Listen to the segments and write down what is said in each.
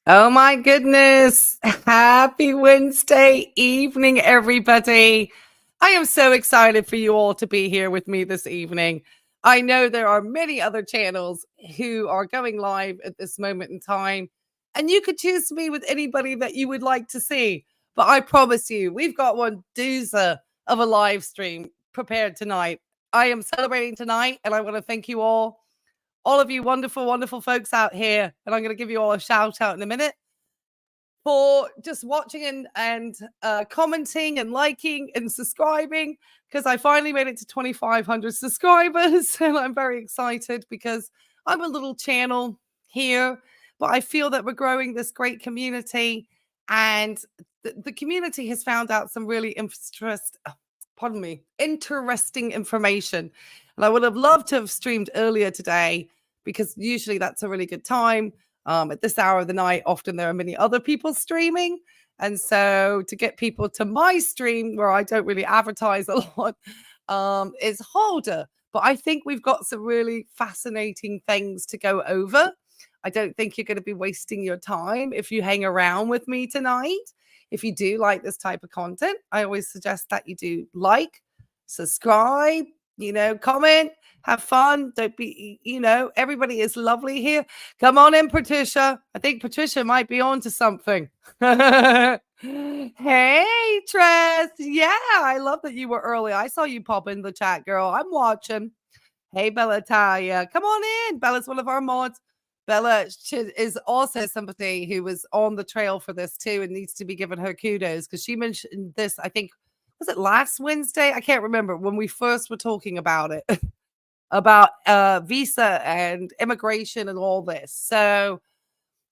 Oh my goodness. Happy Wednesday evening, everybody. I am so excited for you all to be here with me this evening. I know there are many other channels who are going live at this moment in time, and you could choose to be with anybody that you would like to see. But I promise you, we've got one doozer of a live stream prepared tonight. I am celebrating tonight, and I want to thank you all of you wonderful, wonderful folks out here. And I'm going to give you all a shout out in a minute for just watching and commenting and liking and subscribing because I finally made it to 2,500 subscribers. And I'm very excited because I'm a little channel here, but I feel that we're growing this great community. And the community has found out some really interesting information. And I would have loved to have streamed earlier today because usually that's a really good time. At this hour of the night, often there are many other people streaming. And so to get people to my stream where I don't really advertise a lot is harder. But I think we've got some really fascinating things to go over. I don't think you're going to be wasting your time if you hang around with me tonight. If you do like this type of content, I always suggest that you do like, subscribe, comment, have fun. Don't be, everybody is lovely here. Come on in, Patricia. I think Patricia might be on to something. Hey, Tress. Yeah, I love that you were early. I saw you pop in the chat, girl. I'm watching. Hey, Bella Talia. Come on in. Bella's one of our mods. Bella is also somebody who was on the trail for this too and needs to be given her kudos because she mentioned this, I think, was it last Wednesday? I can't remember when we first were talking about it, about visa and immigration and all this. So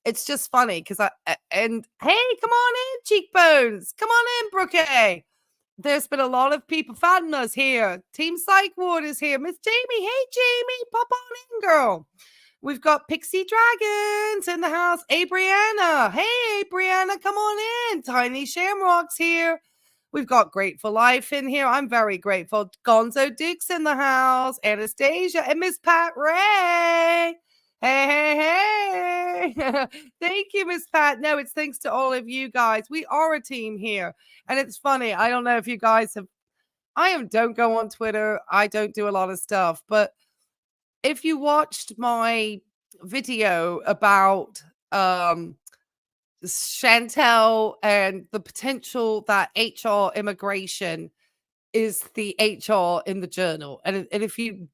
it's just funny because and hey, come on in, cheekbones. Come on in, Brookie. There's been a lot of people finding us here. Team Psych Ward is here. Miss Jamie. Hey, Jamie. Pop on in, girl. We've got Pixie Dragons in the house. Hey, Brianna. Hey, Brianna, come on in. Tiny Shamrock's here. We've got Grateful Life in here. I'm very grateful. Gonzo Duke's in the house. Anastasia and Miss Pat Ray. Hey, hey, hey. Thank you, Miss Pat. No, it's thanks to all of you guys. We are a team here. And it's funny. I don't know if you guys have. Don't go on Twitter. I don't do a lot of stuff. But if you watched my video about Chatal and the potential that HR immigration is the HR in the journal. And if you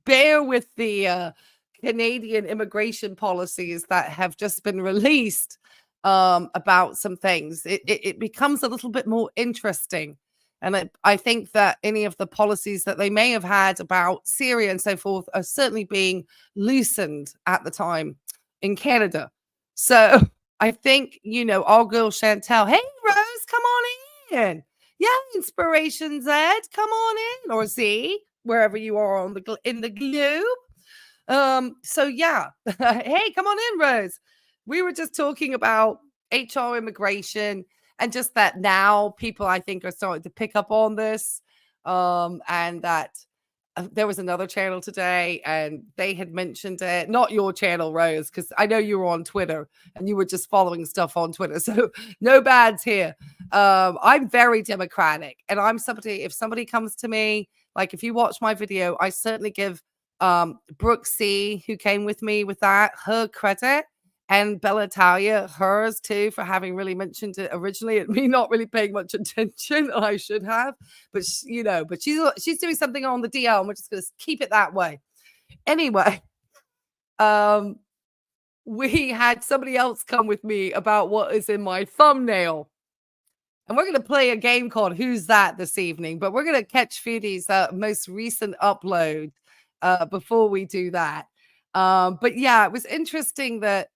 bear with the Canadian immigration policies that have just been released about some things, it becomes a little bit more interesting. And I think that any of the policies that they may have had about Syria and so forth are certainly being loosened at the time in Canada. So I think, our girl Chantel, hey, Rose, come on in. Yeah, Inspiration Z, come on in, or Z, wherever you are on in the globe. So yeah, hey, come on in, Rose. We were just talking about HR immigration and just that now people I think are starting to pick up on this. And that there was another channel today and they had mentioned it, not your channel, Rose, because I know you were on Twitter and you were just following stuff on Twitter. So no bads here. I'm very democratic and I'm somebody, if somebody comes to me, like if you watch my video, I certainly give Brooke C, who came with me with that, her credit. And Bella Talia, hers too, for having really mentioned it originally, and me not really paying much attention. I should have, but but she's doing something on the DL, and we're just going to keep it that way. Anyway, we had somebody else come with me about what is in my thumbnail, and we're going to play a game called Who's That this evening. But we're going to catch Foodie's most recent upload before we do that. But yeah, it was interesting that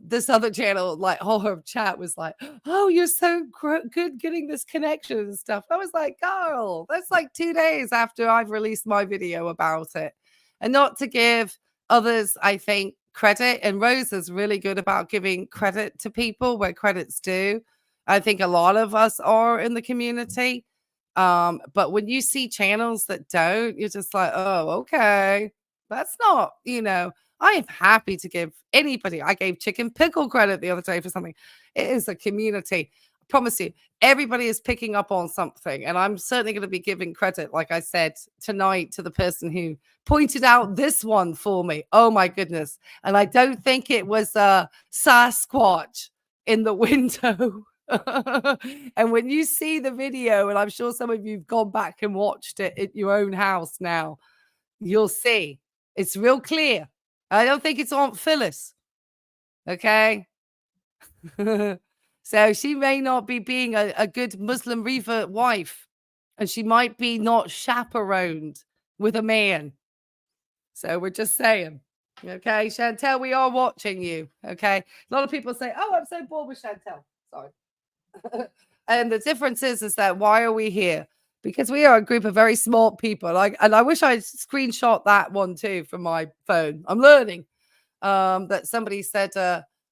this other channel, like all her chat was like, oh, you're so good getting this connection and stuff. I was like, girl, that's like 2 days after I've released my video about it. And not to give others, I think, credit, and Rose is really good about giving credit to people where credit's due. I think a lot of us are in the community. But when you see channels that don't, you're just like, oh, okay, that's not, I am happy to give anybody. I gave Chicken Pickle credit the other day for something. It is a community. I promise you, everybody is picking up on something. And I'm certainly going to be giving credit, like I said tonight, to the person who pointed out this one for me. Oh my goodness. And I don't think it was a Sasquatch in the window. And when you see the video, and I'm sure some of you've gone back and watched it at your own house now, you'll see it's real clear. I don't think it's Aunt Phyllis. Okay. So she may not be being a good Muslim revert wife, and she might be not chaperoned with a man. So we're just saying. Okay, Chantel, we are watching you. Okay. A lot of people say, oh, I'm so bored with Chantel. Sorry. And the difference is that why are we here? Because we are a group of very smart people. And I wish I'd screenshot that one too from my phone. I'm learning that somebody said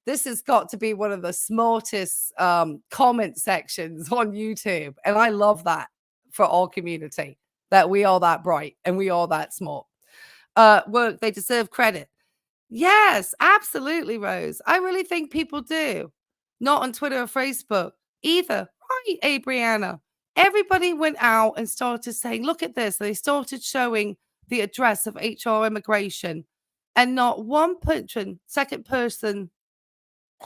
this has got to be one of the smartest comment sections on YouTube. And I love that for our community, that we are that bright and we are that smart. Well, they deserve credit. Yes, absolutely, Rose. I really think people do. Not on Twitter or Facebook either. Right, Abriana. Everybody went out and started saying, look at this. They started showing the address of HR immigration. And not one second person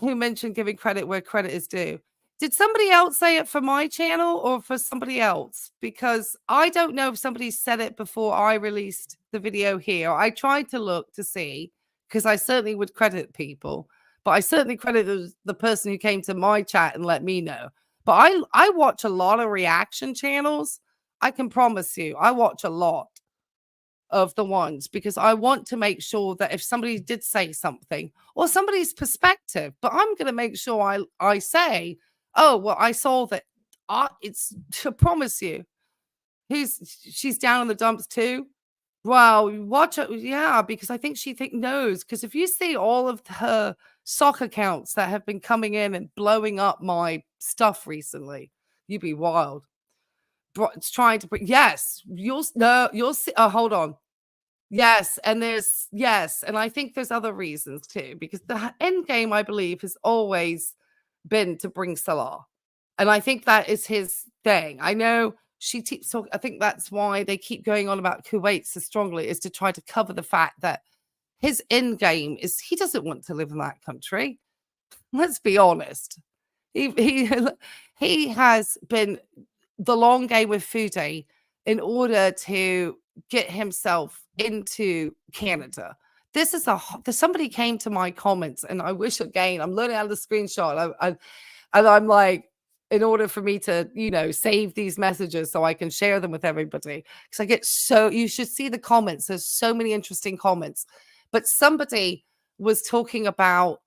who mentioned giving credit where credit is due. Did somebody else say it for my channel or for somebody else? Because I don't know if somebody said it before I released the video here. I tried to look to see, because I certainly would credit people, but I certainly credit the person who came to my chat and let me know. But I watch a lot of reaction channels. I can promise you, I watch a lot of the ones because I want to make sure that if somebody did say something or somebody's perspective, but I'm going to make sure I say, oh, well, I saw that. It's to promise you, she's down in the dumps too. Wow, watch it. Yeah, because I think she knows. Because if you see all of her sock accounts that have been coming in and blowing up my stuff recently, you'd be wild. It's trying to bring, yes, you'll see. Oh, hold on. Yes, and and I think there's other reasons too, because the end game, I believe, has always been to bring Salah. And I think that is his thing. I know she keeps talking. I think that's why they keep going on about Kuwait so strongly, is to try to cover the fact that his end game is he doesn't want to live in that country. Let's be honest. He has been the long game with Foodie in order to get himself into Canada. This is somebody came to my comments, and I wish again, I'm learning out of the screenshot. And I'm like, in order for me to, save these messages so I can share them with everybody. Because I get you should see the comments. There's so many interesting comments. But somebody was talking about,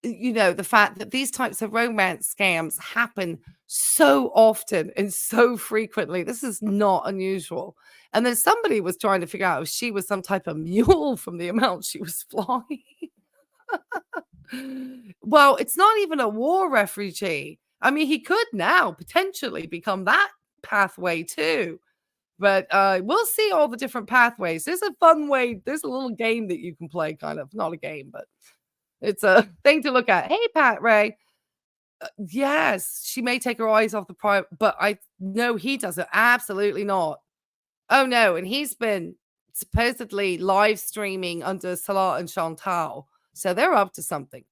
the fact that these types of romance scams happen so often and so frequently. This is not unusual. And then somebody was trying to figure out if she was some type of mule from the amount she was flying. Well, it's not even a war refugee. I mean, he could now potentially become that pathway too. But we'll see all the different pathways. There's a fun way. There's a little game that you can play, kind of. Not a game, but it's a thing to look at. Hey, Pat Ray. Yes, she may take her eyes off the prize, but I know he doesn't. Absolutely not. Oh, no. And he's been supposedly live streaming under Salah and Chatal. So they're up to something.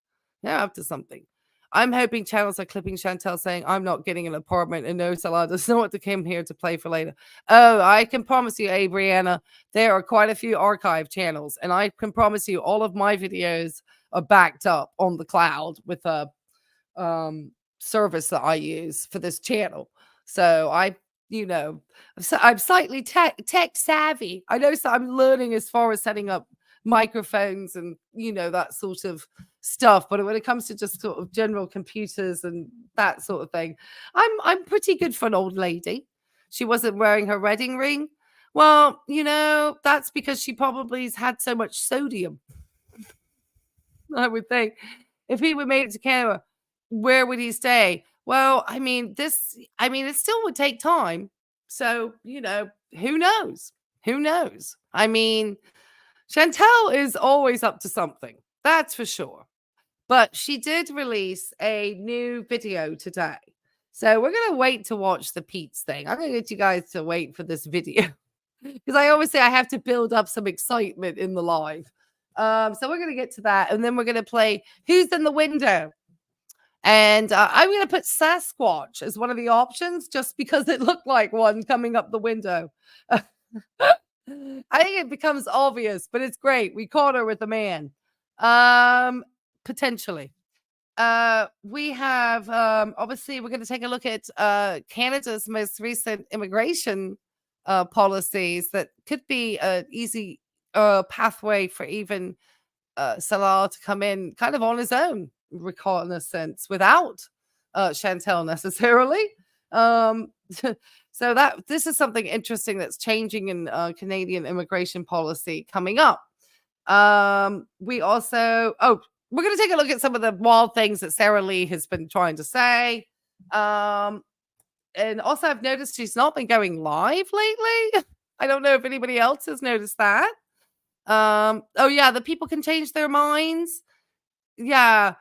They're up to something. I'm hoping channels are clipping Chantel saying, I'm not getting an apartment, and no, Salah does not want to come here to play for later. Oh, I can promise you, Brianna, there are quite a few archive channels, and I can promise you all of my videos are backed up on the cloud with a service that I use for this channel. So I'm slightly tech savvy. I know, so I'm learning as far as setting up microphones and that sort of stuff, but when it comes to just sort of general computers and that sort of thing, I'm pretty good for an old lady. She wasn't wearing her wedding ring. Well, that's because she probably has had so much sodium. I would think if he would made it to Canada, where would he stay? Well, it still would take time. So, who knows? Who knows? I mean, Chantel is always up to something. That's for sure. But she did release a new video today. So we're going to wait to watch the Pete's thing. I'm going to get you guys to wait for this video because I always say I have to build up some excitement in the live. So we're going to get to that. And then we're going to play Who's in the Window? And I'm going to put Sasquatch as one of the options just because it looked like one coming up the window. I think it becomes obvious, but it's great. We caught her with a man. Potentially. We have obviously we're going to take a look at Canada's most recent immigration policies that could be an easy pathway for even Salah to come in kind of on his own reconnaissance without Chatal necessarily. So that this is something interesting that's changing in Canadian immigration policy coming up. We also we're going to take a look at some of the wild things that Sarah Lee has been trying to say. And also I've noticed she's not been going live lately. I don't know if anybody else has noticed that. Oh yeah, the people can change their minds. Yeah,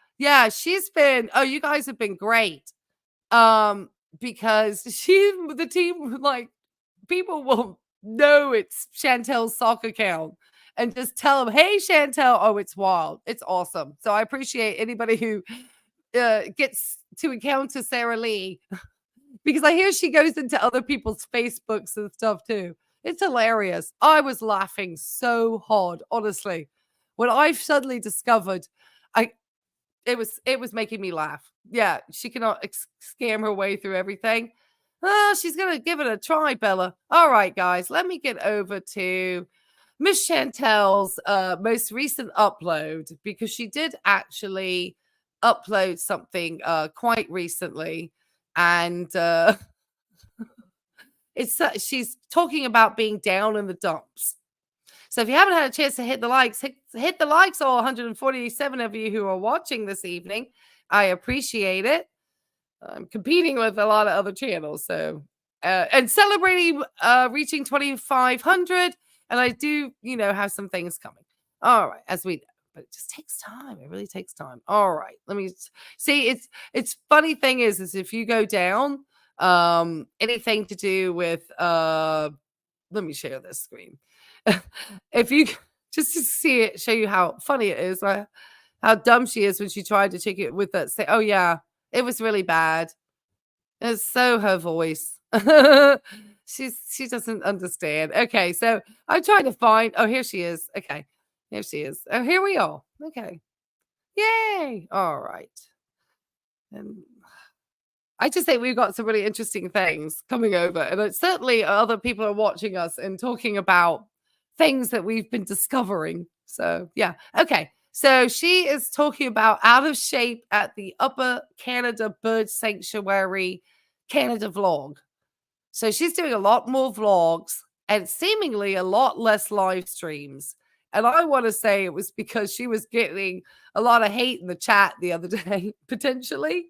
she's been you guys have been great. Because the team, like, people will know it's Chantel's sock account and just tell them, hey, Chatal. Oh, it's wild. It's awesome. So I appreciate anybody who gets to encounter Sarah Lee because I hear she goes into other people's Facebooks and stuff too. It's hilarious. I was laughing so hard, honestly. When I suddenly discovered it was making me laugh. Yeah, she cannot scam her way through everything. She's going to give it a try, Bella. All right, guys, let me get over to Miss Chantel's most recent upload because she did actually upload something quite recently. And she's talking about being down in the dumps. So if you haven't had a chance to hit the likes, hit the likes, all 147 of you who are watching this evening. I appreciate it. I'm competing with a lot of other channels. So, and celebrating reaching 2,500. And I do, have some things coming. All right, as we know. But it just takes time. It really takes time. All right. Let me see. It's funny thing is if you go down, anything to do with let me share this screen. If you just to see it, show you how funny it is, how dumb she is when she tried to check it with that. Say, oh yeah, it was really bad. It's so her voice. She doesn't understand. Okay, so I'm trying to find. Oh, here she is. Okay, here she is. Oh, here we are. Okay, yay! All right, and I just think we've got some really interesting things coming over, and certainly other people are watching us and talking about things that we've been discovering. So, yeah. Okay. So she is talking about out of shape at the Upper Canada Bird Sanctuary Canada vlog. So she's doing a lot more vlogs and seemingly a lot less live streams. And I want to say it was because she was getting a lot of hate in the chat the other day, potentially.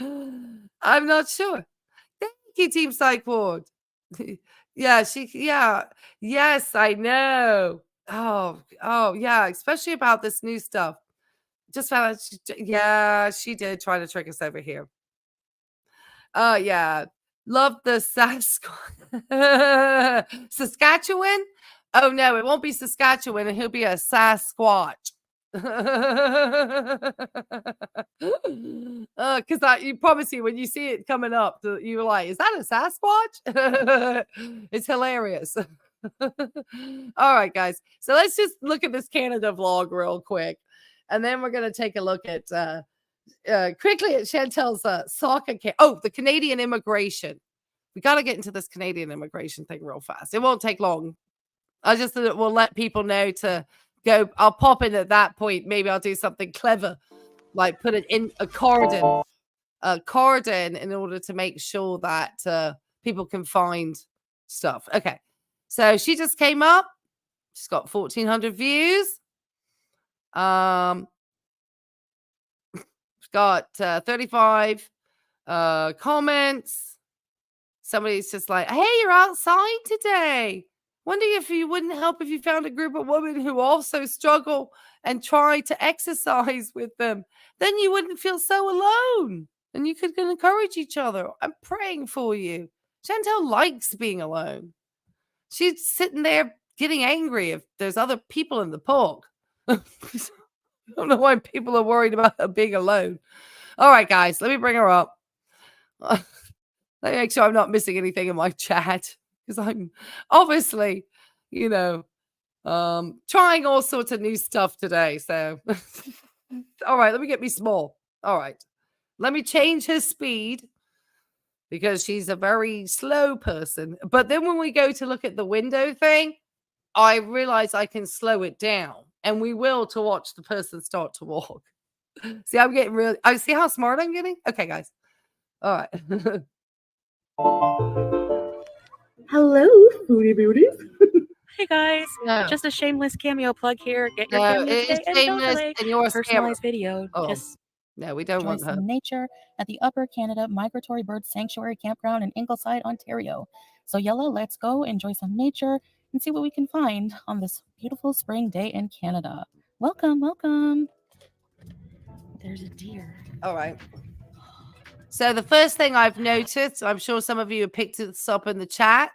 I'm not sure. Thank you, Team Psych Ward. Yeah, yes, I know. Oh, yeah, especially about this new stuff. Just found out, she did try to trick us over here. Oh, yeah. Love the Saskatchewan? Oh, no, it won't be Saskatchewan, and he'll be a Sasquatch. Because you promise you when you see it coming up, you're like, is that a Sasquatch? It's hilarious. All right, guys. So let's just look at this Canada vlog real quick. And then we're going to take a look at quickly at Chantel's soccer camp. Oh, the Canadian immigration. We got to get into this Canadian immigration thing real fast. It won't take long. I just will let people know to go. I'll pop in at that point. Maybe I'll do something clever, like put it in a cordon in order to make sure that people can find stuff. Okay. So she just came up. She's got 1,400 views. She's got 35 comments. Somebody's just like, hey, you're outside today. Wonder if you wouldn't help if you found a group of women who also struggle and try to exercise with them. Then you wouldn't feel so alone and you could encourage each other. I'm praying for you. Chantel likes being alone. She's sitting there getting angry if there's other people in the park. I don't know why people are worried about her being alone. All right, guys, let me bring her up. Let me make sure I'm not missing anything in my chat because I'm obviously, you know, trying all sorts of new stuff today. So, all right, let me get me small. All right, let me change her speed because she's a very slow person. But then when we go to look at the window thing, I realize I can slow it down and we will to watch the person start to walk. See, I'm getting really, I see how smart I'm getting. Okay, guys. All right. Hello, foodie beauties. Hey guys, No, just a shameless cameo plug here. Get your no, cameo it is today and don't shameless delay. and you're a scammer. Personalized video. Oh, Just no, we don't Enjoy want her. some nature at the Upper Canada Migratory Bird Sanctuary Campground in Ingleside, Ontario. So, Yella, let's go enjoy some nature and see what we can find on this beautiful spring day in Canada. Welcome, welcome. There's a deer. All right. So the first thing I've noticed, I'm sure some of you have picked this up in the chat,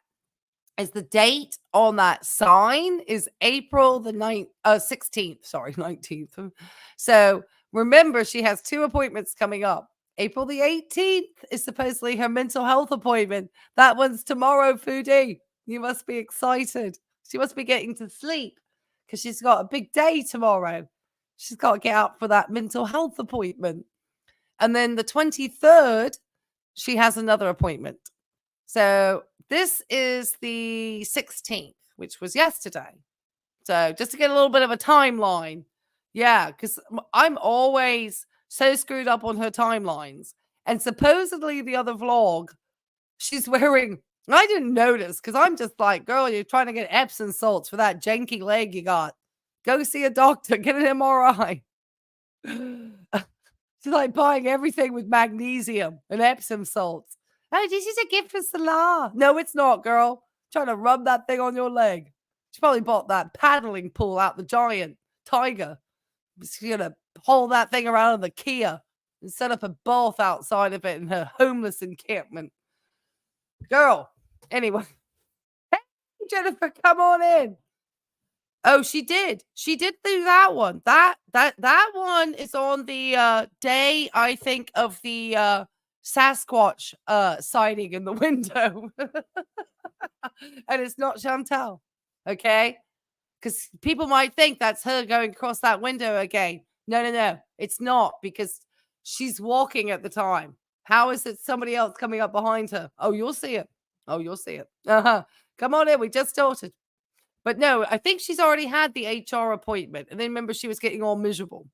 is the date on that sign is April the 16th. Sorry, 19th. So remember, she has 2 appointments coming up. April the 18th is supposedly her mental health appointment. That one's tomorrow, Foodie. You must be excited. She must be getting to sleep because she's got a big day tomorrow. She's got to get out for that mental health appointment. And then the 23rd, she has another appointment. So this is the 16th, which was yesterday. So just to get a little bit of a timeline. Yeah, because I'm always so screwed up on her timelines. And supposedly the other vlog, she's wearing, I didn't notice because I'm just like, girl, you're trying to get Epsom salts for that janky leg you got. Go see a doctor, get an MRI. She's like buying everything with magnesium and Epsom salts. Oh, this is a gift for Salah. No, it's not, girl. Trying to rub that thing on your leg. She probably bought that paddling pool out the giant tiger. She's going to haul that thing around in the Kia and set up a bath outside of it in her homeless encampment. Girl. Anyway. Hey, Jennifer, come on in. Oh, she did. She did do that one. That one is on the day, I think, of the Sasquatch sighting in the window. And it's not Chantal. Okay? Because people might think that's her going across that window again. No. It's not because she's walking at the time. How is it somebody else coming up behind her? Oh, you'll see it. Uh-huh. Come on in. We just started. But no, I think she's already had the HR appointment. And then remember, she was getting all miserable.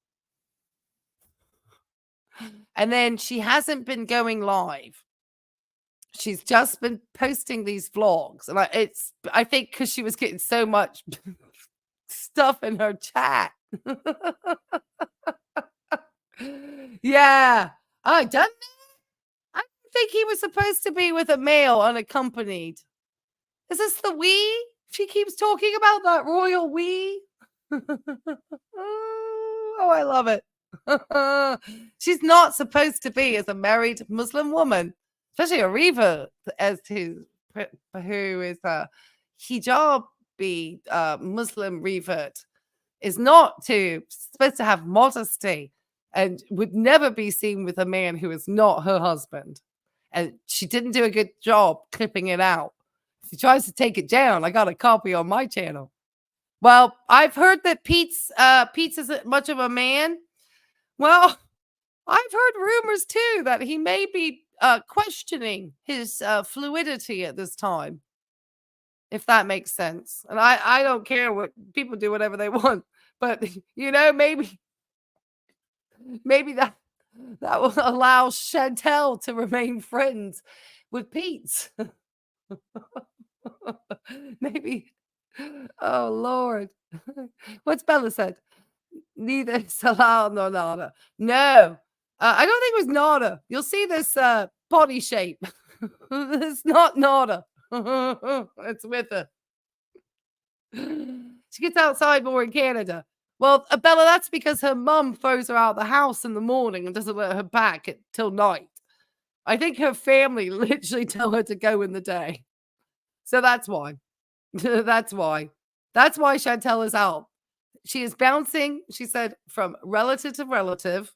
And then she hasn't been going live. She's just been posting these vlogs. And I think because she was getting so much stuff in her chat. Yeah. I done that. I think he was supposed to be with a male unaccompanied. Is this the we? She keeps talking about that royal we. Oh, I love it. She's not supposed to be as a married Muslim woman, especially a revert who is a hijabi Muslim revert, is not supposed to have modesty and would never be seen with a man who is not her husband. And she didn't do a good job clipping it out. If she tries to take it down, I got a copy on my channel. Well, I've heard that Pete's isn't much of a man. Well, I've heard rumors too that he may be questioning his fluidity at this time, if that makes sense. And I don't care what people do, whatever they want, but maybe that will allow Chantel to remain friends with Pete. Maybe. Oh, Lord. What's Bella said? Neither Salah nor Nada. No. I don't think it was Nada. You'll see this body shape. It's not Nada. It's with her. She gets outside more in Canada. Well, Bella, that's because her mum throws her out the house in the morning and doesn't let her back till night. I think her family literally tell her to go in the day. So that's why. That's why. That's why Chatal is out. She is bouncing, she said, from relative to relative.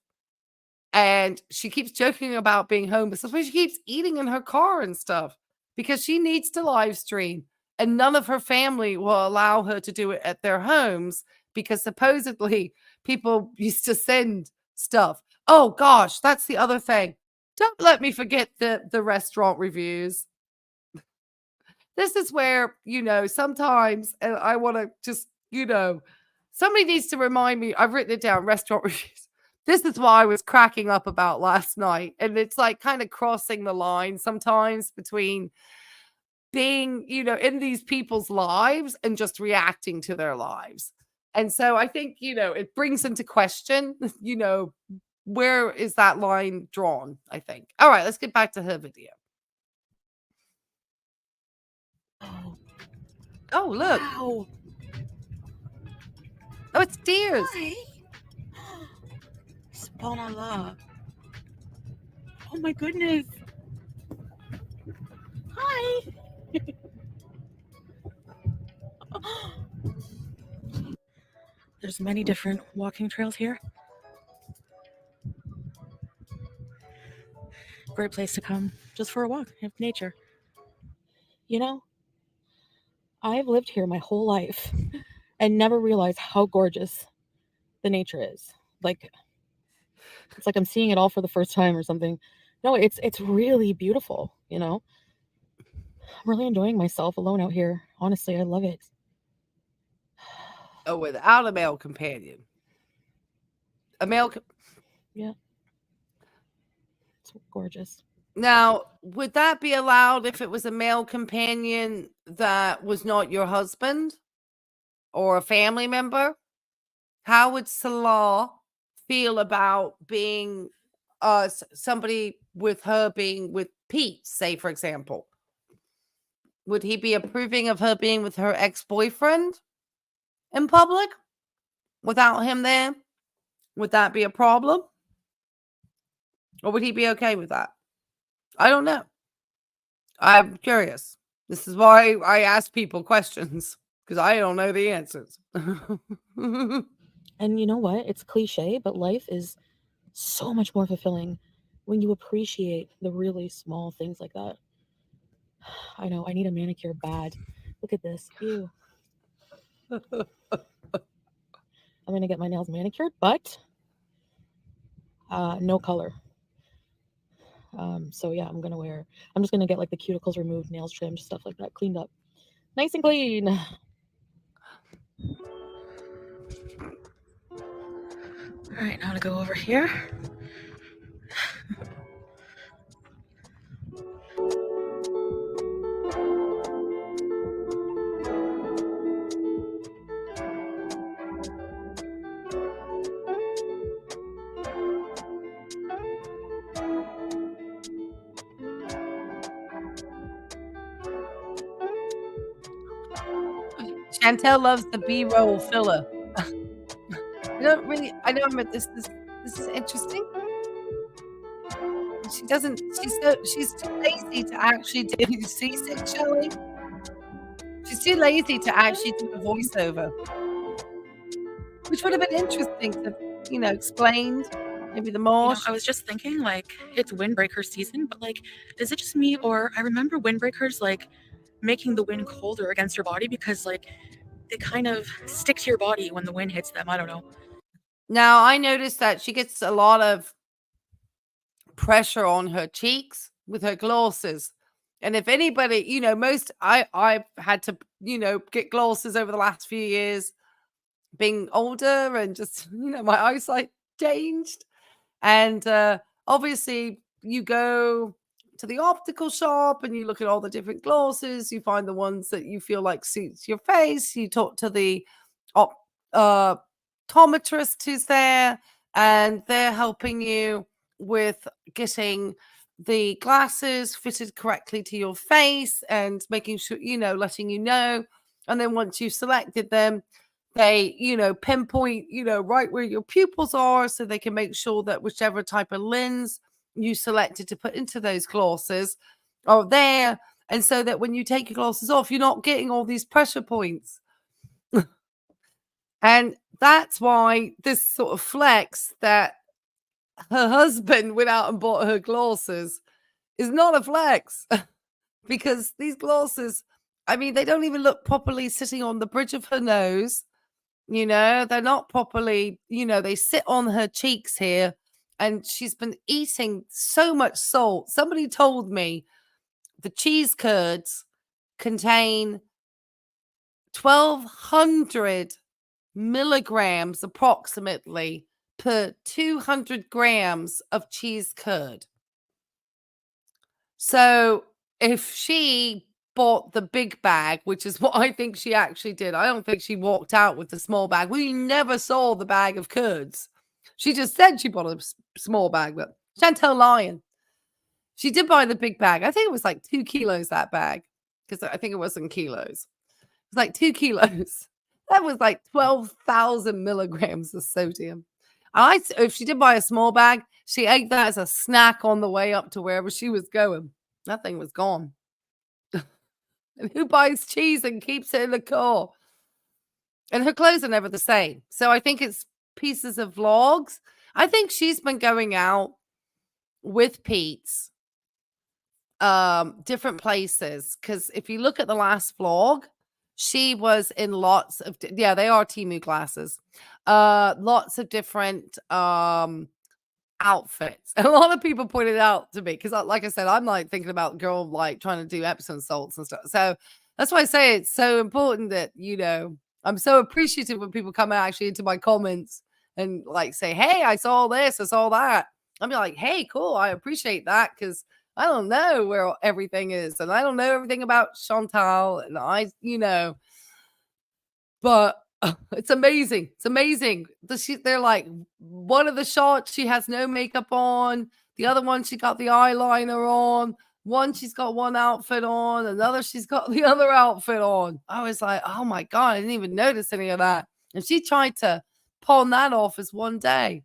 And she keeps joking about being homeless. That's why she keeps eating in her car and stuff because she needs to live stream. And none of her family will allow her to do it at their homes because supposedly people used to send stuff. Oh gosh, that's the other thing. Don't let me forget the restaurant reviews. This is where, sometimes I want to just, somebody needs to remind me. I've written it down, restaurant reviews. This is what I was cracking up about last night. And it's like kind of crossing the line sometimes between being, in these people's lives and just reacting to their lives. And so I think, it brings into question, where is that line drawn, I think. All right, let's get back to her video. Oh, look. Wow. Oh, it's deers. Hi. Subhanallah. Oh my goodness. Hi. There's many different walking trails here. Great place to come just for a walk in nature. I've lived here my whole life and never realized how gorgeous the nature is. It's like I'm seeing it all for the first time or something. No, it's really beautiful, I'm really enjoying myself alone out here. Honestly, I love it. Oh, without a male companion. Yeah. It's gorgeous. Now, would that be allowed if it was a male companion that was not your husband or a family member? How would Salah feel about being somebody with her being with Pete, say, for example? Would he be approving of her being with her ex-boyfriend in public without him there? Would that be a problem? Or would he be okay with that? I don't know. I'm curious. This is why I ask people questions, because I don't know the answers. And you know what? It's cliche, but life is so much more fulfilling when you appreciate the really small things like that. I know, I need a manicure bad. Look at this. Ew. I'm going to get my nails manicured, but no color. So yeah, I'm just going to get like the cuticles removed, nails trimmed, stuff like that, cleaned up. Nice and clean. All right, now to go over here. Chantel loves the B-roll filler. I know, but this is interesting. She's too lazy to actually do. You see, Shelley? She's too lazy to actually do a voiceover, which would have been interesting to, explained maybe the marsh. I was just thinking, it's windbreaker season, but is it just me, or I remember windbreakers making the wind colder against your body because they kind of stick to your body when the wind hits them. I don't know. Now I noticed that she gets a lot of pressure on her cheeks with her glosses. And if anybody, I've had to, get glosses over the last few years, being older and just, my eyesight changed. And obviously you go to the optical shop and you look at all the different glosses, you find the ones that you feel like suits your face. You talk to the optometrist who's there, and they're helping you with getting the glasses fitted correctly to your face and making sure, letting you know And then once you've selected them, they, pinpoint, right where your pupils are so they can make sure that whichever type of lens you selected to put into those glasses are there. And so that when you take your glasses off, you're not getting all these pressure points. And that's why this sort of flex that her husband went out and bought her glasses is not a flex. Because these glasses, I mean, they don't even look properly sitting on the bridge of her nose. They're not properly, they sit on her cheeks here. And she's been eating so much salt. Somebody told me the cheese curds contain 1,200 milligrams approximately per 200 grams of cheese curd. So if she bought the big bag, which is what I think she actually did, I don't think she walked out with the small bag. We never saw the bag of curds. She just said she bought a small bag, but Chatal lying. She did buy the big bag. I think it was like 2 kilos, that bag, because I think it was in kilos. It was like 2 kilos. That was like 12,000 milligrams of sodium. If she did buy a small bag, she ate that as a snack on the way up to wherever she was going. That thing was gone. And who buys cheese and keeps it in the car? And her clothes are never the same. So I think it's pieces of vlogs. I think she's been going out with Pete's different places. Because if you look at the last vlog, she was in lots of, they are Temu glasses. Lots of different outfits. And a lot of people pointed out to me, because like I said, I'm like thinking about girl, like trying to do Epsom salts and stuff. So that's why I say it's so important that, I'm so appreciative when people come actually into my comments and like say, hey, I saw this, I saw that. I'm like, hey, cool. I appreciate that, because I don't know where everything is. And I don't know everything about Chatal. And but it's amazing. It's amazing. They're like, one of the shots, she has no makeup on. The other one, she got the eyeliner on. One, she's got one outfit on. Another, she's got the other outfit on. I was like, oh my God, I didn't even notice any of that. And she tried to pawn that off as one day.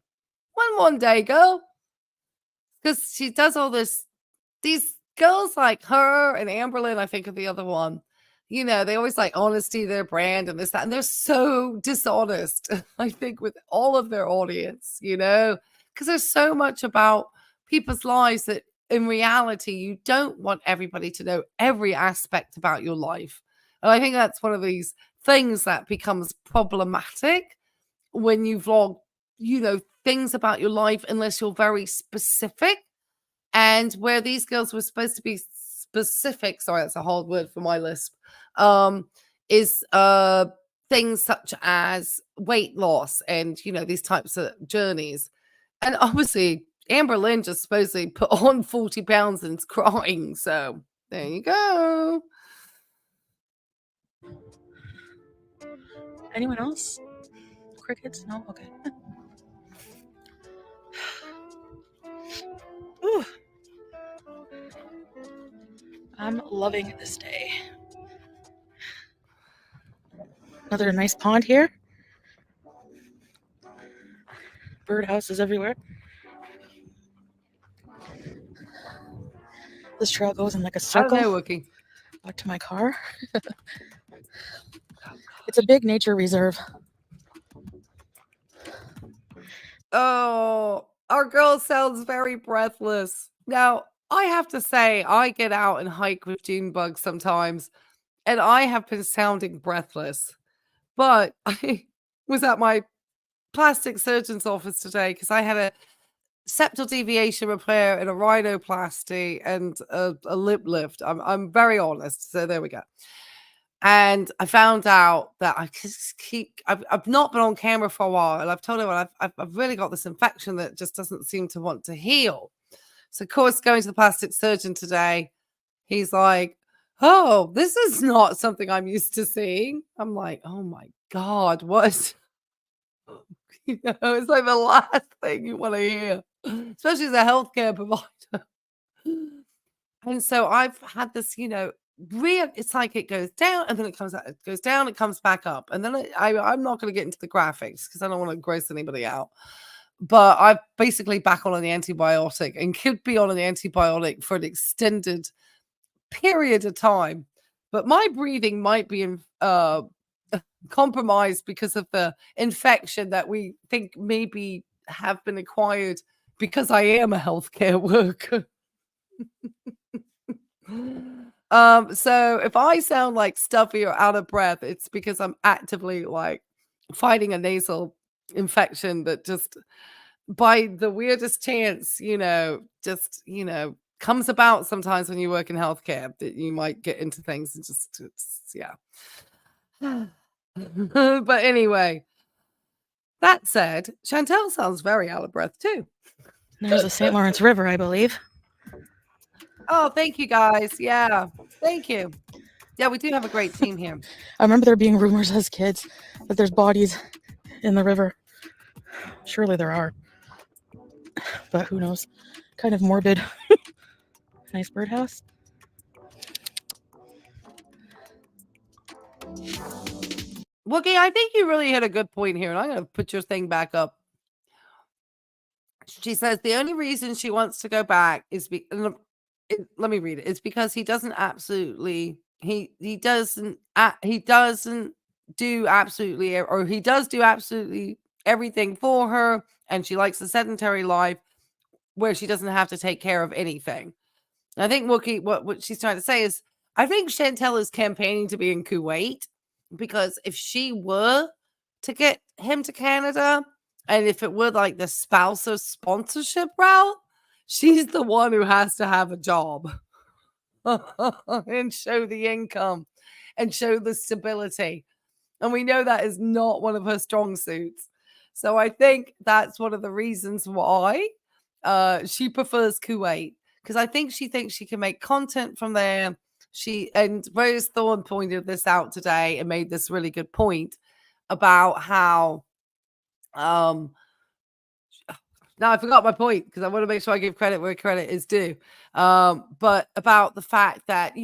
One day, girl. Because she does all this. These girls like her and Amberlynn, I think, are the other one. They always like honesty, their brand and this, that, and they're so dishonest, I think, with all of their audience, because there's so much about people's lives that in reality, you don't want everybody to know every aspect about your life. And I think that's one of these things that becomes problematic when you vlog, things about your life, unless you're very specific. And where these girls were supposed to be specific, sorry, that's a hard word for my lisp, is things such as weight loss and, these types of journeys. And obviously, Amberlynn just supposedly put on 40 pounds and is crying. So there you go. Anyone else? Crickets? No? Okay. Ooh. I'm loving this day. Another nice pond here. Birdhouses everywhere. This trail goes in like a circle. I don't know, Wookie. Back to my car. It's a big nature reserve. Oh, our girl sounds very breathless. Now, I have to say, I get out and hike with June bugs sometimes, and I have been sounding breathless. But I was at my plastic surgeon's office today because I had a septal deviation repair and a rhinoplasty and a lip lift. I'm very honest. So there we go. And I found out that I've not been on camera for a while, and I've told everyone I've really got this infection that just doesn't seem to want to heal. So, of course, going to the plastic surgeon today, he's like, oh, this is not something I'm used to seeing. I'm like, oh my God, what? It's like the last thing you want to hear, especially as a healthcare provider. And so I've had this, it's like it goes down and then it comes out. It goes down, it comes back up. And then I'm not going to get into the graphics because I don't want to gross anybody out. But I'm basically back on an antibiotic and could be on an antibiotic for an extended period of time. But my breathing might be compromised because of the infection that we think maybe have been acquired because I am a healthcare worker. So if I sound like stuffy or out of breath, it's because I'm actively like fighting a nasal infection that just by the weirdest chance, comes about sometimes when you work in healthcare that you might get into things and yeah. But anyway, that said, Chatal sounds very out of breath too. There's the St. Lawrence River, I believe. Oh, thank you guys. Yeah, thank you. Yeah, we do have a great team here. I remember there being rumors as kids that there's bodies in the river. Surely there are. But who knows? Kind of morbid. Nice birdhouse. Wookie, I think you really hit a good point here, and I'm going to put your thing back up. She says the only reason she wants to go back is let me read it. It's because he doesn't absolutely he doesn't do absolutely, or he does do absolutely everything for her, and she likes the sedentary life where she doesn't have to take care of anything. And I think Wookie, what she's trying to say is, I think Chatal is campaigning to be in Kuwait because if she were to get him to Canada, and if it were like the spouse or sponsorship route, she's the one who has to have a job and show the income and show the stability. And we know that is not one of her strong suits. So I think that's one of the reasons why she prefers Kuwait, because I think she thinks she can make content from there. And Rose Thorne pointed this out today and made this really good point about how now I forgot my point because I want to make sure I give credit where credit is due. But about the fact that,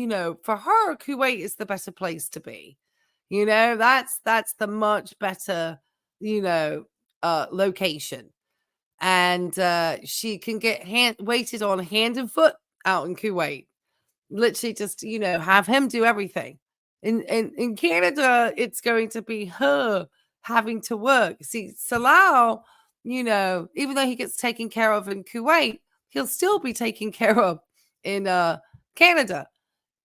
for her, Kuwait is the better place to be. That's the much better, location. And she can get waited on hand and foot out in Kuwait. Literally just, have him do everything. In Canada, it's going to be her having to work. See, Salah, even though he gets taken care of in Kuwait, he'll still be taken care of in Canada,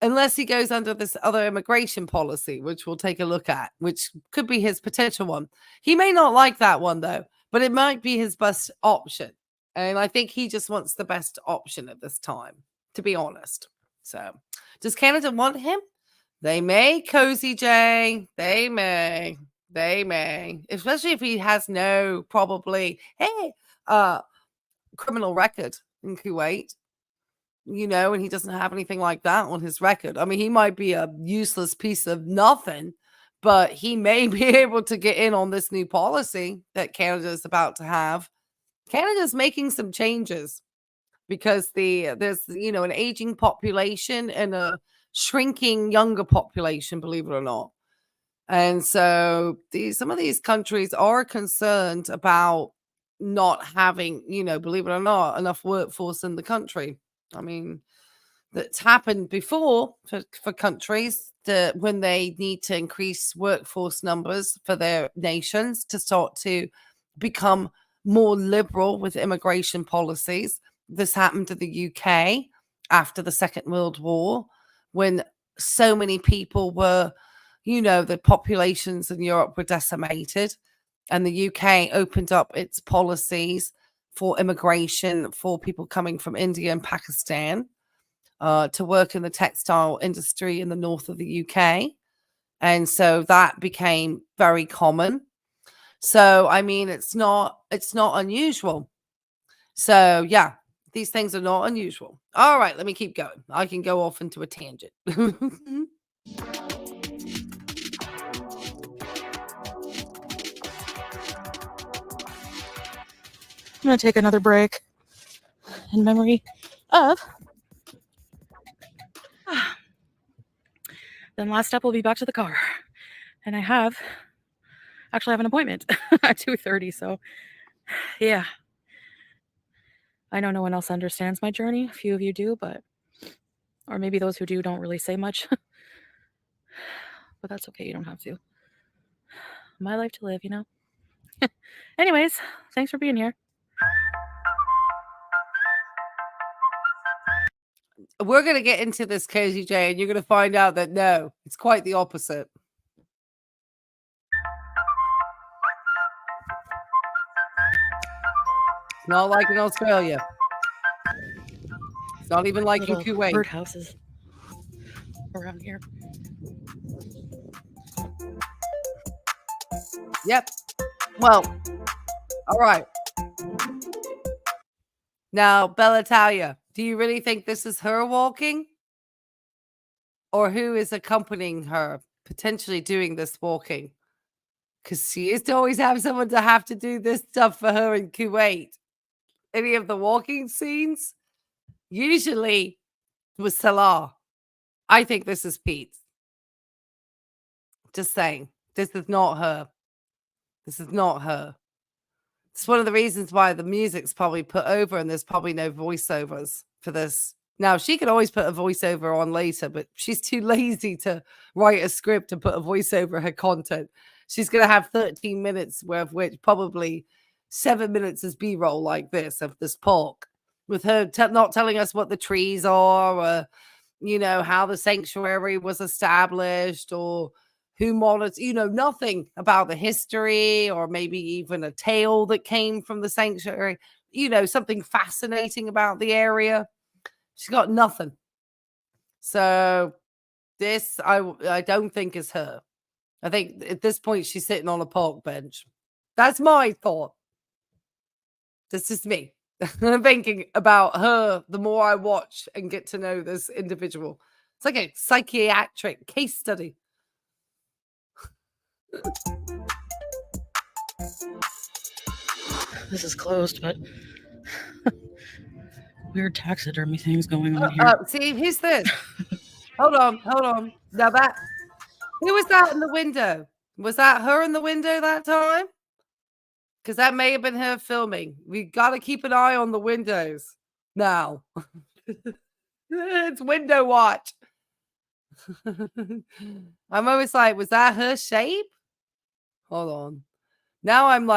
unless he goes under this other immigration policy, which we'll take a look at, which could be his potential one. He may not like that one, though, but it might be his best option. And I think he just wants the best option at this time, to be honest. So, does Canada want him? They may, Cozy J. They may. Especially if he has no, probably, criminal record in Kuwait. And he doesn't have anything like that on his record. I mean, he might be a useless piece of nothing, but he may be able to get in on this new policy that Canada is about to have. Canada's making some changes because there's an aging population and a shrinking younger population, believe it or not. And so some of these countries are concerned about not having, believe it or not, enough workforce in the country. I mean, that's happened before for countries that when they need to increase workforce numbers for their nations to start to become more liberal with immigration policies. This happened to the UK after the Second World War, when so many people were, the populations in Europe were decimated, and the UK opened up its policies for immigration for people coming from India and Pakistan to work in the textile industry in the north of the UK. And so that became very common. So, I mean, it's not unusual. So, yeah, these things are not unusual. All right, let me keep going. I can go off into a tangent. I'm going to take another break in memory of Then last step will be back to the car. And I have an appointment at 2:30. So yeah. I know no one else understands my journey. A few of you do, or maybe those who do don't really say much. But that's okay. You don't have to. My life to live, you know? Anyways, thanks for being here. We're going to get into this, Cozy J, and you're going to find out that no, it's quite the opposite. It's not like in Australia. It's not even like in Kuwait. Birdhouses around here. Yep. Well, all right. Now, Bellitalia, do you really think this is her walking? Or who is accompanying her, potentially doing this walking? Because she used to always have someone to have to do this stuff for her in Kuwait. Any of the walking scenes? Usually with Salah. I think this is Pete. Just saying. This is not her. This is not her. It's one of the reasons why the music's probably put over and there's probably no voiceovers for this. Now, she could always put a voiceover on later, but she's too lazy to write a script and put a voiceover her content. She's going to have 13 minutes, of which probably 7 minutes is B-roll like this, of this pork, with her not telling us what the trees are, or, you know, how the sanctuary was established, or who monitors, you know, nothing about the history, or maybe even a tale that came from the sanctuary, you know, something fascinating about the area. She's got nothing. So this, I don't think is her. I think at this point she's sitting on a park bench. That's my thought. This is me. I'm thinking about her the more I watch and get to know this individual. It's like a psychiatric case study. This is closed, but weird taxidermy things going on here. See, who's this? Hold on. Now who was that in the window? Was that her in the window that time? Because that may have been her filming. We got to keep an eye on the windows now. It's window watch. I'm always like, was that her shape? Hold on. Now I'm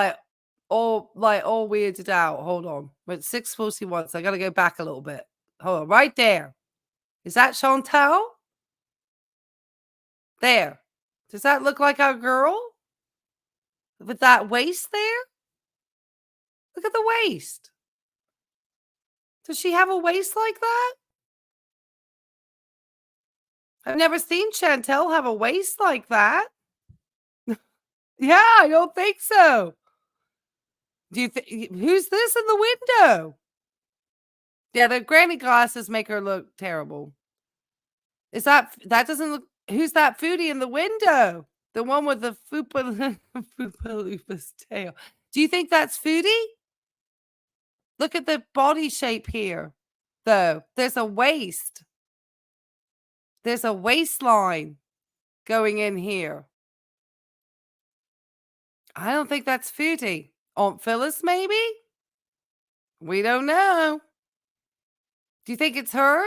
all weirded out. Hold on. We're at 6:41, so I got to go back a little bit. Hold on. Right there. Is that Chatal? There. Does that look like our girl? With that waist there? Look at the waist. Does she have a waist like that? I've never seen Chantel have a waist like that. Yeah, I don't think so. Do you think who's this in the window? Yeah, the granny glasses make her look terrible. Is that doesn't look? Who's that foodie in the window? The one with the Foopaloofas tail. Do you think that's Foodie? Look at the body shape here, though. There's a waist. There's a waistline going in here. I don't think that's Foodie. Aunt Phyllis, maybe? We don't know. Do you think it's her?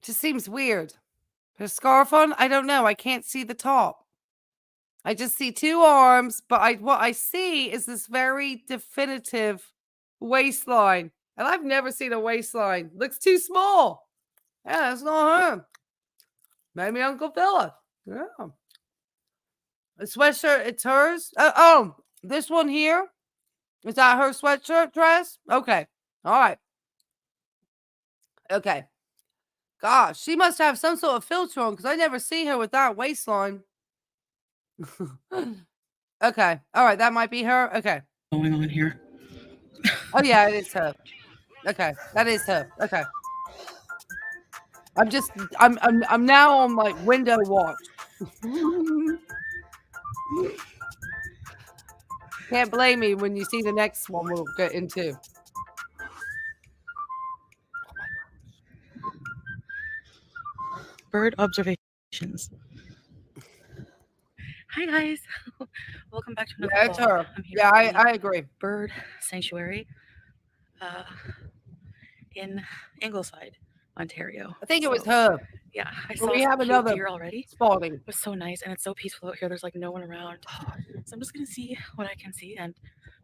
Just seems weird. Her scarf on? I don't know. I can't see the top. I just see two arms, but what I see is this very definitive waistline. And I've never seen a waistline. Looks too small. Yeah, that's not her. Maybe Uncle Philip. Yeah. A sweatshirt, it's hers. Oh, this one here. Is that her sweatshirt dress? Okay. All right. Okay. Gosh, she must have some sort of filter on because I never see her with that waistline. Okay. All right. That might be her. Okay. Going on here. Oh, yeah, it is her. Okay. That is her. Okay. I'm now on like window watch. Can't blame me when you see the next one we'll get into. bird observations. Hi guys, welcome back to another Yeah, it's vlog. her. I'm here Yeah, at the I agree. bird sanctuary in Ingleside, Ontario. I think it was So, her. yeah, I But saw we some have cute another deer already. spawning. It was so nice, and it's so peaceful out here. There's like no one around. So I'm just gonna see what I can see and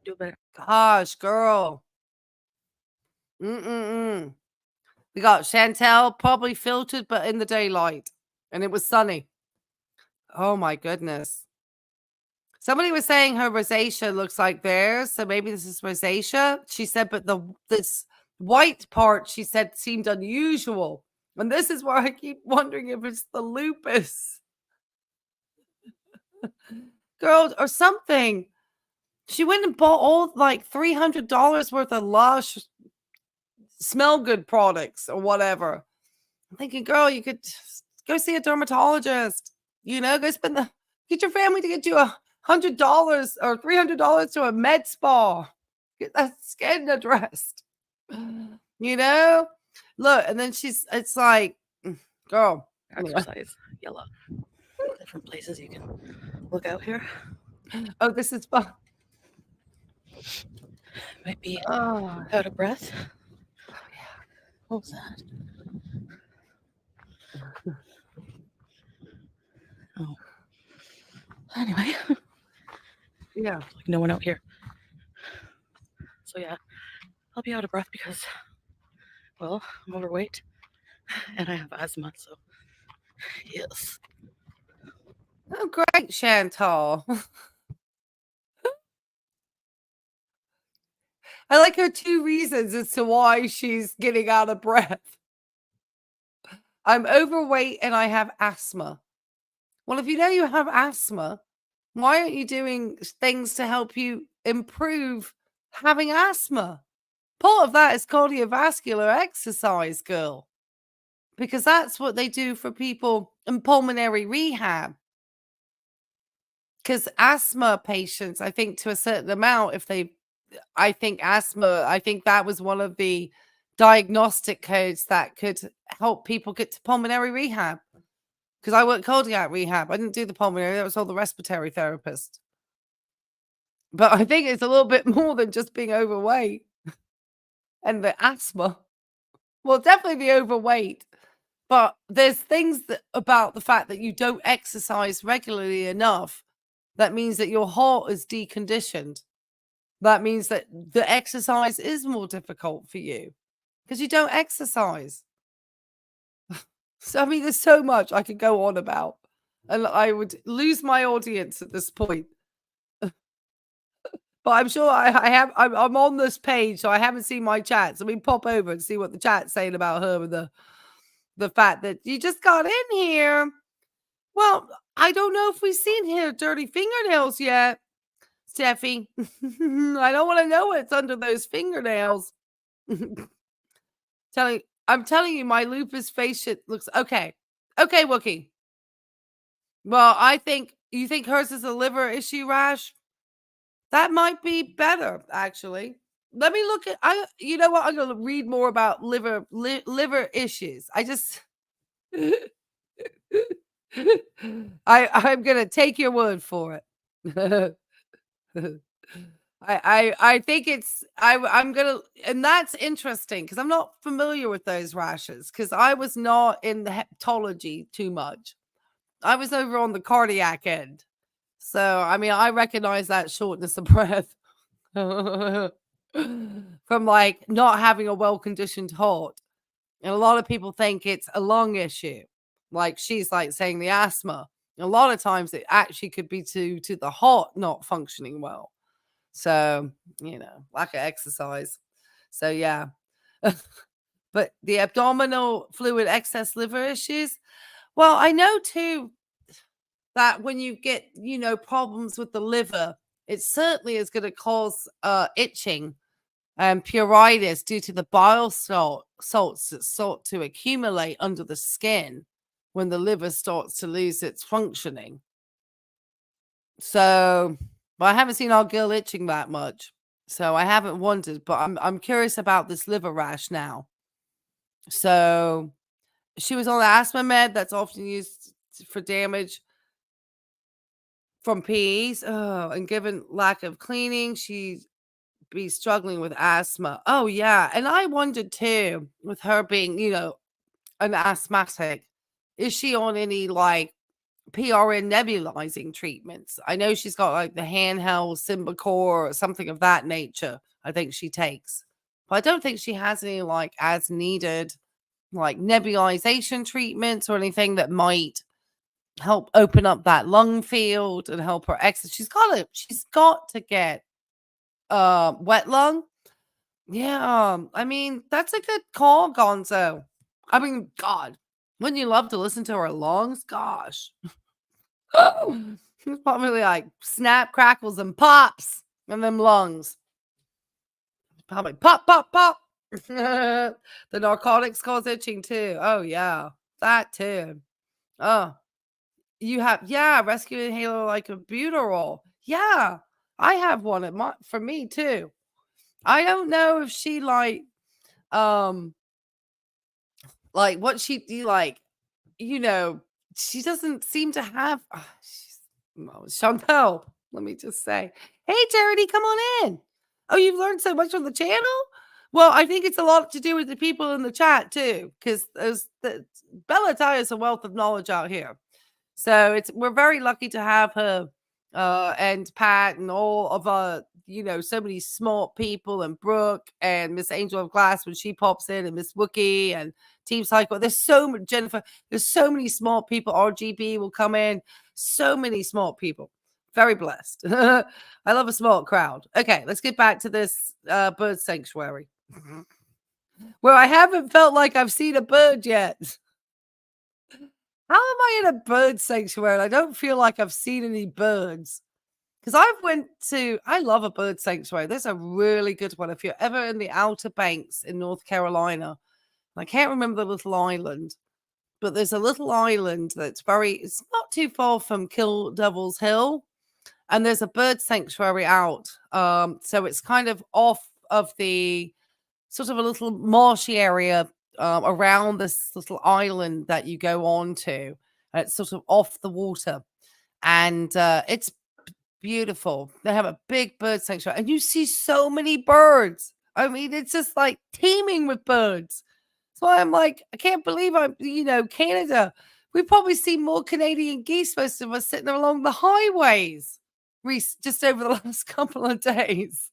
do a bit. Gosh, girl. Mm-mm-mm. We got Chatal, probably filtered, but in the daylight. And it was sunny. Oh my goodness. Somebody was saying her rosacea looks like theirs, so maybe this is rosacea. She said, but this white part, she said, seemed unusual. And this is where I keep wondering if it's the lupus. Girl, or something. She went and bought all like $300 worth of Lush smell good products or whatever. I'm thinking, girl, you could go see a dermatologist. Go get your family to get you $100 or $300 to a med spa. Get that skin addressed. Look, and then it's like, girl, Exercise, yellow. Different places you can look out here. Oh, this is fun. Might be Oh, out of breath. yeah. What was that? Oh. Anyway. Yeah. Like no one out here. So yeah, I'll be out of breath because, well, I'm overweight and I have asthma, so yes. Oh, great, Chantal. I like her 2 reasons as to why she's getting out of breath. I'm overweight and I have asthma. Well, if you know you have asthma, why aren't you doing things to help you improve having asthma? Part of that is cardiovascular exercise, girl, because that's what they do for people in pulmonary rehab. Because asthma patients, I think to a certain amount, I think that was one of the diagnostic codes that could help people get to pulmonary rehab. Because I worked cardiac rehab. I didn't do the pulmonary. That was all the respiratory therapist. But I think it's a little bit more than just being overweight and the asthma. Well, definitely the overweight. But there's things about the fact that you don't exercise regularly enough. That means that your heart is deconditioned. That means that the exercise is more difficult for you because you don't exercise. So, I mean, there's so much I could go on about, and I would lose my audience at this point. But I'm sure I'm on this page, so I haven't seen my chats. Let me pop over and see what the chat's saying about her and the fact that you just got in here. Well, I don't know if we've seen her dirty fingernails yet, Steffi. I don't want to know what's under those fingernails. I'm telling you, my lupus face shit looks okay. Okay, Wookie. Well, you think hers is a liver issue, Rash? That might be better, actually. Let me look at you know what? I'm gonna read more about liver issues. I'm gonna take your word for it. I think I'm gonna, and that's interesting because I'm not familiar with those rashes because I was not in the hepatology too much. I was over on the cardiac end. So I mean I recognize that shortness of breath from like not having a well-conditioned heart. And a lot of people think it's a lung issue. Like she's like saying the asthma. A lot of times it actually could be to the heart not functioning well. So, lack of exercise. So, yeah. But the abdominal fluid excess liver issues, well, I know too that when you get, problems with the liver, it certainly is going to cause itching and pruritus due to the bile salts that start to accumulate under the skin when the liver starts to lose its functioning. So, but I haven't seen our girl itching that much. So I haven't wondered, but I'm curious about this liver rash now. So She was on the asthma med that's often used for damage from peas. Oh, and given lack of cleaning, she'd be struggling with asthma. Oh, yeah. And I wondered too, with her being, an asthmatic, is she on any like PRN nebulizing treatments? I know she's got like the handheld Symbicort or something of that nature. I think she takes, but I don't think she has any like as needed like nebulization treatments or anything that might help open up that lung field and help her exit. She's got to get wet lung. Yeah, I mean, that's a good call, Gonzo. I mean, God, wouldn't you love to listen to her lungs? Gosh. It's probably like snap, crackles, and pops in them lungs. Probably pop, pop, pop. The narcotics cause itching too. Oh, yeah. That too. Oh, you have, yeah, rescue inhaler like a butyrol. Yeah, I have one for me too. I don't know if she like what she do, like, she doesn't seem to have Chantel, let me just say. Hey Charity, come on in. Oh, you've learned so much on the channel? Well, I think it's a lot to do with the people in the chat too, because Bella Ty is a wealth of knowledge out here. So we're very lucky to have her and Pat and all of so many smart people, and Brooke and Miss Angel of Glass when she pops in, and Miss Wookie and Team Psycho. There's so much, Jennifer. There's so many smart people. RGB will come in. So many smart people. Very blessed. I love a smart crowd. Okay, let's get back to this bird sanctuary where I haven't felt like I've seen a bird yet. How am I in a bird sanctuary? I don't feel like I've seen any birds. Because I love a bird sanctuary. There's a really good one. If you're ever in the Outer Banks in North Carolina, I can't remember the little island, but there's a little island it's not too far from Kill Devil's Hill. And there's a bird sanctuary out. So it's kind of off of the sort of a little marshy area around this little island that you go on to. It's sort of off the water. And it's beautiful. They have a big bird sanctuary. And you see so many birds. I mean, it's just like teeming with birds. So I'm like, I can't believe Canada. We probably see more Canadian geese, most of us, sitting along the highways just over the last couple of days.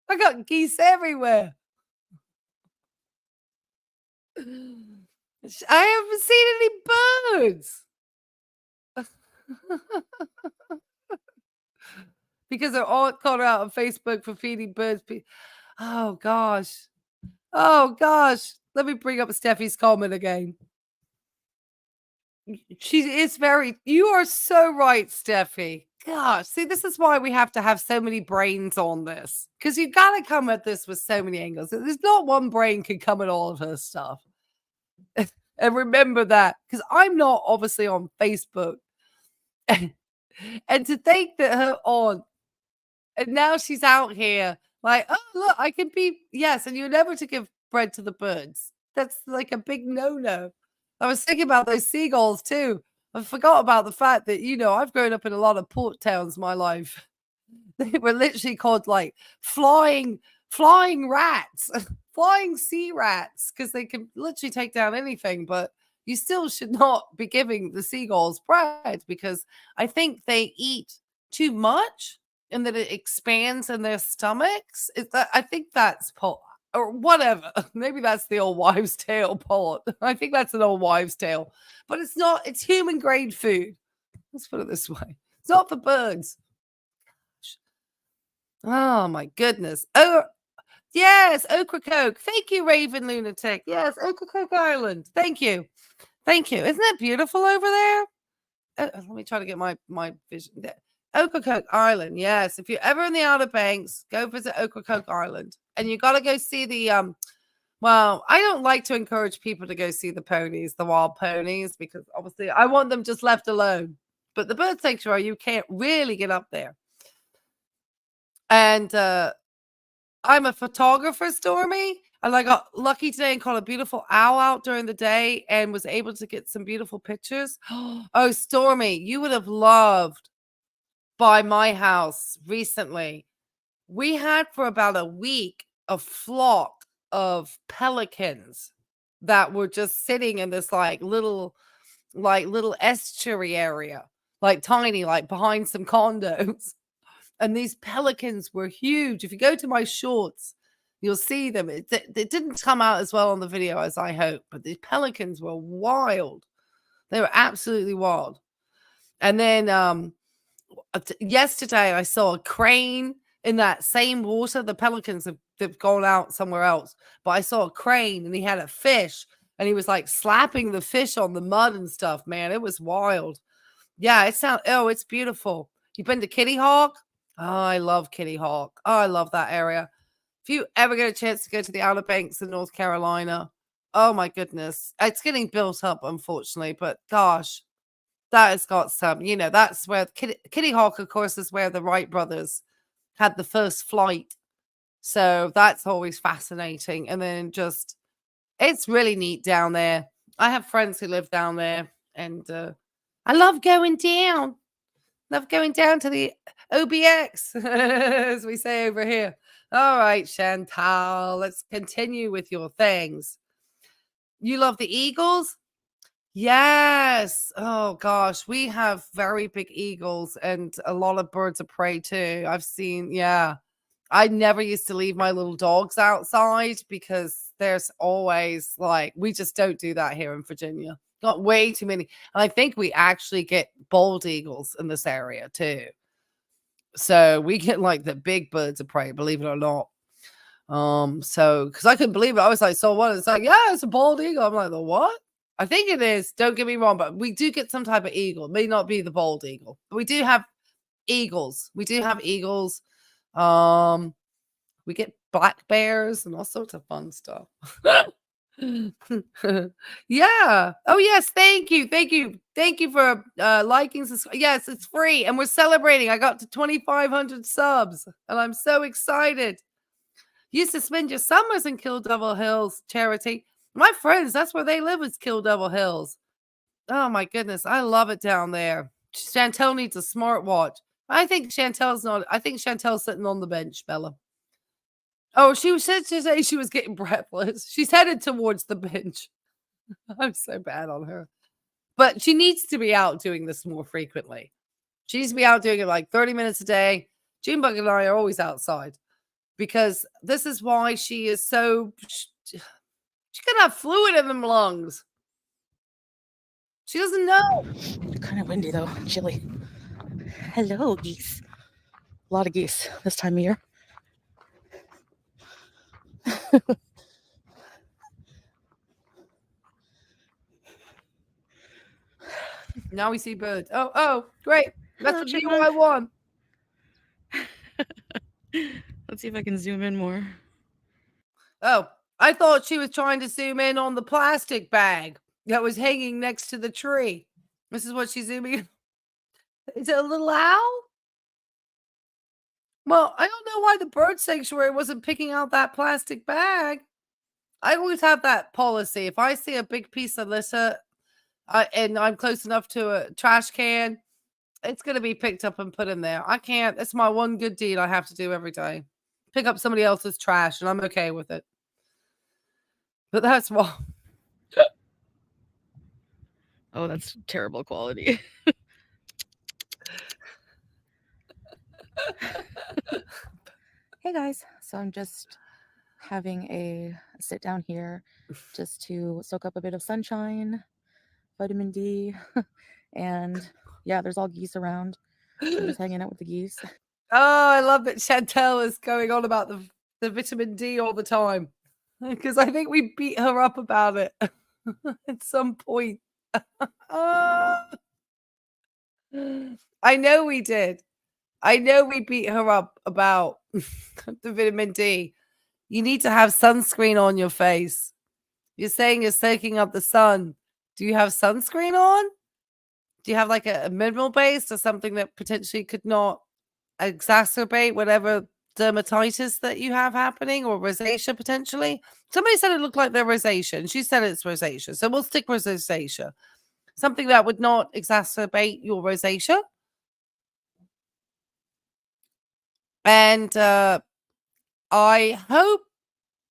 I got geese everywhere. I haven't seen any birds. Because they're all called out on Facebook for feeding birds. Oh, gosh. Oh, gosh. Let me bring up Steffi's comment again. You are so right, Steffi. Gosh, see, this is why we have to have so many brains on this. Because you got to come at this with so many angles. There's not one brain can come at all of her stuff. And remember that, because I'm not obviously on Facebook. And to think that her on, and now she's out here like, oh, look, I can be, yes, and you're never to give bread to the birds. That's like a big no-no. I was thinking about those seagulls too. I forgot about the fact that, I've grown up in a lot of port towns my life. They were literally called like flying rats, flying sea rats, because they can literally take down anything. But you still should not be giving the seagulls bread, because I think they eat too much and that it expands in their stomachs. I think that's or whatever. Maybe that's the old wives' tale part. I think that's an old wives' tale. But it's not. It's human grade food. Let's put it this way. It's not for birds. Oh, my goodness. Oh, yes, Ocracoke. Thank you, Raven Lunatic. Yes, Ocracoke Island. Thank you. Thank you. Isn't that beautiful over there? Let me try to get my vision there. Ocracoke Island. Yes, if you're ever in the Outer Banks, go visit Ocracoke Island. And you got to go see the well, I don't like to encourage people to go see the ponies, the wild ponies, because obviously I want them just left alone. But the bird sanctuary, you can't really get up there. And I'm a photographer, Stormy. And I got lucky today and caught a beautiful owl out during the day and was able to get some beautiful pictures. Oh, Stormy, you would have loved by my house recently. We had for about a week a flock of pelicans that were just sitting in this little estuary area, like tiny, like behind some condos. And these pelicans were huge. If you go to my shorts, you'll see them. It didn't come out as well on the video as I hoped, but these pelicans were wild. They were absolutely wild. And then yesterday I saw a crane in that same water. The pelicans have gone out somewhere else, but I saw a crane and he had a fish and he was like slapping the fish on the mud and stuff. Man, it was wild. Yeah, it's beautiful. You been to Kitty Hawk? Oh, I love Kitty Hawk. Oh, I love that area. If you ever get a chance to go to the Outer Banks in North Carolina, oh my goodness. It's getting built up, unfortunately, but gosh, that has got some, that's where Kitty Hawk, of course, is where the Wright brothers had the first flight. So that's always fascinating. And then it's really neat down there. I have friends who live down there and I love going down. Love going down to the OBX, as we say over here. All right, Chatal, let's continue with your things. You love the eagles? Yes. Oh, gosh. We have very big eagles and a lot of birds of prey, too. I've seen, yeah. I never used to leave my little dogs outside because there's always we just don't do that here in Virginia. Got way too many. And I think we actually get bald eagles in this area too. So we get the big birds of prey, believe it or not. So because I couldn't believe it. I was like, so what? It's like, yeah, it's a bald eagle. I'm like, the what? I think it is. Don't get me wrong, but we do get some type of eagle. It may not be the bald eagle, but we do have eagles. We do have eagles. We get black bears and all sorts of fun stuff. Yeah. Oh, yes. Thank you. Thank you. Thank you for liking. Yes, it's free. And we're celebrating. I got to 2,500 subs and I'm so excited. Used to spend your summers in Kill Devil Hills, Charity. My friends, that's where they live, is Kill Devil Hills. Oh my goodness. I love it down there. Chantel needs a smartwatch. I think Chantel's sitting on the bench, Bella. Oh, she said today she was getting breathless. She's headed towards the bench. I'm so bad on her. But she needs to be out doing this more frequently. She needs to be out doing it 30 minutes a day. Junebug and I are always outside because this is why she is so... She could have fluid in them lungs. She doesn't know. Kind of windy, though. Chilly. Hello, geese. A lot of geese this time of year. Now we see birds. Oh, great. That's Hello, the view I want. Let's see if I can zoom in more. Oh, I thought she was trying to zoom in on the plastic bag that was hanging next to the tree. This is what she's zooming in. Is it a little owl? Well, I don't know why the bird sanctuary wasn't picking out that plastic bag. I always have that policy. If I see a big piece of litter and I'm close enough to a trash can, it's going to be picked up and put in there. I can't. It's my one good deed I have to do every day. Pick up somebody else's trash, and I'm okay with it. But that's why. Oh, that's terrible quality. Hey guys, so I'm just having a sit down here just to soak up a bit of sunshine, vitamin D, and yeah, there's all geese around. I'm just hanging out with the geese. Oh, I love that Chantel is going on about the vitamin D all the time because I think we beat her up about it at some point. I know we did. I know we beat her up about the vitamin D. You need to have sunscreen on your face. You're saying you're soaking up the sun. Do you have sunscreen on? Do you have a mineral base or something that potentially could not exacerbate whatever dermatitis that you have happening, or rosacea potentially. Somebody said it looked like they're rosacea, and she said it's rosacea. So we'll stick with rosacea. Something that would not exacerbate your rosacea. And I hope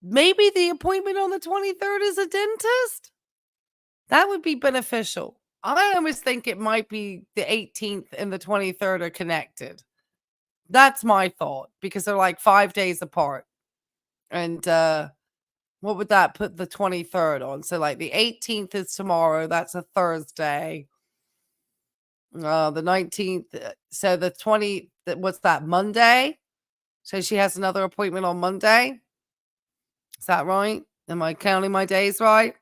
maybe the appointment on the 23rd is a dentist. That would be beneficial. I always think it might be the 18th and the 23rd are connected. That's my thought, because they're like 5 days apart. And what would that put the 23rd on? So like the 18th is tomorrow. That's a Thursday. The 19th. So the 20th, what's that, Monday? So she has another appointment on Monday. Is that right? Am I counting my days right?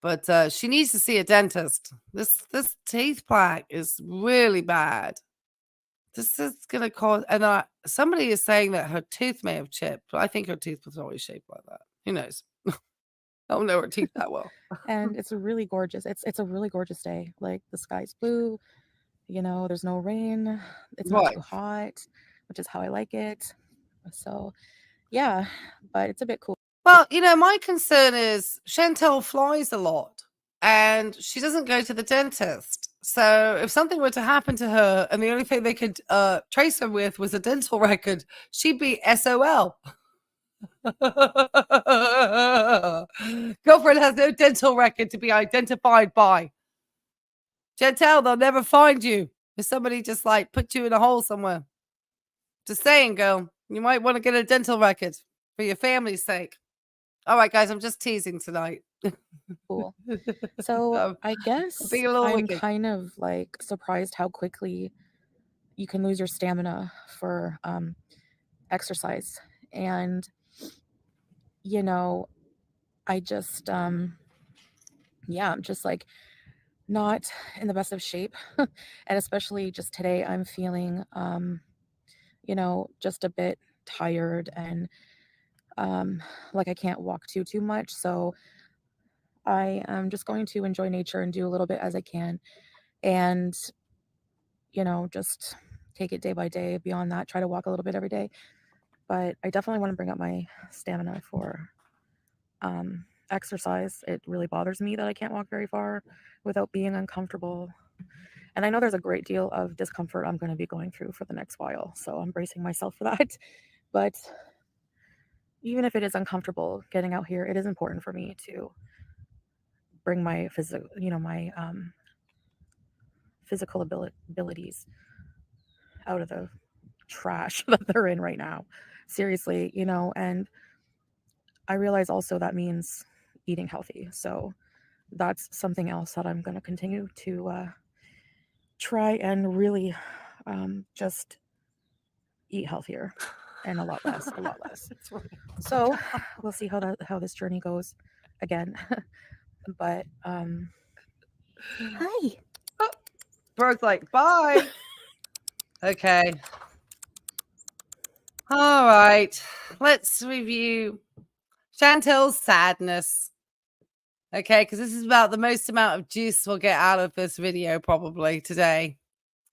But she needs to see a dentist. This teeth plaque is really bad. This is going to cause, and somebody is saying that her tooth may have chipped, but I think her tooth was always shaped like that. Who knows? I don't know her teeth that well. And it's really gorgeous. It's a really gorgeous day. Like, the sky's blue, there's no rain. It's not Right. too hot, which is how I like it. So, yeah, but it's a bit cool. Well, my concern is Chatal flies a lot and she doesn't go to the dentist. So if something were to happen to her and the only thing they could trace her with was a dental record, she'd be SOL. Girlfriend has no dental record to be identified by. Chatal, they'll never find you if somebody just like put you in a hole somewhere. Just saying, girl, you might want to get a dental record for your family's sake. All right, guys, I'm just teasing tonight. Cool. So I guess being a little I'm wicked. kind of like surprised how quickly you can lose your stamina for exercise. And I just I'm just like not in the best of shape. And especially just today, I'm feeling just a bit tired and like I can't walk too much. So I am just going to enjoy nature and do a little bit as I can, and just take it day by day. Beyond that, try to walk a little bit every day. But I definitely want to bring up my stamina for exercise. It really bothers me that I can't walk very far without being uncomfortable. And I know there's a great deal of discomfort I'm going to be going through for the next while, so I'm bracing myself for that. But even if it is uncomfortable getting out here, it is important for me to bring my physical abilities out of the trash that they're in right now. Seriously, and I realize also that means eating healthy. So that's something else that I'm going to continue to try and really just eat healthier and a lot less. That's right. So we'll see how this journey goes again. But hi. Brooke's like, bye. Okay. All right. Let's review Chantal's sadness. Okay, because this is about the most amount of juice we'll get out of this video probably today.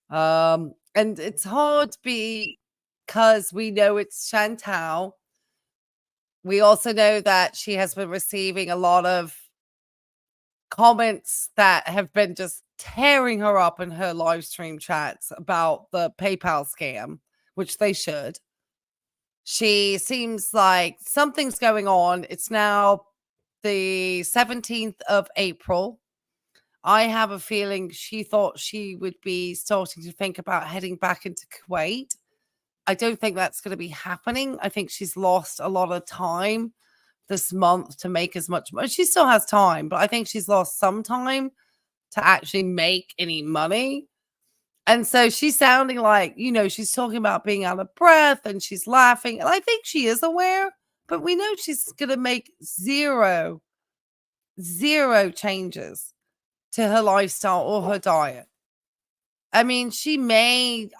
And it's hard because we know it's Chatal. We also know that she has been receiving a lot of comments that have been just tearing her up in her live stream chats about the PayPal scam, which they should. She seems like something's going on. It's now the 17th of April. I have a feeling she thought she would be starting to think about heading back into Kuwait. I don't think that's going to be happening. I think she's lost a lot of time this month to make as much money. She still has time, but I think she's lost some time to actually make any money. And so she's sounding like, she's talking about being out of breath and she's laughing. And I think she is aware, but we know she's going to make zero changes to her lifestyle or her diet. I mean,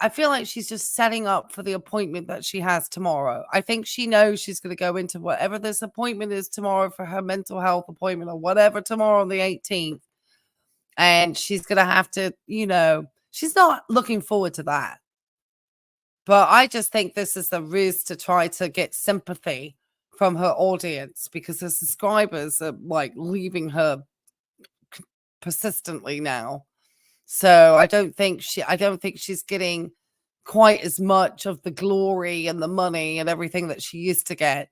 I feel like she's just setting up for the appointment that she has tomorrow. I think she knows she's going to go into whatever this appointment is tomorrow for her mental health appointment or whatever tomorrow on the 18th. And she's going to have to, she's not looking forward to that. But I just think this is a ruse to try to get sympathy from her audience because her subscribers are like leaving her persistently now. So I don't think she's getting quite as much of the glory and the money and everything that she used to get.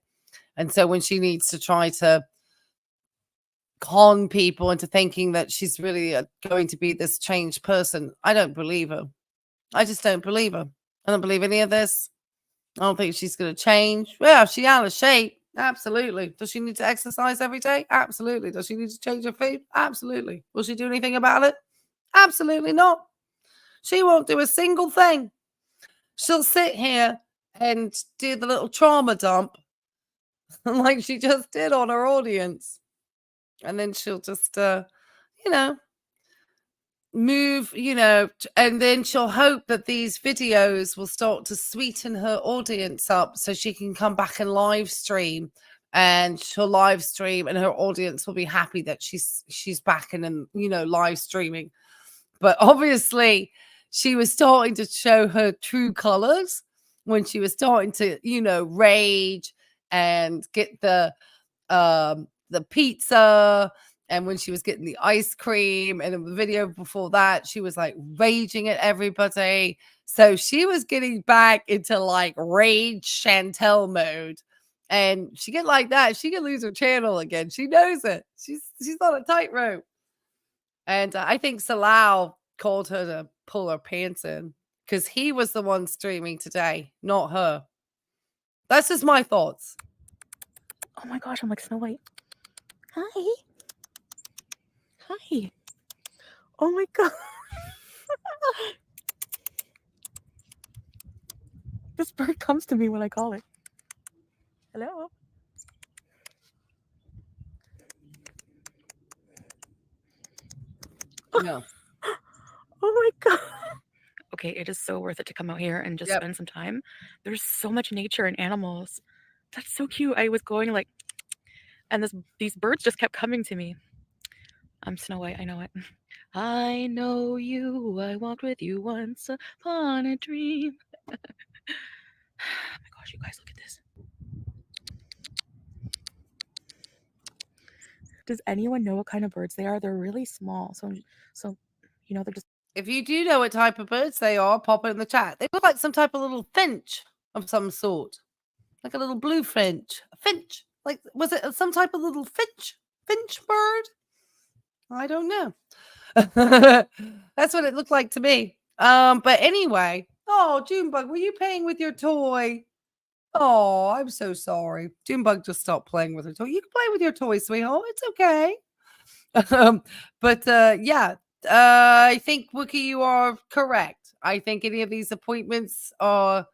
And so when she needs to try to con people into thinking that she's really going to be this changed person, I don't believe her. I just don't believe her. I don't believe any of this. I don't think she's going to change. Yeah, is she out of shape? Absolutely. Does she need to exercise every day? Absolutely. Does she need to change her food? Absolutely. Will she do anything about it? Absolutely not. She won't do a single thing. She'll sit here and do the little trauma dump like she just did on her audience. And then she'll just, move, and then she'll hope that these videos will start to sweeten her audience up so she can come back and live stream. And she'll live stream and her audience will be happy that she's back and live streaming. But obviously, she was starting to show her true colors when she was starting to, rage and get the pizza, and when she was getting the ice cream. And in the video before that, she was like raging at everybody. So she was getting back into like rage Chatal mode. And she get like that, she can lose her channel again. She knows it. She's on a tightrope. And I think Salah called her to pull her pants in because he was the one streaming today, not her. That's just my thoughts. Oh my gosh, I'm like Snow White. Hi. Hi. Oh my god. This bird comes to me when I call it. Hello. No. Oh my god. Okay, it is so worth it to come out here and just Yep. spend some time. There's so much nature and animals. That's so cute. I was going like, and these birds just kept coming to me. I'm Snow White, I know it. I know you, I walked with you once upon a dream. Oh my gosh, you guys, look at this. Does anyone know what kind of birds they are? They're really small. So they're just... If you do know what type of birds they are, pop it in the chat. They look like some type of little finch of some sort. Like a little blue finch. A finch. Like, was it some type of little finch bird? I don't know. That's what it looked like to me. But anyway. Oh, Junebug, were you playing with your toy? Oh, I'm so sorry. Junebug just stopped playing with her toy. You can play with your toy, sweetheart. It's okay. Yeah. I think, Wookie, you are correct. I think any of these appointments are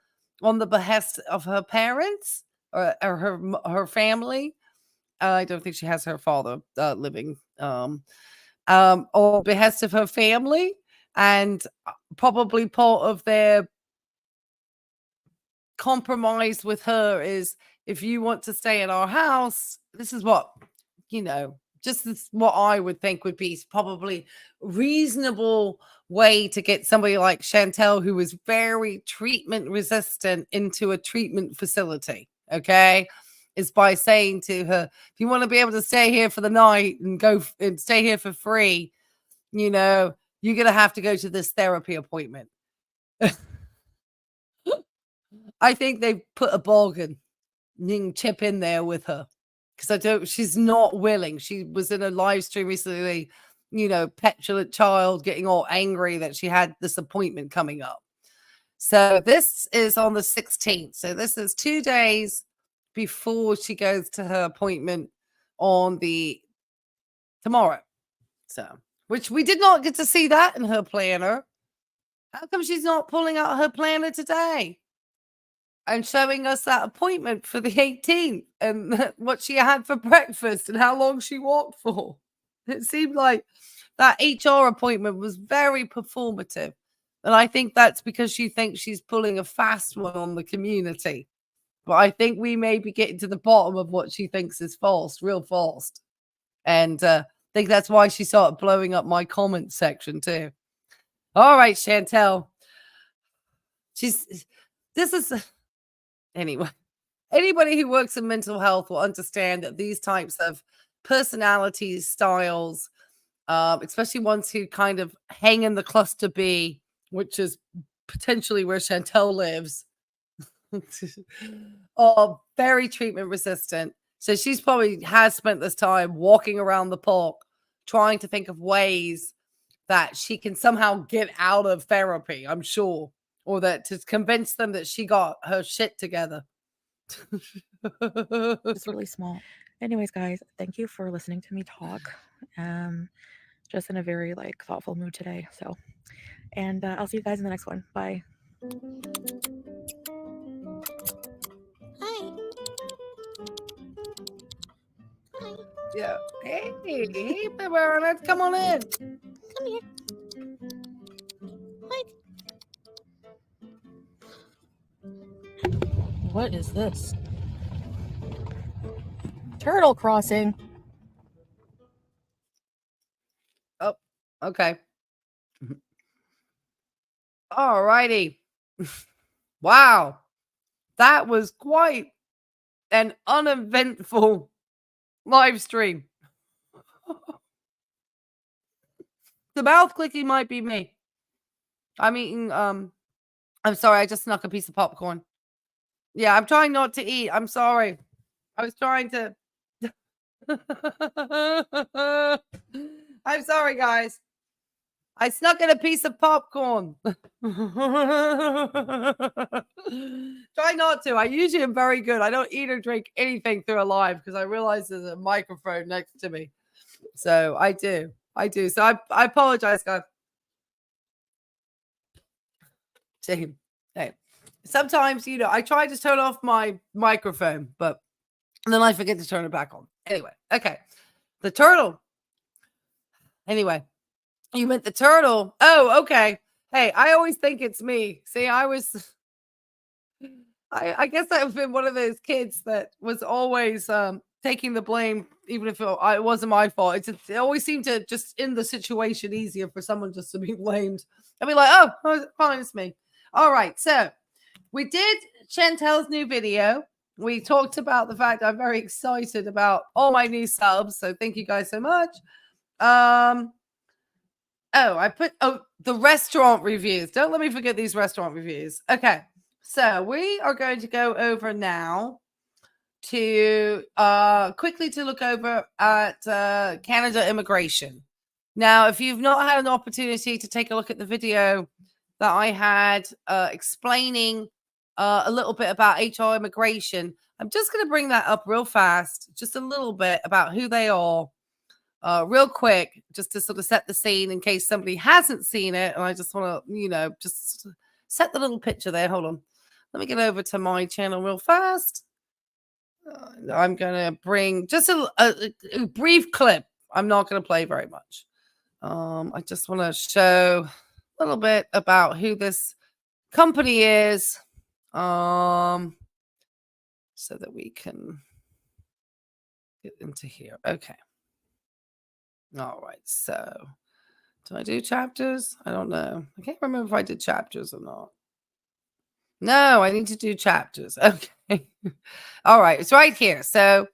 on the behest of her parents or her family. I don't think she has her father living. Or behest of her family, and probably part of their compromise with her is, if you want to stay in our house, this is what, just this, what I would think would be probably reasonable way to get somebody like Chatal, who is very treatment resistant, into a treatment facility. Okay. Is by saying to her, if you want to be able to stay here for the night and go and stay here for free, you're going to have to go to this therapy appointment. I think they put a bargain chip in there with her, because she's not willing. She was in a live stream recently, petulant child getting all angry that she had this appointment coming up. So this is on the 16th. So this is 2 days before she goes to her appointment on tomorrow. So, which we did not get to see that in her planner. How come she's not pulling out her planner today and showing us that appointment for the 18th and what she had for breakfast and how long she walked for? It seemed like that HR appointment was very performative. And I think that's because she thinks she's pulling a fast one on the community. But I think we may be getting to the bottom of what she thinks is false, real fast. And I think that's why she started blowing up my comment section too. All right, Chatal. this is anyway. Anybody who works in mental health will understand that these types of personalities, styles, especially ones who kind of hang in the cluster B, which is potentially where Chatal lives, are very treatment resistant. So she's probably has spent this time walking around the park trying to think of ways that she can somehow get out of therapy, I'm sure, or that to convince them that she got her shit together. It's really small. Anyways, guys, thank you for listening to me talk. Just in a very like thoughtful mood today. So, and I'll see you guys in the next one. Bye. Hi. Yeah. Hey, let's come on in. Come here. What is this? Turtle crossing. Oh, okay. All righty. Wow. That was quite an uneventful live stream. The mouth clicking might be me. I'm eating, I'm sorry, I just snuck a piece of popcorn. Yeah, I'm trying not to eat. I'm sorry. I was trying to. I'm sorry, guys. I snuck in a piece of popcorn. Try not to. I usually am very good. I don't eat or drink anything through a live because I realize there's a microphone next to me. So I do. So I apologize, guys. Team. Hey. Sometimes, I try to turn off my microphone, but then I forget to turn it back on. Anyway, okay. The turtle. Anyway, you meant the turtle. Oh, okay. Hey, I always think it's me. See, I guess I've been one of those kids that was always taking the blame, even if it wasn't my fault. It always seemed to just in the situation easier for someone just to be blamed. I'd be like, oh, fine, it's me. All right, so we did Chantel's new video. We talked about the fact I'm very excited about all my new subs. So thank you guys so much. I put the restaurant reviews. Don't let me forget these restaurant reviews. Okay. So we are going to go over now to quickly to look over at Canada immigration. Now, if you've not had an opportunity to take a look at the video that I had explaining a little bit about HR immigration, I'm just going to bring that up real fast, just a little bit about who they are, real quick, just to sort of set the scene in case somebody hasn't seen it. And I just want to, just set the little picture there. Hold on. Let me get over to my channel real fast. I'm going to bring just a brief clip. I'm not going to play very much. I just want to show a little bit about who this company is, so that we can get into here. Okay. All right. So, do I do chapters? I don't know. I can't remember if I did chapters or not. No, I need to do chapters. Okay. All right. It's right here. So,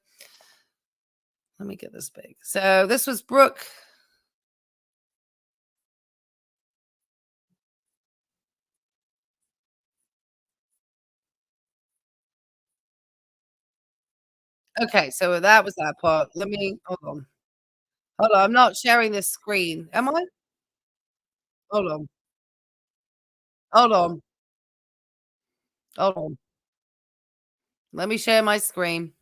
let me get this big. So, this was Brooke. Okay, so that was that part. Let me hold on. Hold on, I'm not sharing this screen. Am I? Hold on. Hold on. Hold on. Let me share my screen.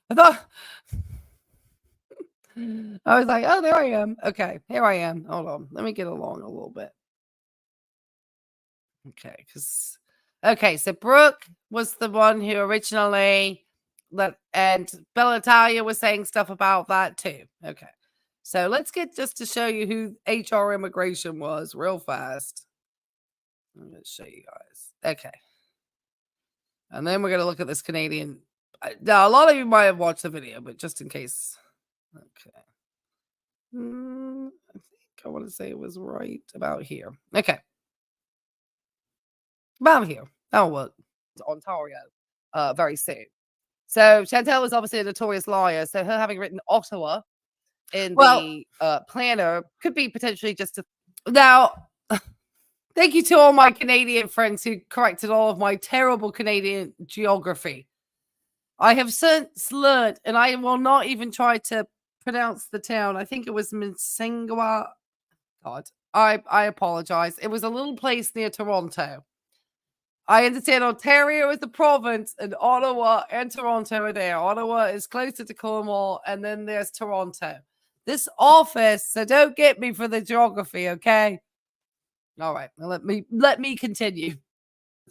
I thought I was like, oh, there I am. Okay, here I am. Hold on. Let me get along a little bit. Okay, so Brooke was the one who originally and Bella Italia was saying stuff about that too. Okay. So let's get just to show you who HR immigration was real fast. I'm going to show you guys. Okay. And then we're going to look at this Canadian. Now, a lot of you might have watched the video, but just in case. Okay. I think I want to say it was right about here. Okay. around here. That'll work. Ontario, very soon. So Chatal was obviously a notorious liar. So her having written Ottawa in the planner could be potentially just a... Now, thank you to all my Canadian friends who corrected all of my terrible Canadian geography. I have since learned, and I will not even try to pronounce the town. I think it was Missingwa. God, I apologize. It was a little place near Toronto. I understand Ontario is the province, and Ottawa and Toronto are there. Ottawa is closer to Cornwall, and then there's Toronto. This office, so don't get me for the geography, okay? All right, well, let me continue.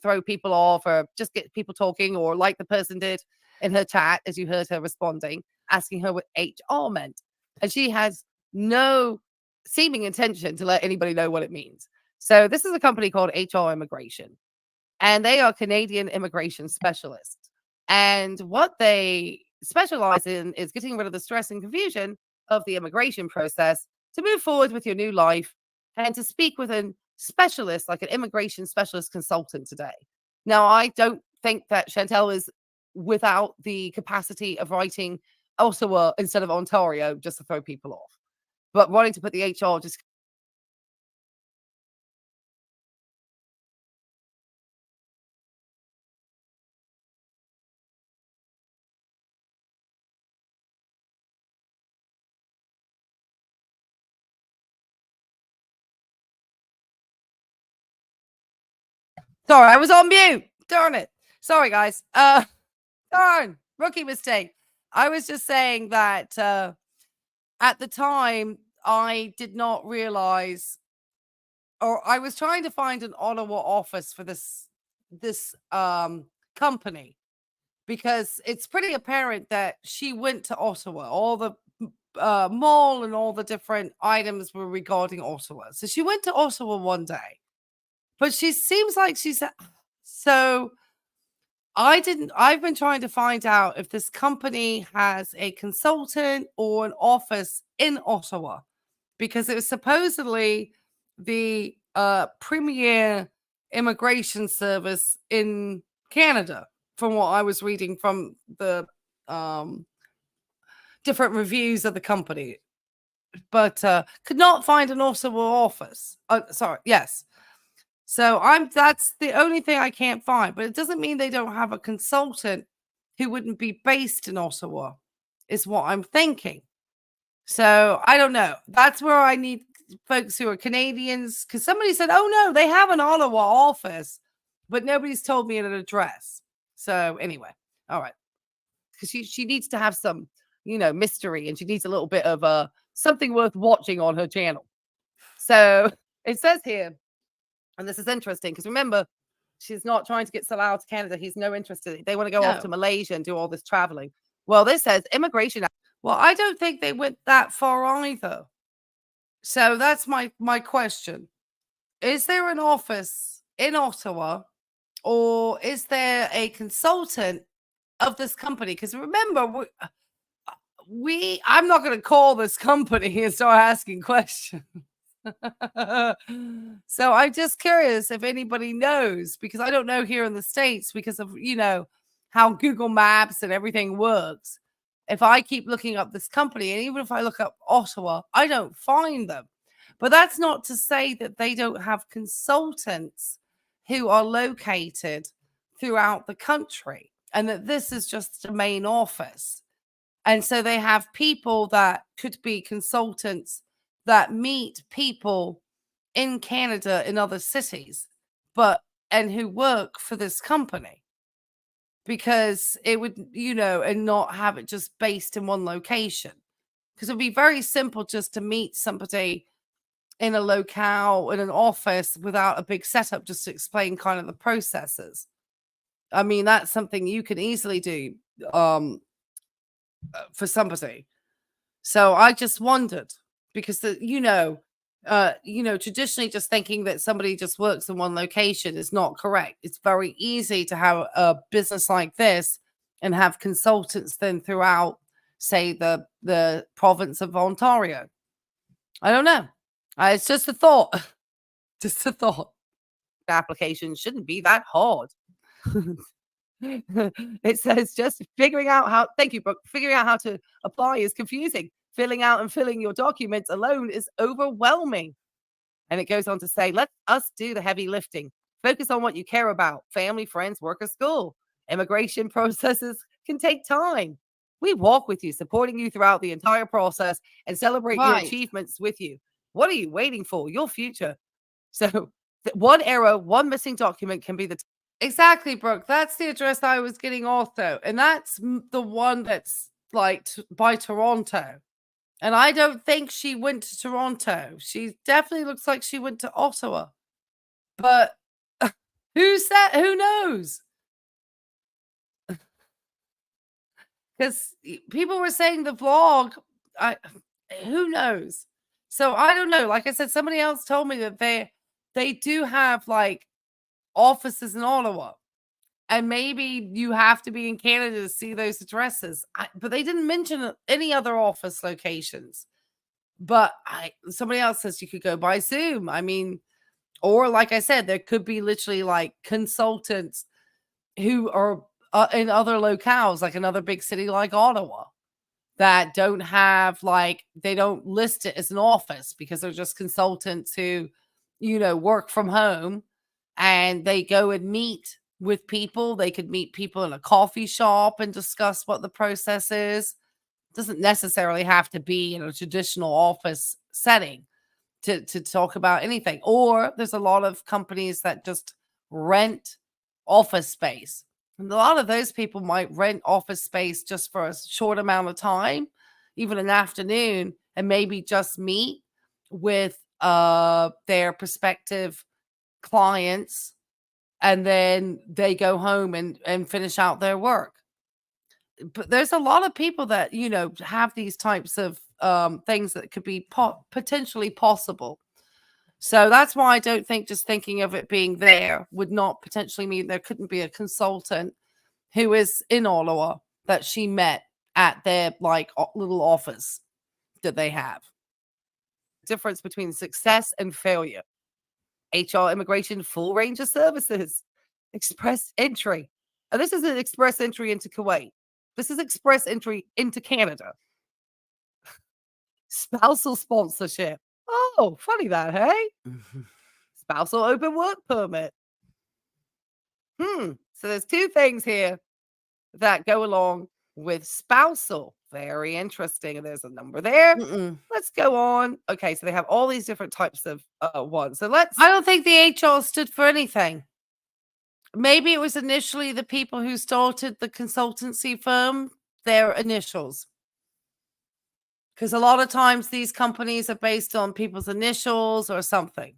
Throw people off, or just get people talking, or like the person did in her chat, as you heard her responding, asking her what HR meant, and she has no seeming intention to let anybody know what it means. So this is a company called HR Immigration, and they are Canadian immigration specialists. And what they specialize in is getting rid of the stress and confusion of the immigration process to move forward with your new life and to speak with a specialist, like an immigration specialist consultant today. Now, I don't think that Chatal is without the capacity of writing Ottawa instead of Ontario just to throw people off. But wanting to put the HR just... Sorry, I was on mute. Darn it. Sorry, guys. Darn. Rookie mistake. I was just saying that at the time, I did not realize, or I was trying to find an Ottawa office for this company, because it's pretty apparent that she went to Ottawa. All the mall and all the different items were regarding Ottawa. So she went to Ottawa one day, but she seems like she's... So I've been trying to find out if this company has a consultant or an office in Ottawa, because it was supposedly the premier immigration service in Canada, from what I was reading from the different reviews of the company, but could not find an Ottawa office. Sorry, yes. So that's the only thing I can't find, but it doesn't mean they don't have a consultant who wouldn't be based in Ottawa, is what I'm thinking. So I don't know. That's where I need folks who are Canadians, because somebody said, oh no, they have an Ottawa office, but nobody's told me an address. So anyway, all right. Because she needs to have some, mystery, and she needs a little bit of something worth watching on her channel. So it says here, and this is interesting, because remember, she's not trying to get Salah to Canada. He's no interest in it. They want to go off to Malaysia and do all this traveling. Well, this says immigration. Well, I don't think they went that far either. So that's my question. Is there an office in Ottawa, or is there a consultant of this company? Because remember, I'm not going to call this company and start asking questions. So I'm just curious if anybody knows, because I don't know here in the States, because of how Google Maps and everything works. If I keep looking up this company, and even if I look up Ottawa, I don't find them. But that's not to say that they don't have consultants who are located throughout the country, and that this is just a main office. And so they have people that could be consultants that meet people in Canada in other cities, and who work for this company, because it would, and not have it just based in one location. Because it would be very simple just to meet somebody in a locale, in an office, without a big setup, just to explain kind of the processes. I mean, that's something you can easily do for somebody. So I just wondered, because traditionally just thinking that somebody just works in one location is not correct. It's very easy to have a business like this and have consultants then throughout, say, the province of Ontario. I don't know. It's just a thought. Just a thought. application shouldn't be that hard. It says just figuring out how, thank you, Brooke, figuring out how to apply is confusing. Filling out and filling your documents alone is overwhelming. And it goes on to say, let us do the heavy lifting. Focus on what you care about: family, friends, work, or school. Immigration processes can take time. We walk with you, supporting you throughout the entire process and celebrate your achievements with you. What are you waiting for? Your future. So one error, one missing document can be the exactly, Brooke. That's the address I was getting off though, and that's the one that's like by Toronto. And I don't think she went to Toronto. She definitely looks like she went to Ottawa. But who said? Who knows? Because people were saying the vlog. Who knows? So I don't know. Like I said, somebody else told me that they do have like offices in Ottawa, and maybe you have to be in Canada to see those addresses. But they didn't mention any other office locations. But somebody else says you could go by Zoom. I mean, or like I said, there could be literally like consultants who are in other locales, like another big city like Ottawa, that don't have like, they don't list it as an office because they're just consultants who, work from home, and they go and meet with people. They could meet people in a coffee shop and discuss what the process is. It doesn't necessarily have to be in a traditional office setting to talk about anything. Or there's a lot of companies that just rent office space. And a lot of those people might rent office space just for a short amount of time, even an afternoon, and maybe just meet with their prospective clients, and then they go home and finish out their work. But there's a lot of people that, have these types of things that could be potentially possible. So that's why I don't think just thinking of it being there would not potentially mean there couldn't be a consultant who is in Ottawa that she met at their like little office that they have. Difference between success and failure. HR immigration full range of services. Express entry. And this is an express entry into Kuwait. This is express entry into Canada. Spousal sponsorship. Oh, funny that, hey? Spousal open work permit. So there's two things here that go along with spousal. Very interesting. And there's a number there. Let's go on. Okay, so they have all these different types of ones. So I don't think the HR stood for anything. Maybe it was initially the people who started the consultancy firm, their initials. Because a lot of times these companies are based on people's initials or something.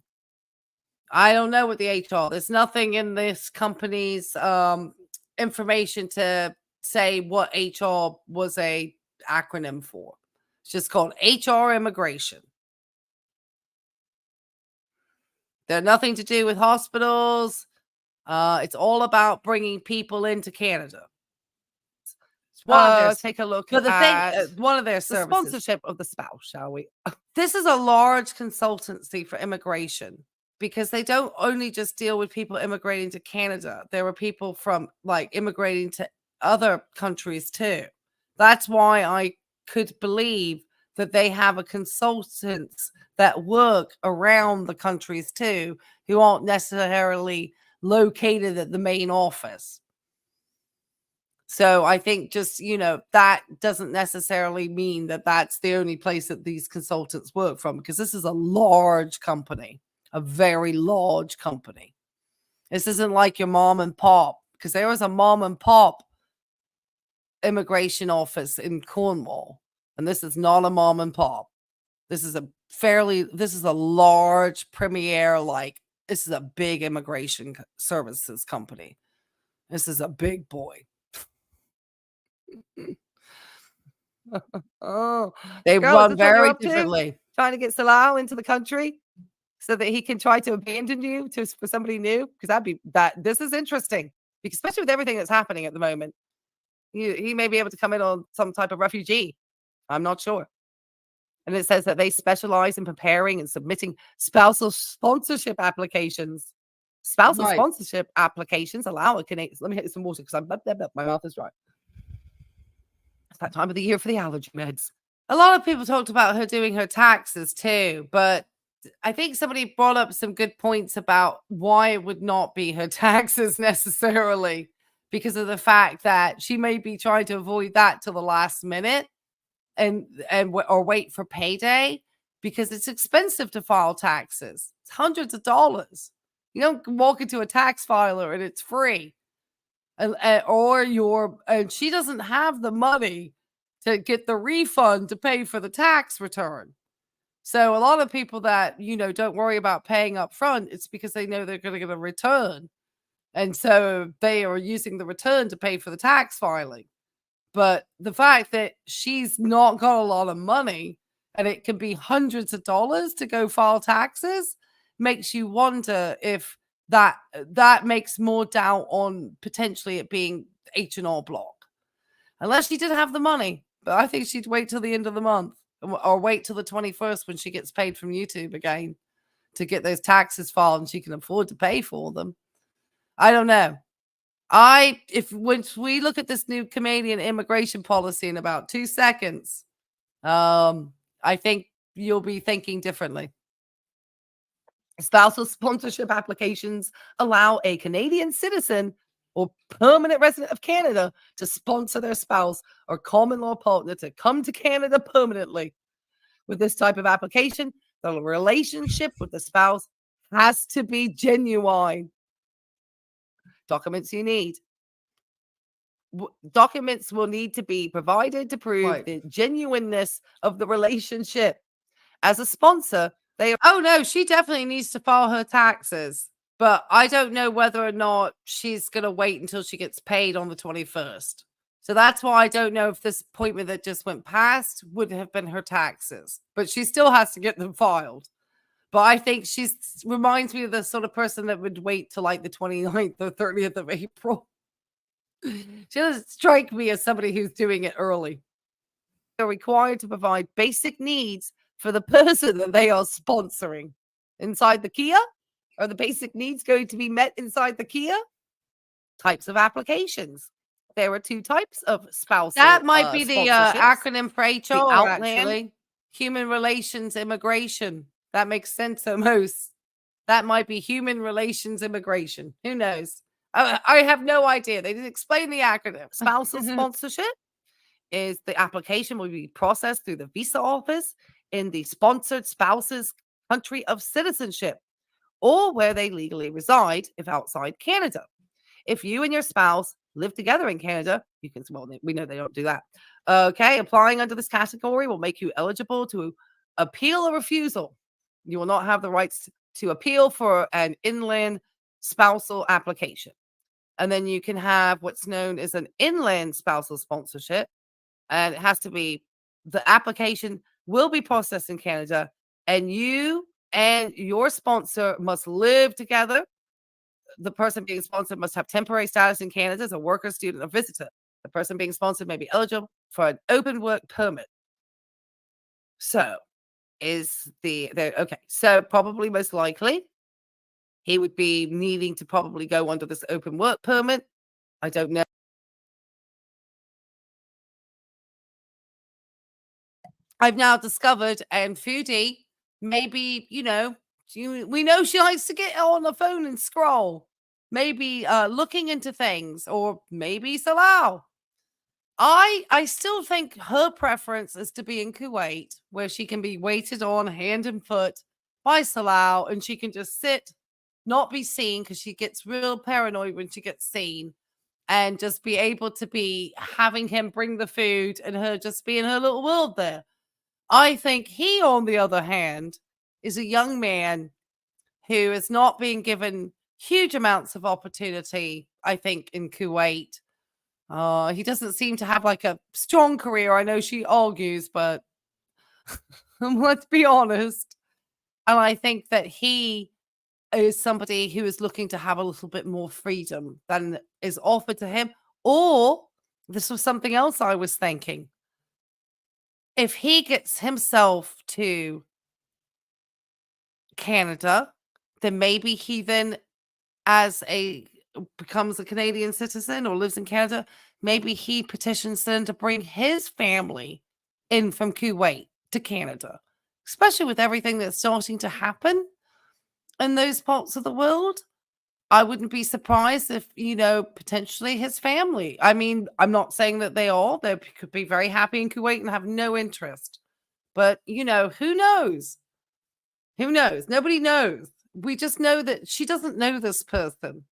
I don't know what the HR. There's nothing in this company's information to say what HR was a acronym for. It's just called HR immigration. They're nothing to do with hospitals. It's all about bringing people into Canada. Take a look at one of their services. The sponsorship of the spouse, shall we? This is a large consultancy for immigration, because they don't only just deal with people immigrating to Canada. There are people from like immigrating to other countries too. That's why I could believe that they have a consultants that work around the countries too, who aren't necessarily located at the main office. So I think just, that doesn't necessarily mean that that's the only place that these consultants work from, because this is a large company, a very large company. This isn't like your mom and pop, because there was a mom and pop immigration office in Cornwall, and this is not a mom and pop. This is a large premier, this is a big immigration services company. This is a big boy. They run very differently. Trying to get Salah into the country so that he can try to abandon you for somebody new, because this is interesting, because especially with everything that's happening at the moment, he may be able to come in on some type of refugee. I'm not sure. And it says that they specialize in preparing and submitting spousal sponsorship applications. Spousal Right. sponsorship applications allow a Canadian. Let me hit some water because my mouth is dry. It's that time of the year for the allergy meds. A lot of people talked about her doing her taxes too, but I think somebody brought up some good points about why it would not be her taxes necessarily, because of the fact that she may be trying to avoid that till the last minute or wait for payday, because it's expensive to file taxes. It's hundreds of dollars. You don't walk into a tax filer and it's free. And she doesn't have the money to get the refund to pay for the tax return. So a lot of people that, don't worry about paying up front, it's because they know they're going to get a return. And so they are using the return to pay for the tax filing. But the fact that she's not got a lot of money and it can be hundreds of dollars to go file taxes makes you wonder if that makes more doubt on potentially it being H&R Block. Unless she did have the money. But I think she'd wait till the end of the month or wait till the 21st when she gets paid from YouTube again to get those taxes filed and she can afford to pay for them. I don't know. Once we look at this new Canadian immigration policy in about 2 seconds, I think you'll be thinking differently. Spousal sponsorship applications allow a Canadian citizen or permanent resident of Canada to sponsor their spouse or common law partner to come to Canada permanently. With this type of application, the relationship with the spouse has to be genuine. Documents you need. Documents will need to be provided to prove the genuineness of the relationship. As a sponsor, she definitely needs to file her taxes. But I don't know whether or not she's going to wait until she gets paid on the 21st. So that's why I don't know if this appointment that just went past would have been her taxes. But she still has to get them filed. But I think she reminds me of the sort of person that would wait till like the 29th or 30th of April. She doesn't strike me as somebody who's doing it early. They're required to provide basic needs for the person that they are sponsoring. Inside the Kia? Are the basic needs going to be met inside the Kia? Types of applications. There are 2 types of spousal That might be the acronym for HR, outline. actually. Human Relations Immigration. That makes sense almost. That might be Human Relations Immigration. Who knows? I have no idea. They didn't explain the acronym. Spousal sponsorship is the application will be processed through the visa office in the sponsored spouse's country of citizenship or where they legally reside if outside Canada. If you and your spouse live together in Canada, we know they don't do that. Okay, applying under this category will make you eligible to appeal a refusal. You will not have the rights to appeal for an inland spousal application. And then you can have what's known as an inland spousal sponsorship. And it has to be, the application will be processed in Canada, and you and your sponsor must live together. The person being sponsored must have temporary status in Canada as a worker, student, or visitor. The person being sponsored may be eligible for an open work permit. So, so probably most likely he would be needing to probably go under this open work permit. I don't know. I've now discovered, and Foodie, maybe, we know she likes to get on the phone and scroll. Maybe looking into things, or maybe Salah. I still think her preference is to be in Kuwait, where she can be waited on hand and foot by Salah, and she can just sit, not be seen, because she gets real paranoid when she gets seen, and just be able to be having him bring the food and her just be in her little world there. I think he, on the other hand, is a young man who is not being given huge amounts of opportunity, I think, in Kuwait. He doesn't seem to have like a strong career. I know she argues, but let's be honest. And I think that he is somebody who is looking to have a little bit more freedom than is offered to him. Or this was something else I was thinking. If he gets himself to Canada, then maybe he then becomes a Canadian citizen or lives in Canada, maybe he petitions them to bring his family in from Kuwait to Canada, especially with everything that's starting to happen in those parts of the world. I wouldn't be surprised if, potentially his family. I mean, I'm not saying that they could be very happy in Kuwait and have no interest. But, who knows? Who knows? Nobody knows. We just know that she doesn't know this person.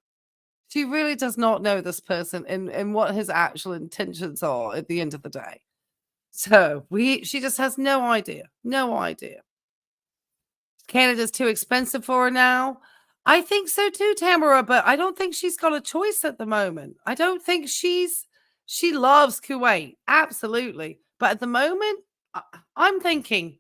She really does not know this person and what his actual intentions are at the end of the day. So she just has no idea. No idea. Canada's too expensive for her now. I think so too, Tamara, but I don't think she's got a choice at the moment. I don't think she loves Kuwait. Absolutely. But at the moment, I'm thinking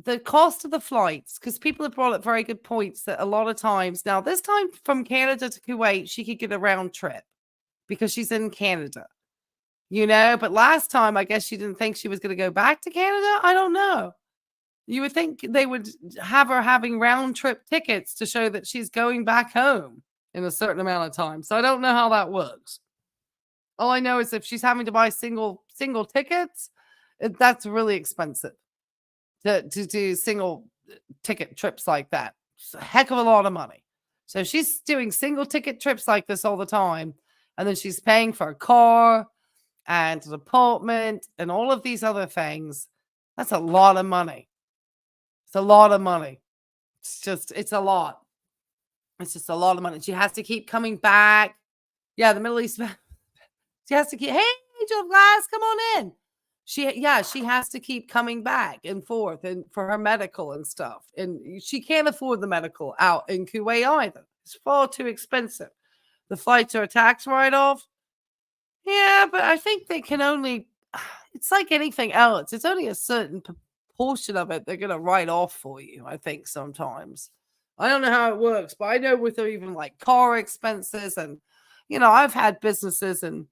the cost of the flights, because people have brought up very good points that a lot of times now, this time from Canada to Kuwait, she could get a round trip because she's in Canada, but last time, I guess she didn't think she was going to go back to Canada. I don't know. You would think they would have her having round trip tickets to show that she's going back home in a certain amount of time. So I don't know how that works. All I know is if she's having to buy single tickets, that's really expensive to do single ticket trips like that. It's a heck of a lot of money. So she's doing single ticket trips like this all the time. And then she's paying for a car and an apartment and all of these other things. That's a lot of money. It's a lot of money. It's a lot. It's just a lot of money. She has to keep coming back. Yeah, the Middle East. She has to keep, hey, Angel of Glass, come on in. She has to keep coming back and forth and for her medical and stuff. And she can't afford the medical out in Kuwait either. It's far too expensive. The flights are a tax write-off. Yeah, but I think they can only, it's like anything else. It's only a certain portion of it they're going to write off for you, I think, sometimes. I don't know how it works, but I know with even like car expenses and, I've had businesses and,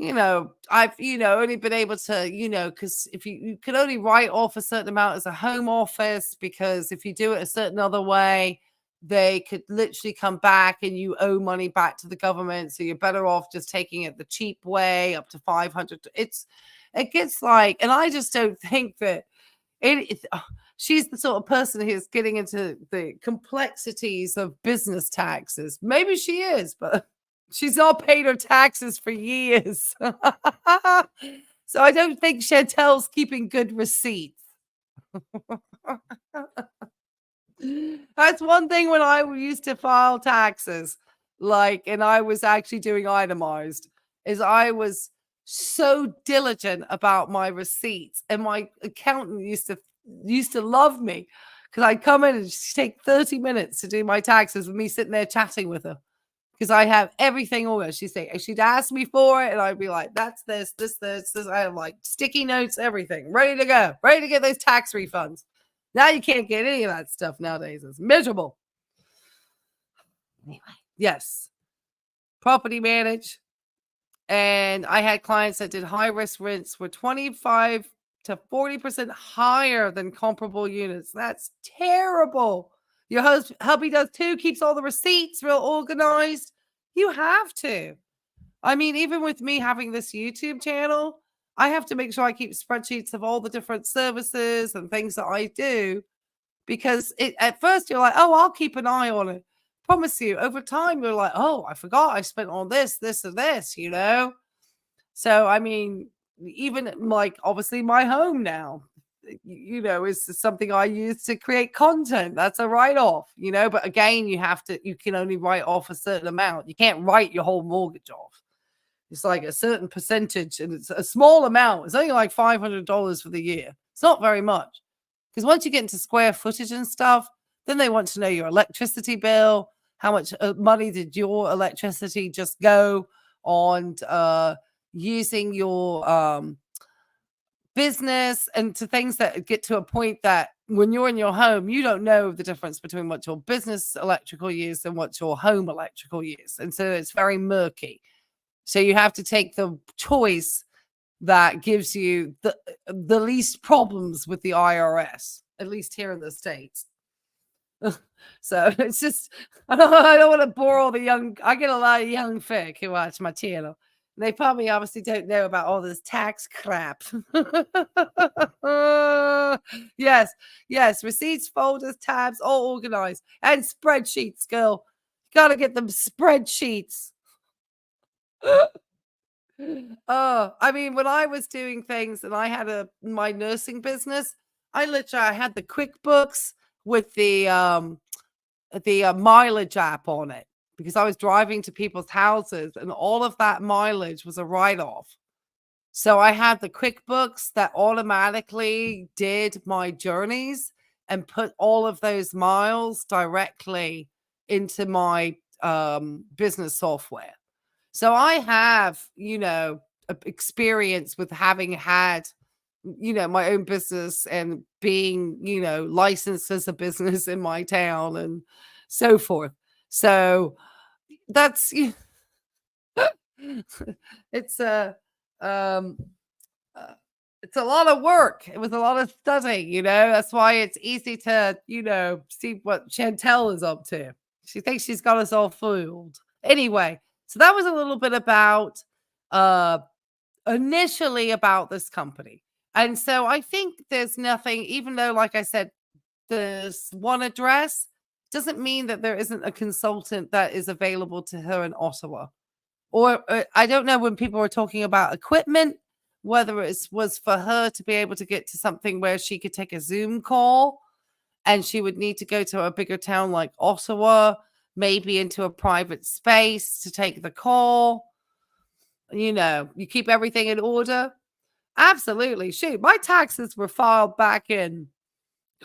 I've, only been able to, because if you could only write off a certain amount as a home office, because if you do it a certain other way, they could literally come back and you owe money back to the government. So you're better off just taking it the cheap way up to 500. It gets like, and I just don't think that she's the sort of person who's getting into the complexities of business taxes. Maybe she is, but she's not paid her taxes for years. So I don't think Chatal's keeping good receipts. That's one thing when I used to file taxes, and I was actually doing itemized, is I was so diligent about my receipts, and my accountant used to love me because I'd come in and she'd take 30 minutes to do my taxes with me sitting there chatting with her because I have everything organized. She'd ask me for it, and I'd be like, "That's this. I have like sticky notes, everything ready to go, ready to get those tax refunds." Now you can't get any of that stuff nowadays. It's miserable. Anyway, yes, property manage. And I had clients that did high risk rents were 25 to 40% higher than comparable units. That's terrible. Your hubby does too, keeps all the receipts real organized. You have to. I mean, even with me having this YouTube channel, I have to make sure I keep spreadsheets of all the different services and things that I do, because at first you're like, oh, I'll keep an eye on it. Promise you, over time, you're like, oh, I forgot I spent on this, and this, So, I mean, even like obviously my home now, is something I use to create content. That's a write-off, but again, you can only write off a certain amount. You can't write your whole mortgage off. It's like a certain percentage, and it's a small amount. It's only like $500 for the year. It's not very much. Because once you get into square footage and stuff, then they want to know your electricity bill, how much money did your electricity just go on using your business, and to things that get to a point that when you're in your home, you don't know the difference between what your business electrical use and what your home electrical use. And so it's very murky. So you have to take the choice that gives you the least problems with the IRS, at least here in the States. So it's just, I don't want to bore all the young. I get a lot of young folk who watch my channel. They probably obviously don't know about all this tax crap. Yes, yes, receipts, folders, tabs, all organized, and spreadsheets, girl. Gotta get them spreadsheets. Oh, I mean, when I was doing things and I had my nursing business, I had the QuickBooks with the mileage app on it because I was driving to people's houses and all of that mileage was a write-off. So I had the QuickBooks that automatically did my journeys and put all of those miles directly into my business software. So I have, experience with having had, my own business and being, licensed as a business in my town and so forth. So that's it's um it's a lot of work. It was a lot of study, That's why it's easy to, see what Chatal is up to. She thinks she's got us all fooled. Anyway, so that was a little bit about initially about this company. And so I think there's nothing, even though, like I said, there's one address, doesn't mean that there isn't a consultant that is available to her in Ottawa. Or I don't know when people were talking about equipment, whether it was for her to be able to get to something where she could take a Zoom call and she would need to go to a bigger town like Ottawa, maybe into a private space to take the call. You keep everything in order. Absolutely. Shoot, my taxes were filed back in,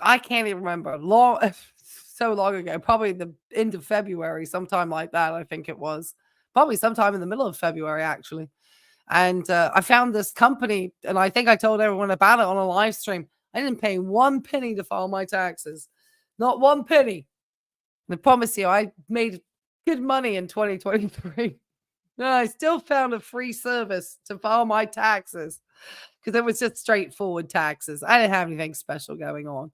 I can't even remember, so long ago, probably the end of February, sometime like that, I think it was. Probably sometime in the middle of February, actually. And I found this company, and I think I told everyone about it on a live stream. I didn't pay 1 penny to file my taxes. Not 1 penny. I promise you, I made good money in 2023. No, I still found a free service to file my taxes because it was just straightforward taxes. I didn't have anything special going on.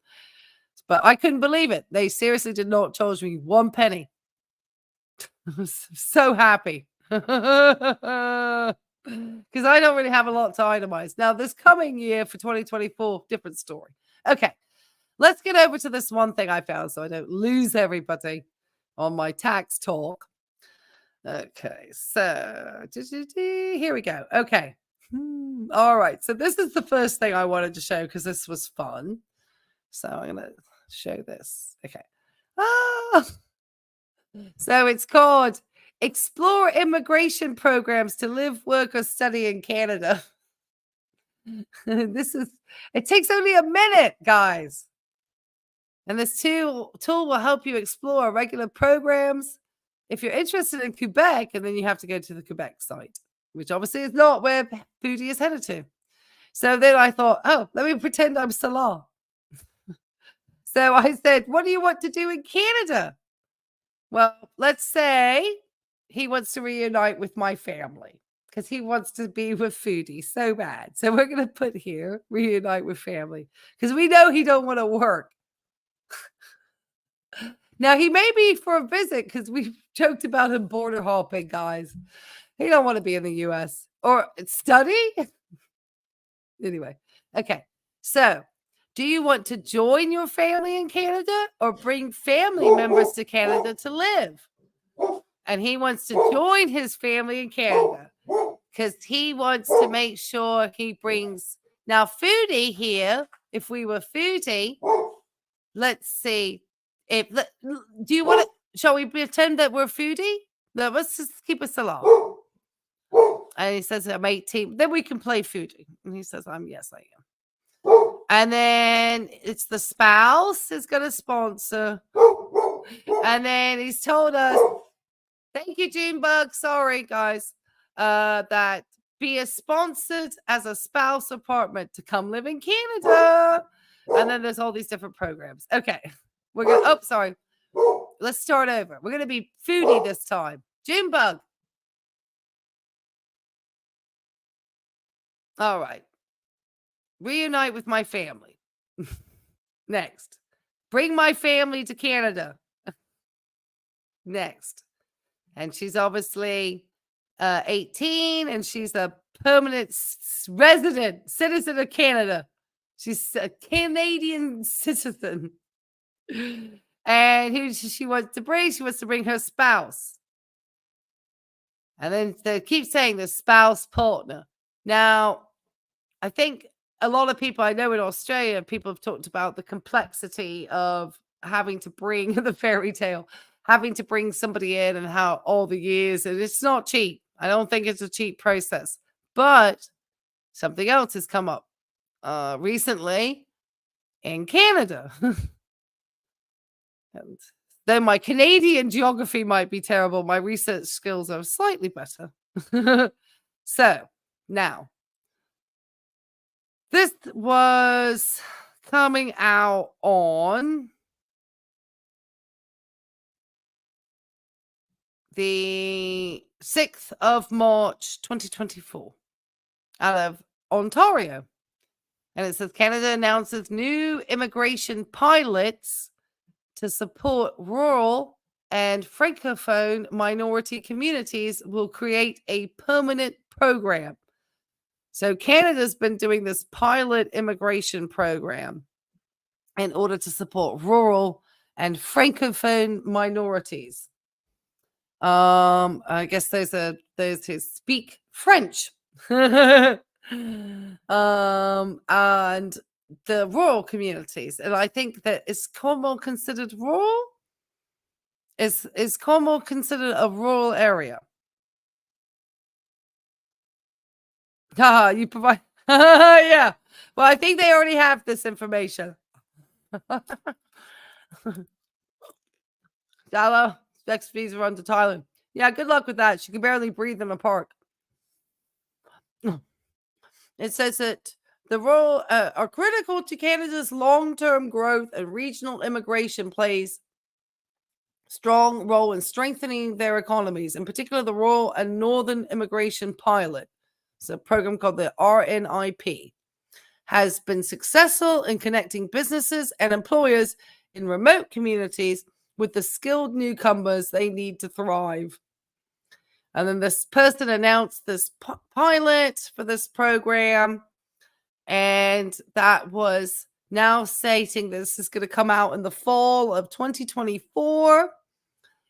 But I couldn't believe it. They seriously did not charge me 1 penny. I was so happy. Because I don't really have a lot to itemize. Now, this coming year for 2024, different story. Okay, let's get over to this one thing I found so I don't lose everybody on my tax talk. Okay, so here we go. Okay. All right. So this is the first thing I wanted to show because this was fun. So I'm going to show this. Okay. So it's called Explore Immigration Programs to Live, Work, or Study in Canada. It takes only a minute, guys. And this tool will help you explore regular programs. If you're interested in Quebec, and then you have to go to the Quebec site, which obviously is not where Foodie is headed to. So then I thought, let me pretend I'm Salah. So I said, what do you want to do in Canada? Well, let's say he wants to reunite with my family because he wants to be with Foodie so bad. So we're going to put here, reunite with family, because we know he don't want to work. Now, he may be for a visit because we joked about him border hopping, guys. He don't want to be in the U.S. or study. Anyway, okay. So, do you want to join your family in Canada or bring family members to Canada to live? And he wants to join his family in Canada because he wants to make sure he brings. Now, Foodie here, if we were Foodie, let's see. Do you want to? Shall we pretend that we're Foodie? No, let's just keep us along. And he says, I'm 18. Then we can play Foodie. And he says, yes, I am. And then it's the spouse is going to sponsor. And then he's told us, thank you, Junebug. Sorry, guys. That be sponsored as a spouse apartment to come live in Canada. And then there's all these different programs. Okay. We're going to, sorry. Let's start over. We're going to be Foodie this time. Junebug. All right. Reunite with my family. Next. bring my family to Canada. Next. And she's obviously 18, and she's a permanent resident citizen of Canada. She's a Canadian citizen. And who she wants to bring? She wants to bring her spouse. And then they keep saying the spouse partner. Now, I think a lot of people I know in Australia, people have talked about the complexity of having to bring the fairy tale, having to bring somebody in, and how all the years, and it's not cheap. I don't think it's a cheap process. But something else has come up recently in Canada. And though my Canadian geography might be terrible, my research skills are slightly better. So now, this was coming out on the 6th of March, 2024, out of Ontario. And it says Canada announces new immigration pilots to support rural and francophone minority communities will create a permanent program. So Canada's been doing this pilot immigration program in order to support rural and francophone minorities. I guess those who speak French. And the rural communities. And I think that is Cornwall considered rural? Is Cornwall considered a rural area? You provide. Yeah. Well, I think they already have this information. Salah, next visa run to Thailand. Yeah, good luck with that. She can barely breathe in a park. It says that the rural are critical to Canada's long-term growth, and regional immigration plays strong role in strengthening their economies, in particular the rural and northern immigration pilot. It's a program called the RNIP. Has been successful in connecting businesses and employers in remote communities with the skilled newcomers they need to thrive. And then this person announced this pilot for this program, and that was now stating this is going to come out in the fall of 2024.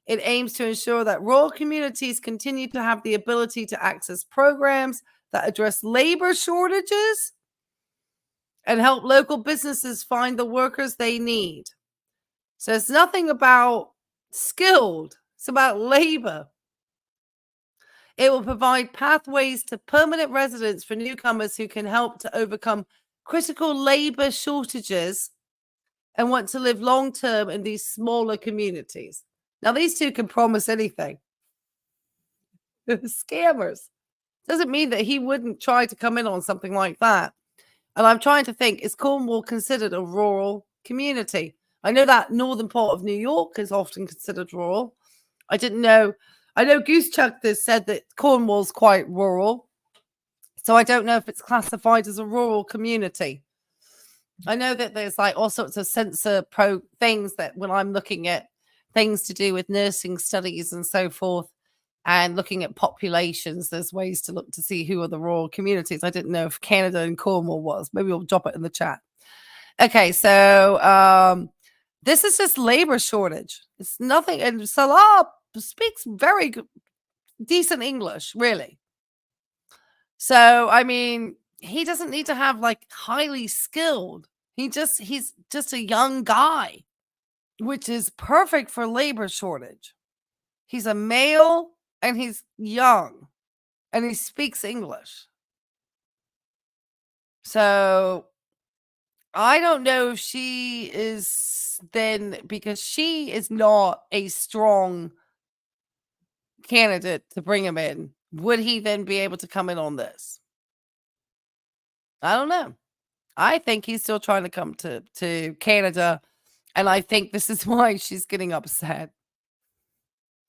It aims to ensure that rural communities continue to have the ability to access programs that address labor shortages and help local businesses find the workers they need. So it's nothing about skilled, it's about labor. It will provide pathways to permanent residence for newcomers who can help to overcome critical labor shortages and want to live long-term in these smaller communities. Now, these two can promise anything. Scammers. Doesn't mean that he wouldn't try to come in on something like that. And I'm trying to think, is Cornwall considered a rural community? I know that northern part of New York is often considered rural. I didn't know. I know Goose Chuck has said that Cornwall's quite rural. So I don't know if it's classified as a rural community. I know that there's like all sorts of censor pro things that when I'm looking at things to do with nursing studies and so forth, and looking at populations, there's ways to look to see who are the rural communities. I didn't know if Canada and Cornwall was. Maybe we'll drop it in the chat. Okay, so this is just labor shortage. It's nothing. And Salah speaks very good, decent English, really. So, I mean, he doesn't need to have like highly skilled. He's just a young guy, which is perfect for labor shortage. He's a male and he's young and he speaks English. So I don't know if she is then, because she is not a strong candidate to bring him in. Would he then be able to come in on this? I don't know. I think he's still trying to come to Canada. And I think this is why she's getting upset.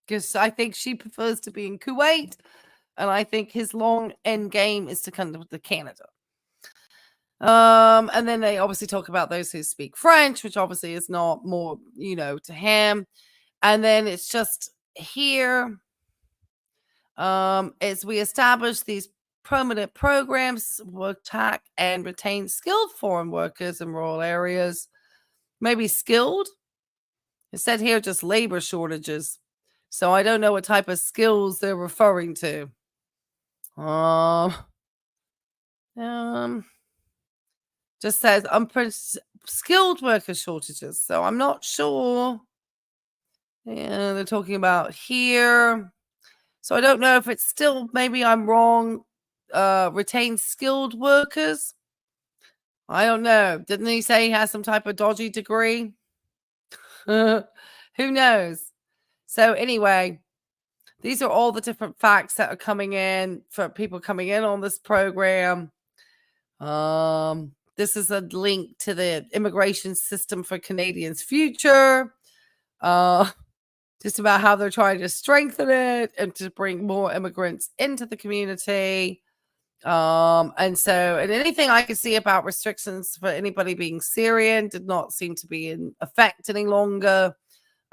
Because I think she prefers to be in Kuwait. And I think his long end game is to come to Canada. And then they obviously talk about those who speak French, which obviously is not more, to him. And then it's just here, as we establish these permanent programs will attack and retain skilled foreign workers in rural areas. Maybe skilled. It said here just labor shortages. So I don't know what type of skills they're referring to. Just says skilled worker shortages. So I'm not sure. And they're talking about here. So I don't know if it's still, maybe I'm wrong, retain skilled workers. I don't know. Didn't he say he has some type of dodgy degree? Who knows? So anyway, these are all the different facts that are coming in for people coming in on this program. This is a link to the immigration system for Canadians' future. Just about how they're trying to strengthen it and to bring more immigrants into the community. And anything I could see about restrictions for anybody being Syrian did not seem to be in effect any longer.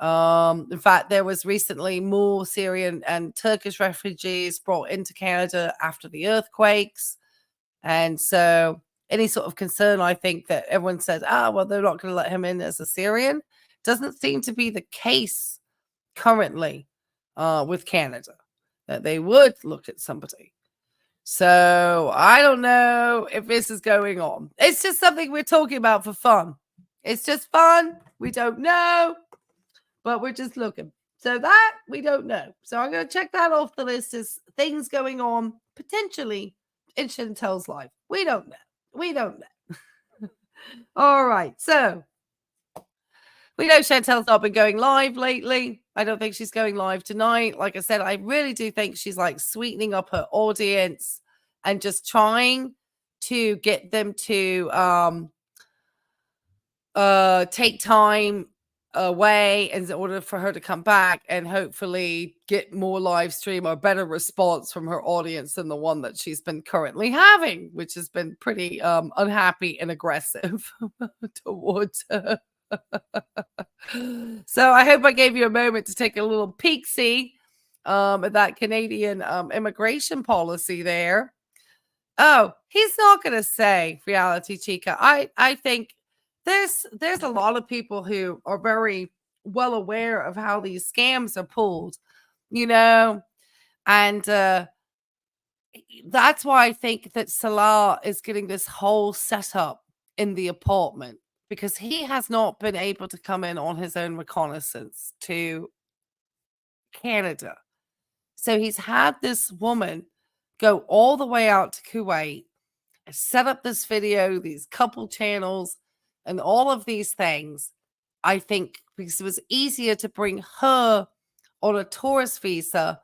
In fact, there was recently more Syrian and Turkish refugees brought into Canada after the earthquakes. And so any sort of concern, I think that everyone said, well, they're not going to let him in as a Syrian. Doesn't seem to be the case currently with Canada, that they would look at somebody. So I don't know if this is going on. It's just something we're talking about for fun. It's just fun. We don't know, but we're just looking. So that we don't know. So I'm going to check that off the list as things going on potentially in Chatal's life. We don't know. We don't know. All right. So we know Chatal's not been going live lately. I don't think she's going live tonight. Like I said, I really do think she's like sweetening up her audience and just trying to get them to take time away in order for her to come back and hopefully get more live stream or better response from her audience than the one that she's been currently having, which has been pretty unhappy and aggressive towards her. So I hope I gave you a moment to take a little peek-see at that Canadian immigration policy there. Oh, he's not going to say Reality Chica. I think there's a lot of people who are very well aware of how these scams are pulled, and that's why I think that Salah is getting this whole setup in the apartment, because he has not been able to come in on his own reconnaissance to Canada. So he's had this woman go all the way out to Kuwait, set up this video, these couple channels, and all of these things. I think because it was easier to bring her on a tourist visa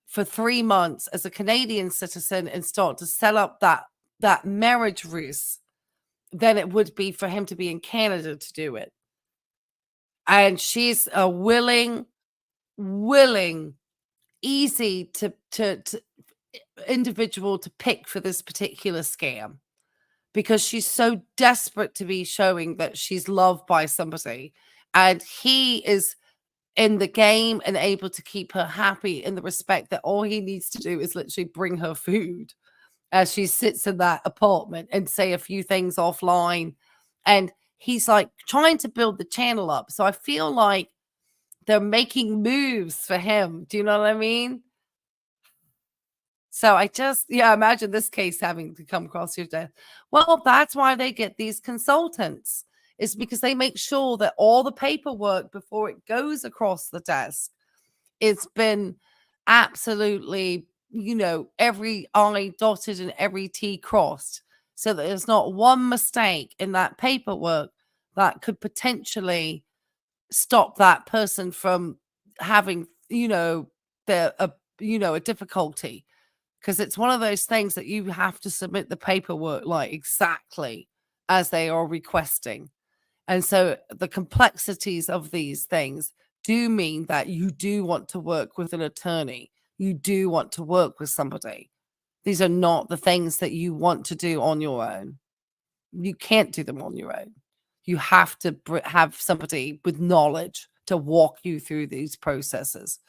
for 3 months as a Canadian citizen and start to set up that marriage ruse than it would be for him to be in Canada to do it. And she's a willing, easy to individual to pick for this particular scam, because she's so desperate to be showing that she's loved by somebody, and he is in the game and able to keep her happy in the respect that all he needs to do is literally bring her food as she sits in that apartment and say a few things offline. And he's like trying to build the channel up. So I feel like they're making moves for him. Do you know what I mean? So I just, imagine this case having to come across your desk. Well, that's why they get these consultants, is because they make sure that all the paperwork before it goes across the desk, it's been absolutely, every I dotted and every T crossed, so that there's not one mistake in that paperwork that could potentially stop that person from having, a difficulty. Because it's one of those things that you have to submit the paperwork like exactly as they are requesting. And so the complexities of these things do mean that you do want to work with an attorney. You do want to work with somebody. These are not the things that you want to do on your own. You can't do them on your own. You have to have somebody with knowledge to walk you through these processes.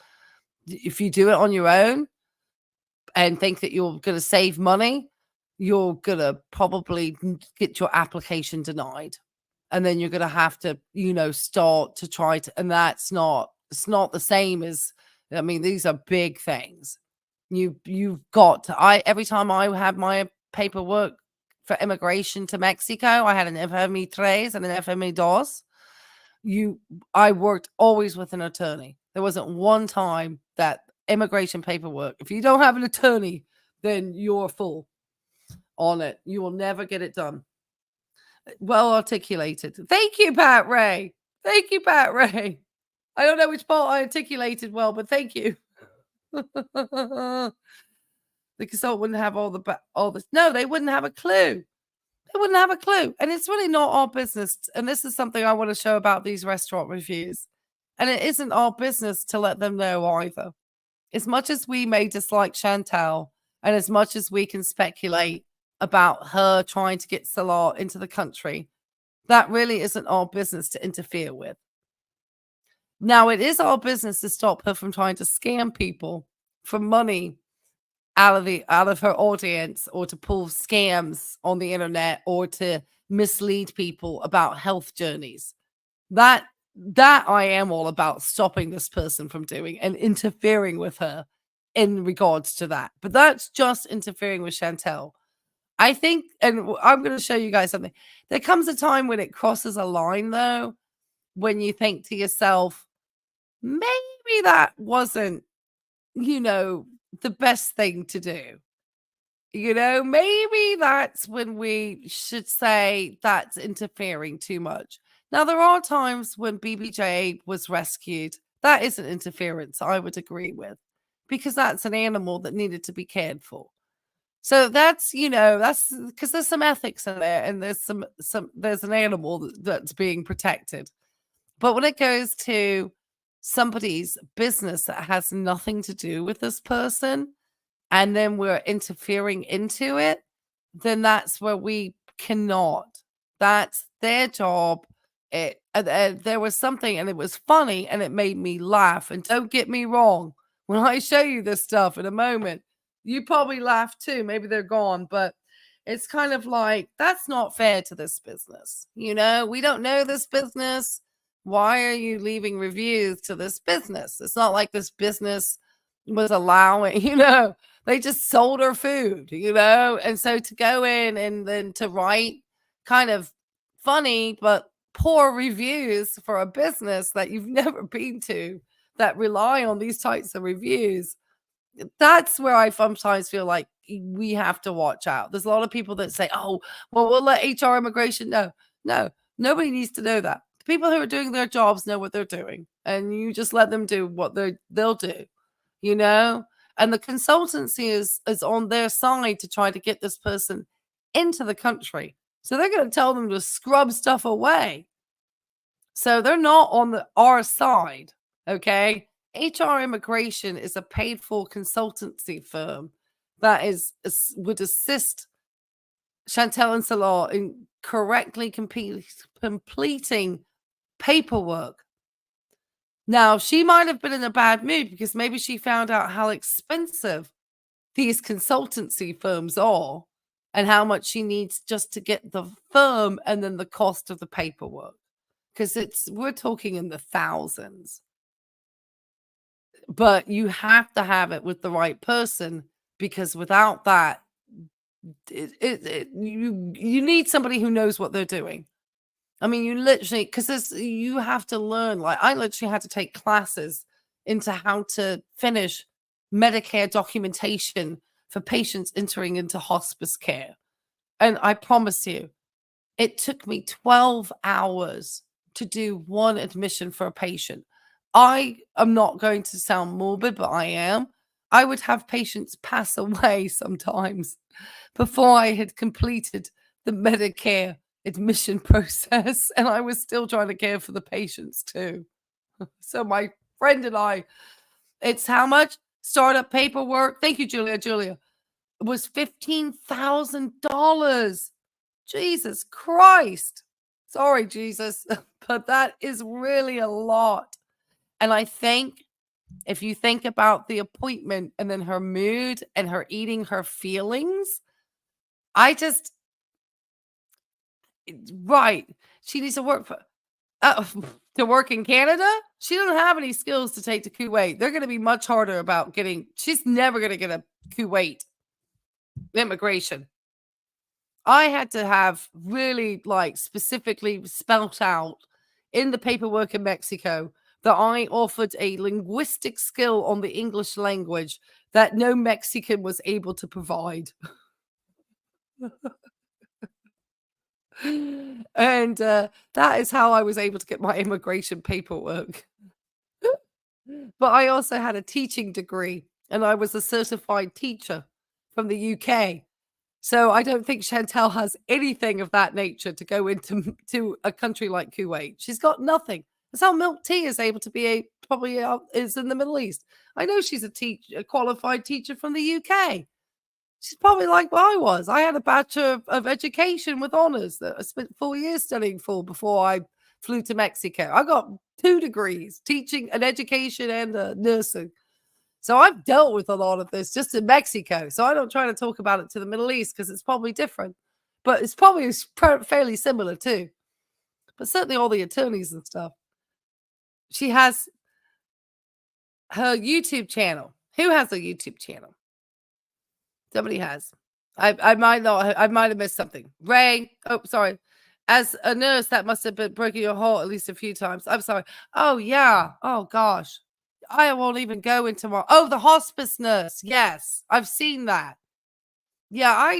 If you do it on your own and think that you're going to save money, you're going to probably get your application denied. And then you're going to have to, start to try to, and it's not the same as, I mean, these are big things. You've got to, every time I had my paperwork for immigration to Mexico, I had an FME3 and an FME2. I worked always with an attorney. There wasn't one time that immigration paperwork, if you don't have an attorney, then you're a fool on it. You will never get it done. Well articulated. Thank you, Pat Ray. Thank you, Pat Ray. I don't know which part I articulated well, but thank you. The consultant wouldn't have all this. No, they wouldn't have a clue. They wouldn't have a clue. And it's really not our business. And this is something I want to show about these restaurant reviews. And it isn't our business to let them know either. As much as we may dislike Chatal, and as much as we can speculate about her trying to get Salah into the country, that really isn't our business to interfere with. Now, it is our business to stop her from trying to scam people for money out of her audience, or to pull scams on the internet, or to mislead people about health journeys. That I am all about stopping this person from doing and interfering with her in regards to that. But that's just interfering with Chatal. I think, and I'm going to show you guys something. There comes a time when it crosses a line, though, when you think to yourself, maybe that wasn't, the best thing to do. Maybe that's when we should say that's interfering too much. Now, there are times when BBJ was rescued. That isn't interference, I would agree with, because that's an animal that needed to be cared for. So that's because there's some ethics in there, and there's an animal that's being protected. But when it goes to somebody's business that has nothing to do with this person, and then we're interfering into it, then that's where we cannot. That's their job. There was something, and it was funny, and it made me laugh. And don't get me wrong, when I show you this stuff in a moment, you probably laugh too. Maybe they're gone, but it's kind of like, that's not fair to this business. We don't know this business. Why are you leaving reviews to this business? It's not like this business was allowing, they just sold her food, and so to go in and then to write kind of funny but poor reviews for a business that you've never been to, that rely on these types of reviews, that's where I sometimes feel like we have to watch out. There's a lot of people that say, oh, well, we'll let HR immigration know. No, nobody needs to know that. The people who are doing their jobs know what they're doing, and you just let them do what they'll do, and the consultancy is on their side to try to get this person into the country. So they're going to tell them to scrub stuff away. So they're not on our side, okay? HR Immigration is a paid-for consultancy firm that would assist Chatal and Salah in correctly completing paperwork. Now, she might have been in a bad mood because maybe she found out how expensive these consultancy firms are and how much she needs just to get the firm and then the cost of the paperwork. Because we're talking in the thousands. But you have to have it with the right person, because without that, you need somebody who knows what they're doing. I mean, you literally, because you have to learn. Like, I literally had to take classes into how to finish Medicare documentation for patients entering into hospice care. And I promise you, it took me 12 hours to do one admission for a patient. I am not going to sound morbid, but I am. I would have patients pass away sometimes before I had completed the Medicare admission process, and I was still trying to care for the patients too. So my friend and I, it's how much? Startup paperwork. Thank you, Julia. It was $15,000 Jesus Christ. Sorry, Jesus, but that is really a lot. And I think if you think about the appointment and then her mood and her eating her feelings, right. She needs to work to work in Canada. She doesn't have any skills to take to Kuwait. They're going to be much harder about she's never going to get a Kuwait immigration. I had to have really specifically spelt out in the paperwork in Mexico that I offered a linguistic skill on the English language that no Mexican was able to provide. And that is how I was able to get my immigration paperwork. But I also had a teaching degree, and I was a certified teacher from the UK. So I don't think Chatal has anything of that nature to go into to a country like Kuwait. She's got nothing. That's how Milk Tea is able to be is in the Middle East. I know she's a qualified teacher from the UK. She's probably like what I was. I had a Bachelor of Education with honors that I spent 4 years studying for before I flew to Mexico. I got 2 degrees, teaching and education and nursing. So I've dealt with a lot of this just in Mexico. So I don't try to talk about it to the Middle East because it's probably different. But it's probably fairly similar too. But certainly all the attorneys and stuff. She has her YouTube channel. Who has a YouTube channel? Somebody has. I might have missed something. Ray. Oh, sorry. As a nurse, that must have been breaking your heart at least a few times. I'm sorry. Oh, yeah. Oh, gosh. I won't even go into more. Oh, the hospice nurse. Yes. I've seen that. Yeah,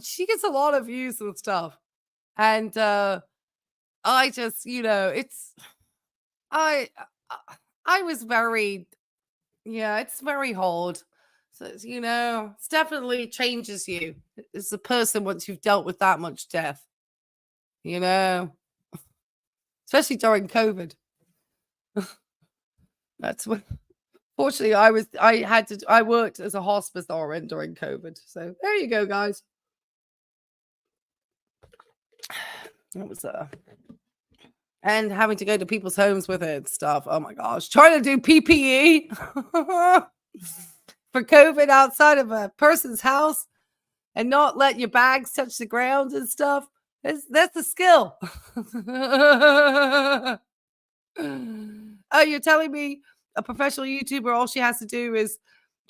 she gets a lot of views and stuff. And I just, I was very, it's very hard. So, it's definitely changes you as a person once you've dealt with that much death, especially during COVID. That's what, fortunately, I worked as a hospice RN during COVID. So there you go, guys. That was, and having to go to people's homes with it and stuff. Oh my gosh. Trying to do PPE for COVID outside of a person's house and not let your bags touch the ground and stuff. That's a skill. Oh, you're telling me a professional YouTuber, all she has to do is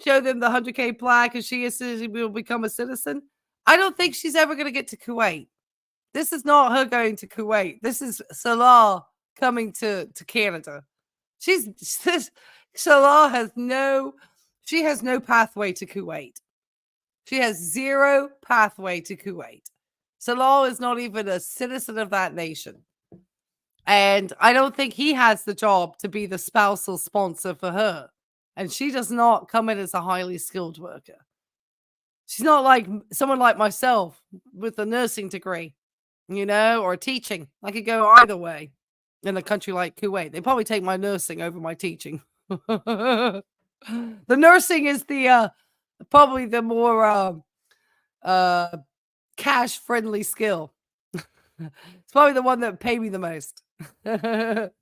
show them the 100K plaque and she will become a citizen? I don't think she's ever going to get to Kuwait. This is not her going to Kuwait. This is Salah coming to Canada. Salah has no pathway to Kuwait. She has zero pathway to Kuwait. Salah is not even a citizen of that nation. And I don't think he has the job to be the spousal sponsor for her. And she does not come in as a highly skilled worker. She's not like someone like myself with a nursing degree, or teaching. I could go either way in a country like Kuwait. They probably take my nursing over my teaching. The nursing is the probably the more cash friendly skill. It's probably the one that would pay me the most. But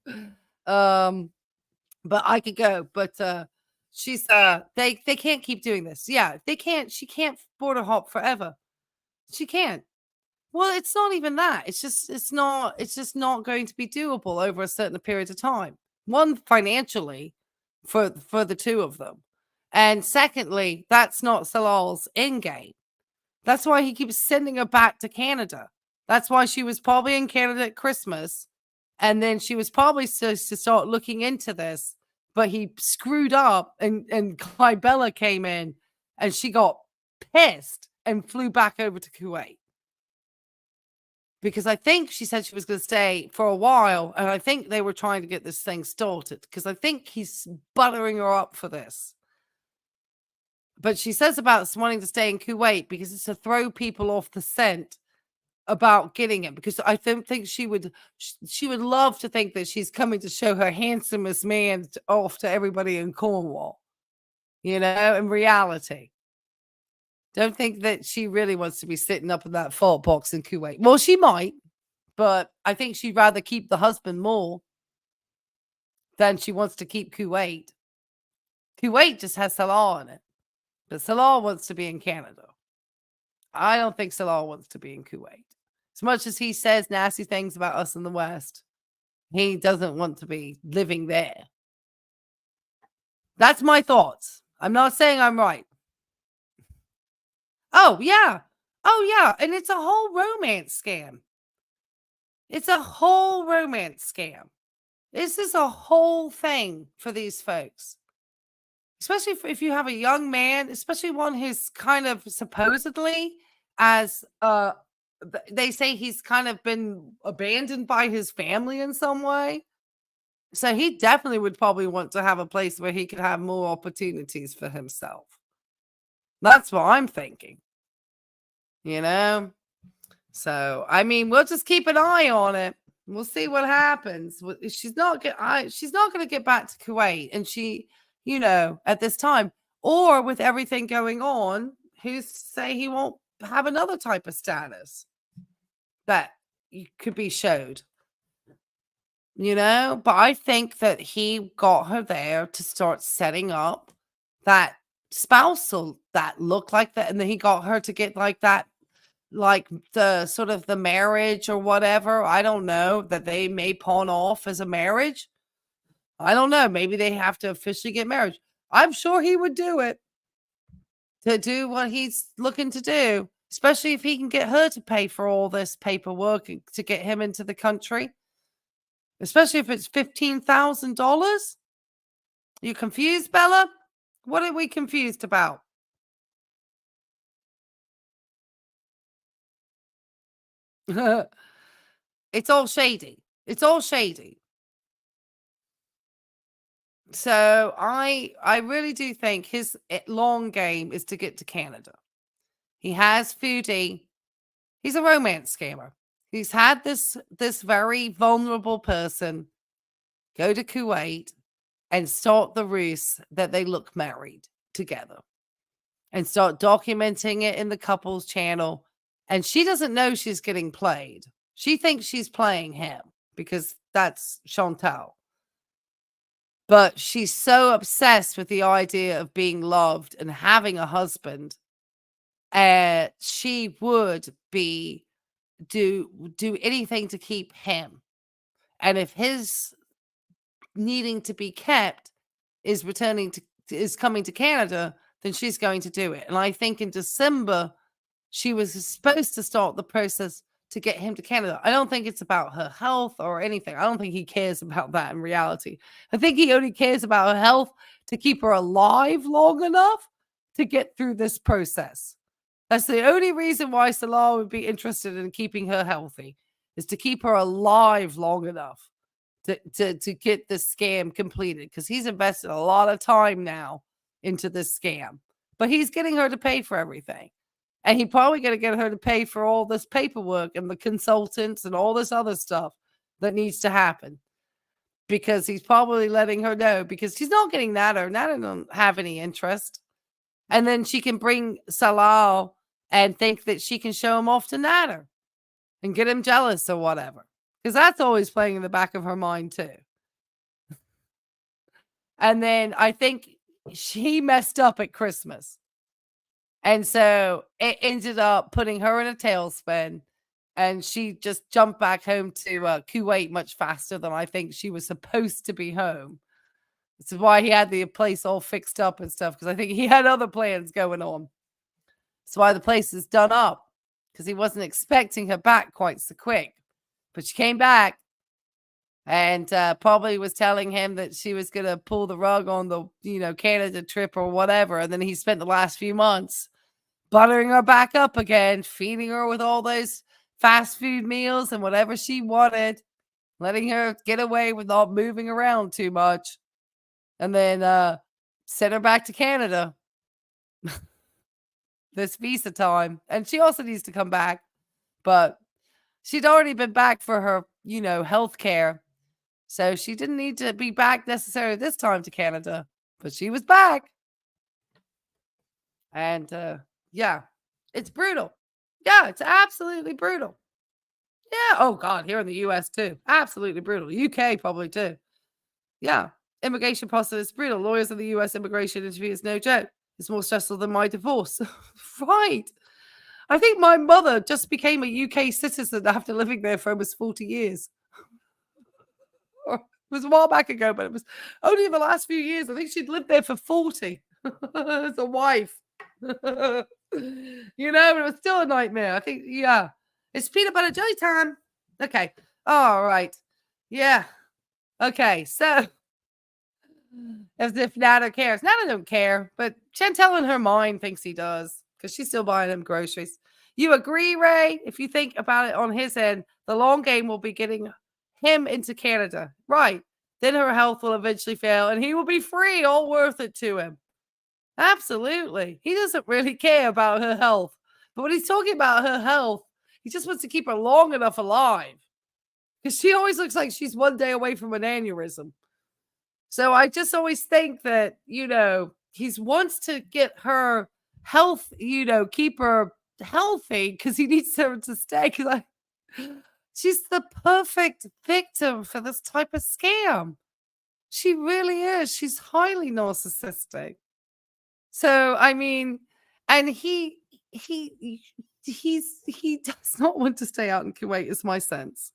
I could go. But she's they can't keep doing this. Yeah, they can't. She can't border hop forever. She can't. Well, it's not even that. It's just not going to be doable over a certain period of time. One, financially, for the two of them. And secondly, that's not Salah's end game. That's why he keeps sending her back to Canada. That's why she was probably in Canada at Christmas. And then she was probably supposed to start looking into this. But he screwed up and Clybella came in and she got pissed and flew back over to Kuwait. Because I think she said she was going to stay for a while. And I think they were trying to get this thing started. Because I think he's buttering her up for this. But she says about wanting to stay in Kuwait because it's to throw people off the scent about getting it. Because I don't think she would love to think that she's coming to show her handsomest man off to everybody in Cornwall. In reality. Don't think that she really wants to be sitting up in that fault box in Kuwait. Well, she might, but I think she'd rather keep the husband more than she wants to keep Kuwait. Kuwait just has Salah in it, but Salah wants to be in Canada. I don't think Salah wants to be in Kuwait. As much as he says nasty things about us in the West, he doesn't want to be living there. That's my thoughts. I'm not saying I'm right. Oh, yeah. Oh, yeah. And it's a whole romance scam. It's a whole romance scam. This is a whole thing for these folks. Especially if you have a young man, especially one who's kind of supposedly as they say he's kind of been abandoned by his family in some way. So he definitely would probably want to have a place where he could have more opportunities for himself. That's what I'm thinking. You know? So, I mean, we'll just keep an eye on it. We'll see what happens. She's not going to get back to Kuwait, and she, you know, at this time, or with everything going on, who's to say he won't have another type of status that could be showed, you know? But I think that he got her there to start setting up that spousal that looked like that, and then he got her to get like that, like the sort of the marriage or whatever. I don't know, that they may pawn off as a marriage. I don't know. Maybe they have to officially get married. I'm sure he would do it to do what he's looking to do, especially if he can get her to pay for all this paperwork to get him into the country, especially if it's $15,000. You confused, Bella? What are we confused about? It's all shady. It's all shady. So I really do think his long game is to get to Canada. He has Foodie. He's a romance scammer. He's had this very vulnerable person go to Kuwait and start the ruse that they look married together and start documenting it in the couple's channel. And she doesn't know she's getting played. She thinks she's playing him because that's Chatal. But she's so obsessed with the idea of being loved and having a husband, she would do anything to keep him. And if his needing to be kept is coming to Canada, then she's going to do it. And I think in December, she was supposed to start the process to get him to Canada. I don't think it's about her health or anything. I don't think he cares about that in reality. I think he only cares about her health to keep her alive long enough to get through this process. That's the only reason why Salah would be interested in keeping her healthy, is to keep her alive long enough to get this scam completed, because he's invested a lot of time now into this scam. But he's getting her to pay for everything. And he probably going to get her to pay for all this paperwork and the consultants and all this other stuff that needs to happen, because he's probably letting her know, because she's not getting Nada. Nada don't have any interest. And then she can bring Salah and think that she can show him off to Nada and get him jealous or whatever, because that's always playing in the back of her mind too. And then I think she messed up at Christmas. And so it ended up putting her in a tailspin, and she just jumped back home to Kuwait much faster than I think she was supposed to be home. This is why he had the place all fixed up and stuff, because I think he had other plans going on. That's why the place is done up, because he wasn't expecting her back quite so quick. But she came back and probably was telling him that she was going to pull the rug on the, Canada trip or whatever. And then he spent the last few months buttering her back up again, feeding her with all those fast food meals and whatever she wanted, letting her get away with not moving around too much, and then send her back to Canada this visa time. And she also needs to come back, but she'd already been back for her, health care. So she didn't need to be back necessarily this time to Canada, but she was back. And Yeah. It's brutal. Yeah, it's absolutely brutal. Yeah. Oh God, here in the US too. Absolutely brutal. UK probably too. Yeah. Immigration process is brutal. Lawyers in the US immigration interview is no joke. It's more stressful than my divorce. Right. I think my mother just became a UK citizen after living there for almost 40 years. It was a while back ago, but it was only in the last few years. I think she'd lived there for 40 as a wife. But it was still a nightmare. I think, yeah. It's peanut butter jelly time. Okay. All right. Yeah. Okay. So, as if Nana cares. Nana don't care, but Chantel in her mind thinks he does because she's still buying him groceries. You agree, Ray? If you think about it on his end, the long game will be getting him into Canada. Right. Then her health will eventually fail and he will be free, all worth it to him. Absolutely. He doesn't really care about her health. But when he's talking about her health, he just wants to keep her long enough alive. Because she always looks like she's one day away from an aneurysm. So I just always think that, he wants to get her health, keep her healthy because he needs her to stay. Because she's the perfect victim for this type of scam. She really is. She's highly narcissistic. So, I mean, and he does not want to stay out in Kuwait, is my sense.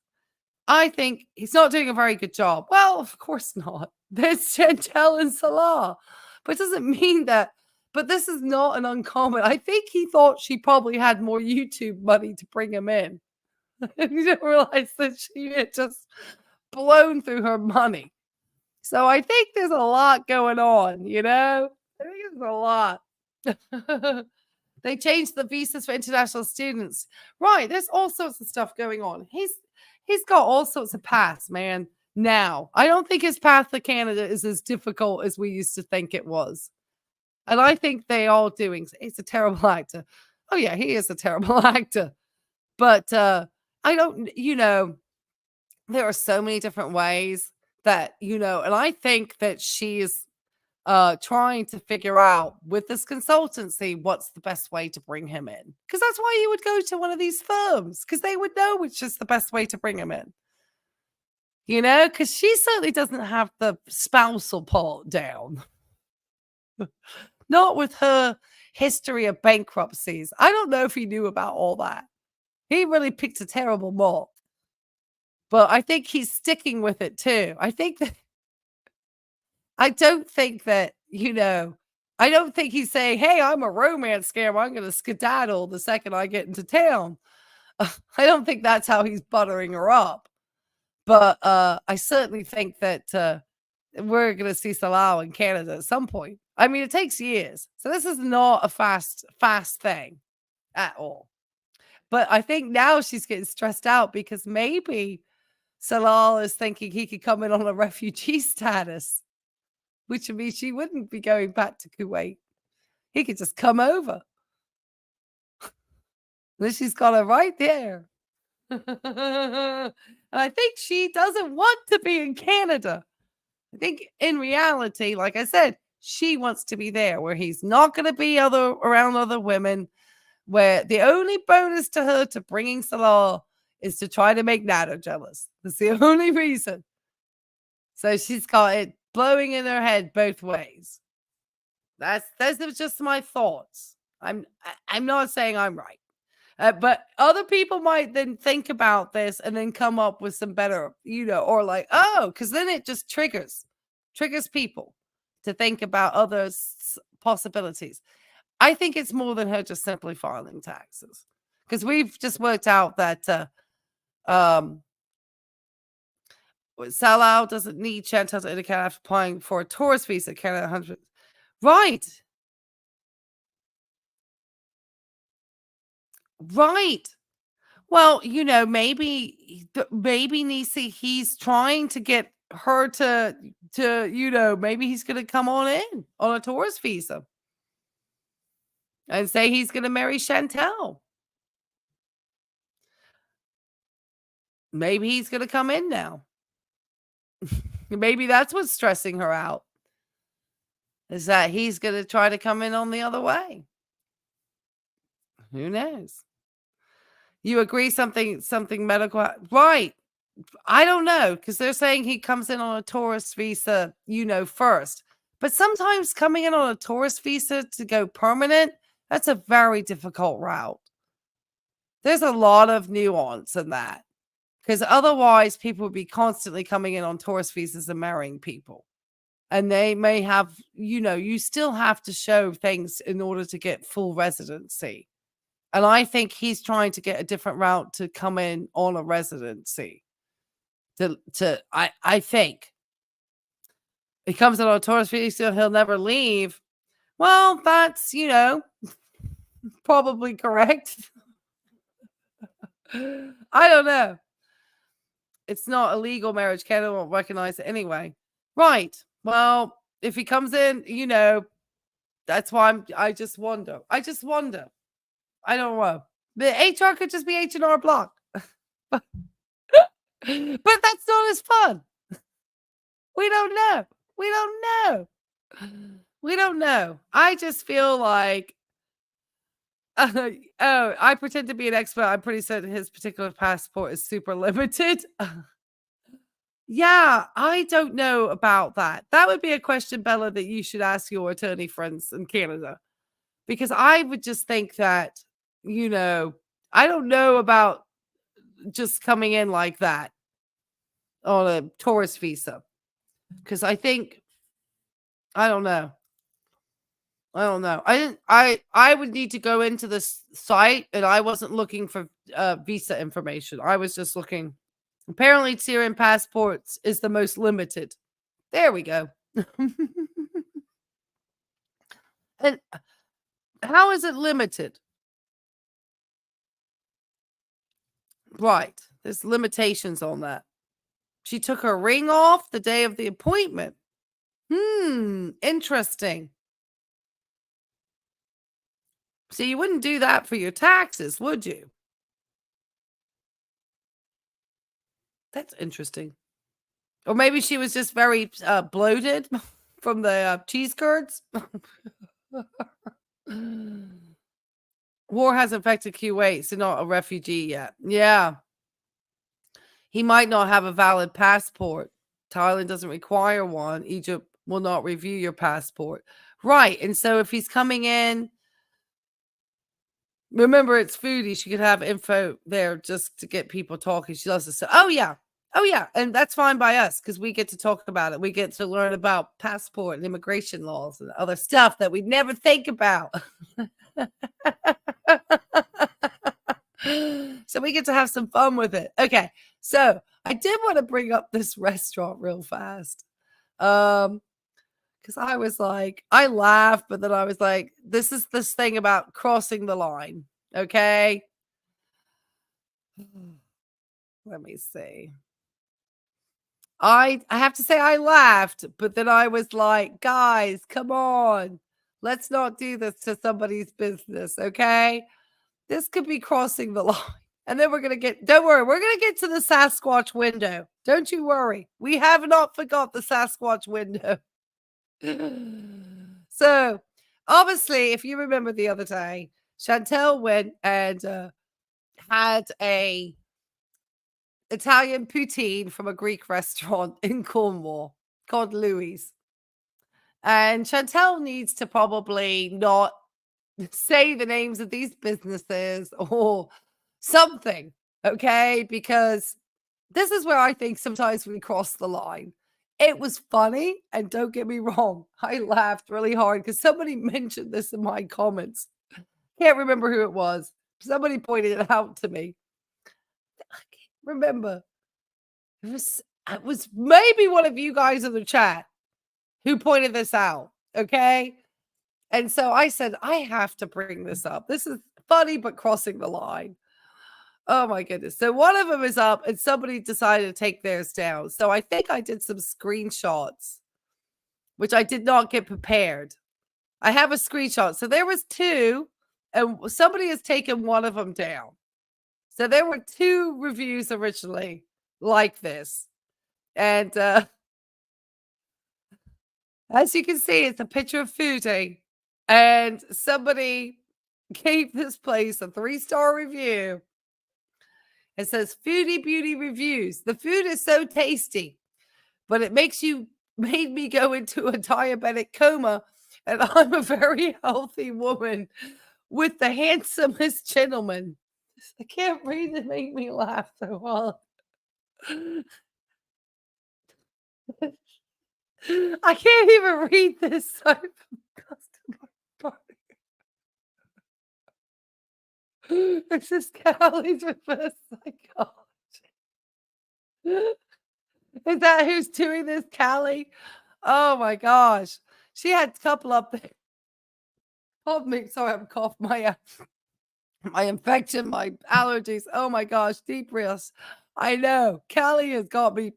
I think he's not doing a very good job. Well, of course not. There's Chantel and Salah. But it doesn't mean that. But this is not an uncommon. I think he thought she probably had more YouTube money to bring him in. And he didn't realize that she had just blown through her money. So I think there's a lot going on, I think there's a lot. They changed the visas for international students. Right. There's all sorts of stuff going on. He's got all sorts of paths, man. Now, I don't think his path to Canada is as difficult as we used to think it was. And I think they all doing. He's a terrible actor. Oh, yeah, he is a terrible actor. But I don't, there are so many different ways that, and I think that she's trying to figure out with this consultancy what's the best way to bring him in. Because that's why you would go to one of these firms, because they would know which is the best way to bring him in. Because she certainly doesn't have the spousal part down. Not with her history of bankruptcies. I don't know if he knew about all that. He really picked a terrible mark. But I think he's sticking with it too. I don't think that, I don't think he's saying, hey, I'm a romance scammer. I'm going to skedaddle the second I get into town. I don't think that's how he's buttering her up. But I certainly think that we're going to see Salah in Canada at some point. I mean, it takes years. So this is not a fast thing at all. But I think now she's getting stressed out because maybe Salah is thinking he could come in on a refugee status, which would mean she wouldn't be going back to Kuwait. He could just come over. And she's got her right there. And I think she doesn't want to be in Canada. I think in reality, like I said, she wants to be there where he's not going to be around other women, where the only bonus to her to bringing Salah is to try to make Nana jealous. That's the only reason. So she's got it blowing in her head both ways. That's just my thoughts. I'm not saying I'm right. But other people might then think about this and then come up with some better, or like, because then it just triggers people to think about other possibilities. I think it's more than her just simply filing taxes, because we've just worked out that Salah doesn't need Chantal to indicate after applying for a tourist visa. Canada 100, right? Right. Well, maybe Nisi, he's trying to get her to maybe he's going to come on in on a tourist visa and say he's going to marry Chantal. Maybe he's going to come in now. Maybe that's what's stressing her out, is that he's going to try to come in on the other way. Who knows? You agree something medical, right? I don't know, because they're saying he comes in on a tourist visa, first. But sometimes coming in on a tourist visa to go permanent, that's a very difficult route. There's a lot of nuance in that, because otherwise people would be constantly coming in on tourist visas and marrying people. And they may have, you still have to show things in order to get full residency. And I think he's trying to get a different route to come in on a residency. I think he comes in on a tourist visa, he'll never leave. Well, that's, probably correct. I don't know. It's not a legal marriage. Canada won't recognize it anyway. Right. Well, if he comes in, that's why I just wonder. I don't know. The HR could just be H&R Block. But that's not as fun. We don't know. We don't know. I just feel like, I pretend to be an expert. I'm pretty certain his particular passport is super limited. Yeah, I don't know about that. That would be a question, Bella, that you should ask your attorney friends in Canada. Because I would just think that, I don't know about just coming in like that on a tourist visa. Because I think, I don't know. I would need to go into this site, and I wasn't looking for visa information. I was just looking. Apparently, Syrian passports is the most limited. There we go. And how is it limited? Right. There's limitations on that. She took her ring off the day of the appointment. Interesting. So you wouldn't do that for your taxes, would you? That's interesting. Or maybe she was just very bloated from the cheese curds. War has affected Kuwait, so not a refugee yet. Yeah. He might not have a valid passport. Thailand doesn't require one. Egypt will not review your passport. Right. And so if he's coming in, remember it's Foodie. She could have info there just to get people talking. She loves to say, oh, yeah. And that's fine by us because we get to talk about it. We get to learn about passport and immigration laws and other stuff that we never think about. So we get to have some fun with it. Okay. So I did want to bring up this restaurant real fast. Because I was like, I laughed, but then I was like, this is this thing about crossing the line. Okay. Let me see. I have to say I laughed, but then I was like, guys, come on. Let's not do this to somebody's business. Okay. This could be crossing the line. And then don't worry, we're going to get to the Sasquatch window. Don't you worry. We have not forgot the Sasquatch window. So, obviously, if you remember the other day, Chatal went and had a Italian poutine from a Greek restaurant in Cornwall called Louis. And Chatal needs to probably not say the names of these businesses or something, okay? Because this is where I think sometimes we cross the line. It was funny, and don't get me wrong, I laughed really hard because somebody mentioned this in my comments. Can't remember who it was. Somebody pointed it out to me. I can't remember. It was maybe one of you guys in the chat who pointed this out, okay? And so I said, I have to bring this up. This is funny, but crossing the line. Oh my goodness. So one of them is up and somebody decided to take theirs down. So I think I did some screenshots, which I did not get prepared. I have a screenshot. So there was two and somebody has taken one of them down. So there were two reviews originally like this. And as you can see, it's a picture of Foodie. And somebody gave this place a 3-star review. It says, Foodie Beauty Reviews. The food is so tasty, but it made me go into a diabetic coma, and I'm a very healthy woman with the handsomest gentleman. I can't read it, make me laugh so hard. I can't even read this. This is Callie's reverse psychology. Is that who's doing this, Callie? Oh my gosh. She had a couple up there. Oh, sorry, I'm coughing. My infection, my allergies. Oh my gosh, deep breaths. I know. Callie has got me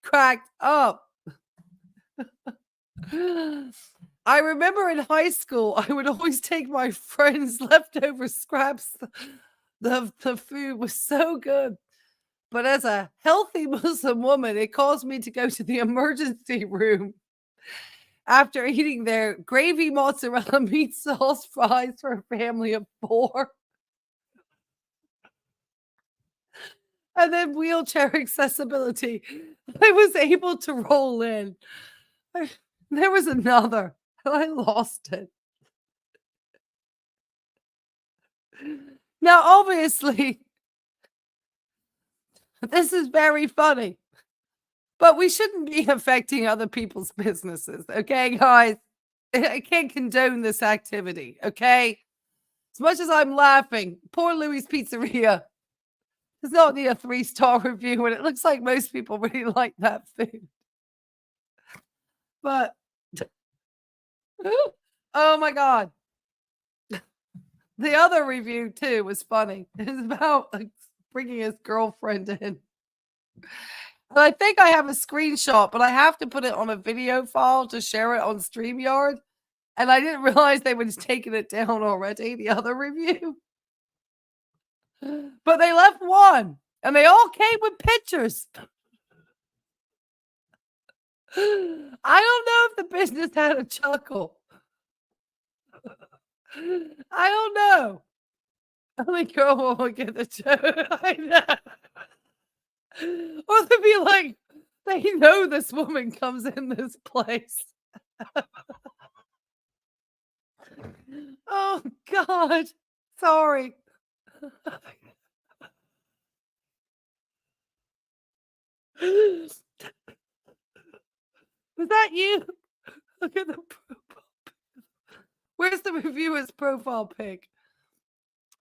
cracked up. I remember in high school, I would always take my friends' leftover scraps. The food was so good. But as a healthy Muslim woman, it caused me to go to the emergency room after eating their gravy mozzarella meat sauce fries for a family of 4. And then wheelchair accessibility. I was able to roll in. There was another, and I lost it. Now, obviously, this is very funny, but we shouldn't be affecting other people's businesses, okay, guys? I can't condone this activity, okay? As much as I'm laughing, poor Louis Pizzeria does not need a 3-star review, and it looks like most people really like that food. But, oh my God. The other review, too, was funny. It's about bringing his girlfriend in. And I think I have a screenshot, but I have to put it on a video file to share it on StreamYard. And I didn't realize they would have taken it down already, the other review. But they left one, and they all came with pictures. I don't know if the business had a chuckle. I don't know. Only girl will get the joke. I know. Or they'd be like, they know this woman comes in this place. Oh, God. Sorry. Was that you? Look at the profile. Where's the reviewer's profile pic?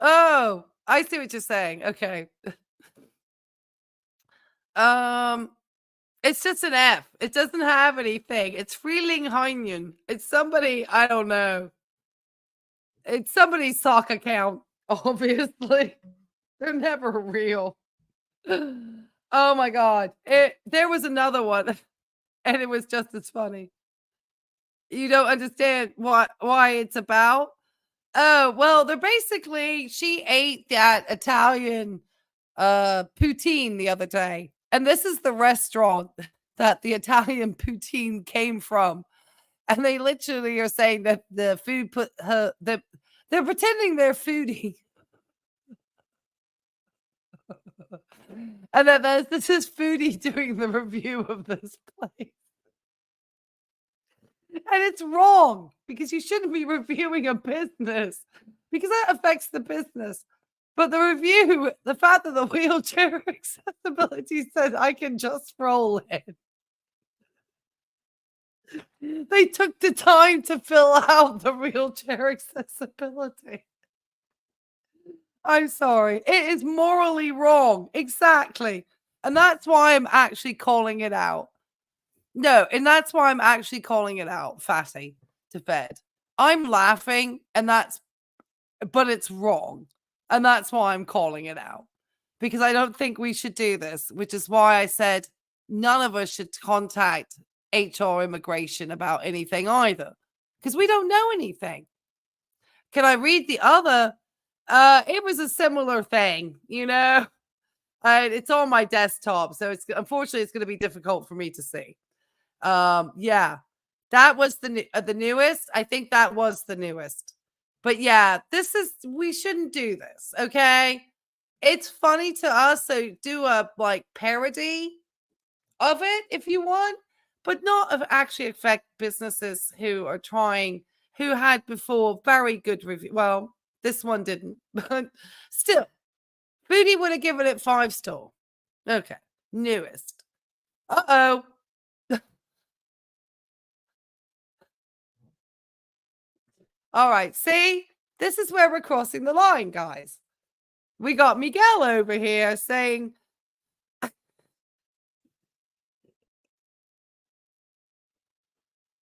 Oh, I see what you're saying. Okay. It's just an F. It doesn't have anything. It's Freeling Heinian. It's somebody, I don't know. It's somebody's sock account, obviously. They're never real. Oh my God. There was another one, and it was just as funny. You don't understand why it's about? Oh, well, they're basically, she ate that Italian poutine the other day. And this is the restaurant that the Italian poutine came from. And they literally are saying that the food they're pretending they're foodie. And that this is Foodie doing the review of this place. And it's wrong, because you shouldn't be reviewing a business, because that affects the business. But the review, the fact that the wheelchair accessibility said I can just roll in. They took the time to fill out the wheelchair accessibility. I'm sorry. It is morally wrong. Exactly. And that's why I'm actually calling it out. No, and that's why I'm actually calling it out, Fatty, to Fed. I'm laughing, but it's wrong. And that's why I'm calling it out. Because I don't think we should do this, which is why I said none of us should contact HR immigration about anything either. Because we don't know anything. Can I read the other? It was a similar thing, you know? It's on my desktop, so unfortunately it's going to be difficult for me to see. Yeah, that was the newest. I think that was the newest. But yeah, we shouldn't do this, okay? It's funny to us, so do a like parody of it if you want, but not of actually affect businesses who are trying, who had before very good review. Well, this one didn't, but still, Foodie would have given it 5 star. Okay, newest. Uh-oh. All right, see? This is where we're crossing the line, guys. We got Miguel over here saying, I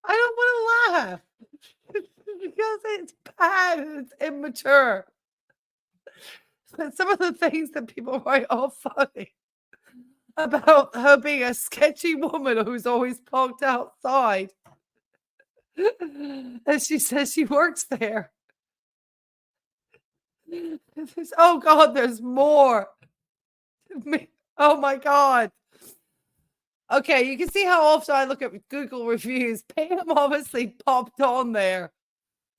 don't want to laugh because it's bad and it's immature. But some of the things that people write are funny about her being a sketchy woman who's always parked outside. And she says she works there. Oh God, there's more. Oh my God. Okay, you can see how often I look at Google reviews. Pam obviously popped on there.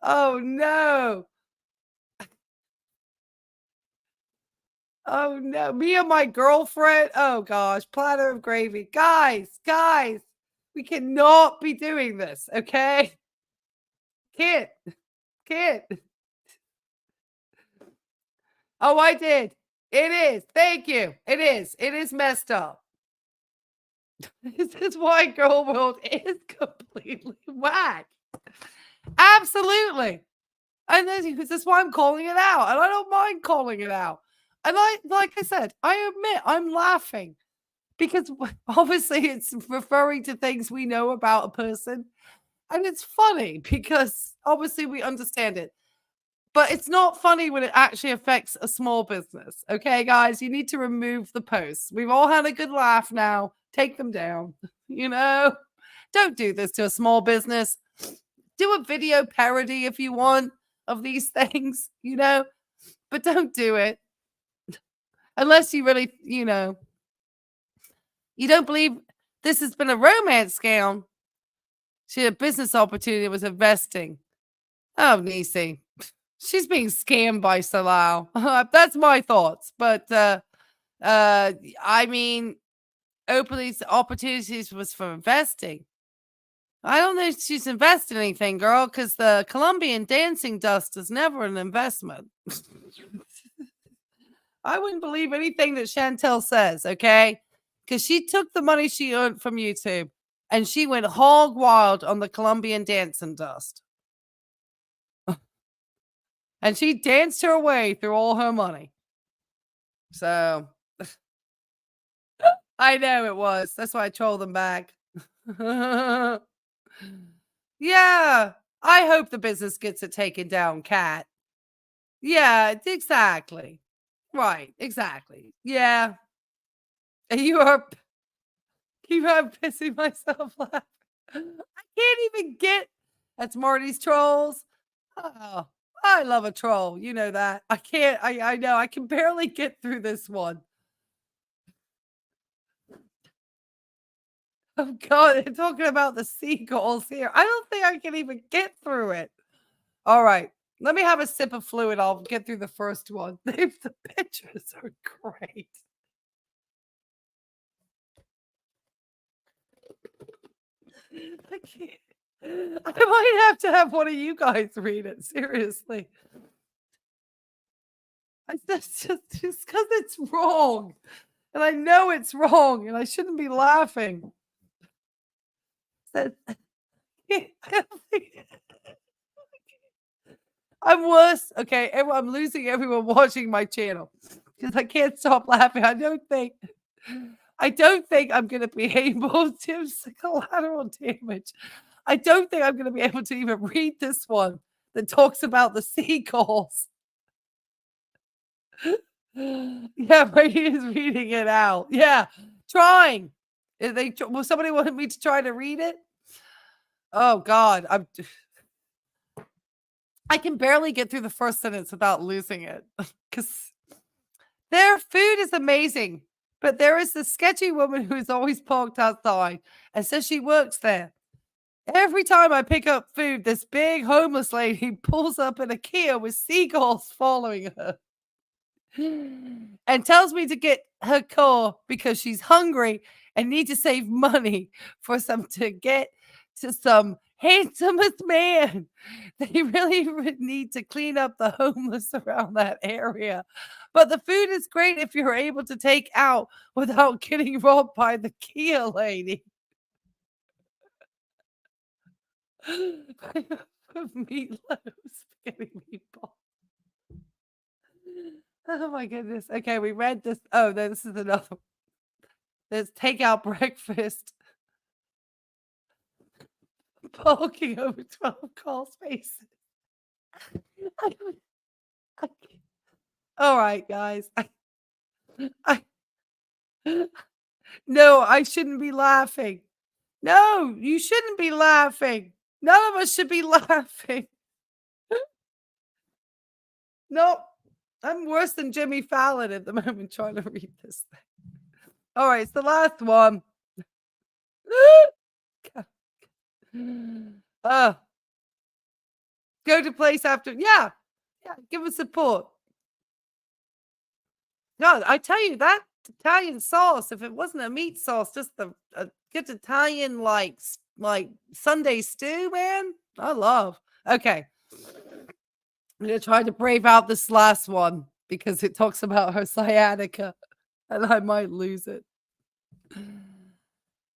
Oh no. Oh no. Me and my girlfriend. Oh gosh, platter of gravy. Guys, we cannot be doing this, okay? Can't. Oh, I did. It is. Thank you. It is. It is messed up. This is why girl world is completely whack. Absolutely. And that's why I'm calling it out. And I don't mind calling it out. And like I said, I admit I'm laughing because obviously it's referring to things we know about a person. And it's funny because obviously we understand it. But it's not funny when it actually affects a small business. Okay, guys, you need to remove the posts. We've all had a good laugh now. Take them down. Don't do this to a small business. Do a video parody if you want of these things, but don't do it. Unless you really, you don't believe this has been a romance scam. She had a business opportunity, was investing. Oh, Nisi. She's being scammed by Salah. That's my thoughts. But I mean, openly opportunities was for investing. I don't know if she's invested anything, girl, because the Colombian dancing dust is never an investment. I wouldn't believe anything that Chatal says, okay? Because she took the money she earned from YouTube and she went hog wild on the Colombian dancing dust. And she danced her way through all her money. So, I know it was. That's why I trolled them back. Yeah. I hope the business gets it taken down, Kat. Yeah, exactly. Right, exactly. Yeah. You are pissing myself laughing. I can't even get. That's Marty's trolls. Oh, I love a troll. You know that. I can't. I know. I can barely get through this one. Oh God, they're talking about the seagulls here. I don't think I can even get through it. All right. Let me have a sip of fluid. I'll get through the first one. The pictures are great. I can't. I might have to have one of you guys read it. Seriously. That's just because it's wrong. And I know it's wrong. And I shouldn't be laughing. I'm worse. Okay, I'm losing everyone watching my channel because I can't stop laughing. I don't think I'm going to be able to collateral damage. I don't think I'm going to be able to even read this one that talks about the seagulls. Yeah, Brady is reading it out. Yeah, trying. Will somebody want me to try to read it? Oh God, I can barely get through the first sentence without losing it because their food is amazing. But there is this sketchy woman who's always parked outside and says she works there. Every time I pick up food, this big homeless lady pulls up in a Kia with seagulls following her and tells me to get her car because she's hungry and need to save money for some to get to some handsomest man. They really would need to clean up the homeless around that area. But the food is great if you're able to take out without getting robbed by the Kia lady. Meatloaf, spaghetti meatball. Oh my goodness. Okay, we read this. Oh, no, this is another one. There's takeout breakfast. Bulking over 12 call spaces. All right, guys. I, no, I shouldn't be laughing. No, you shouldn't be laughing. None of us should be laughing. No, I'm worse than Jimmy Fallon at the moment trying to read this thing. All right, it's the last one. Go to place after. Yeah, give us support. No, I tell you, that Italian sauce, if it wasn't a meat sauce, just a good Italian like Sunday stew, man, I love. Okay. I'm going to try to brave out this last one because it talks about her sciatica and I might lose it.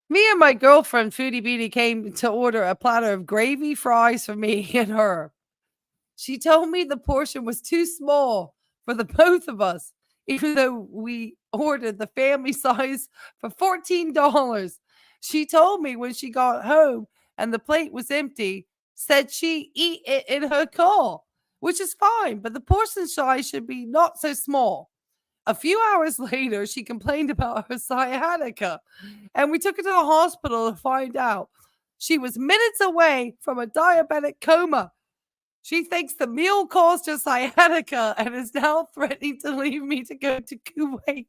Me and my girlfriend, Foodie Beauty, came to order a platter of gravy fries for me and her. She told me the portion was too small for the both of us, even though we ordered the family size for $14. She told me when she got home and the plate was empty, said she eat it in her car, which is fine, but the portion size should be not so small. A few hours later, she complained about her sciatica, and we took her to the hospital to find out she was minutes away from a diabetic coma. She thinks the meal caused her sciatica and is now threatening to leave me to go to Kuwait.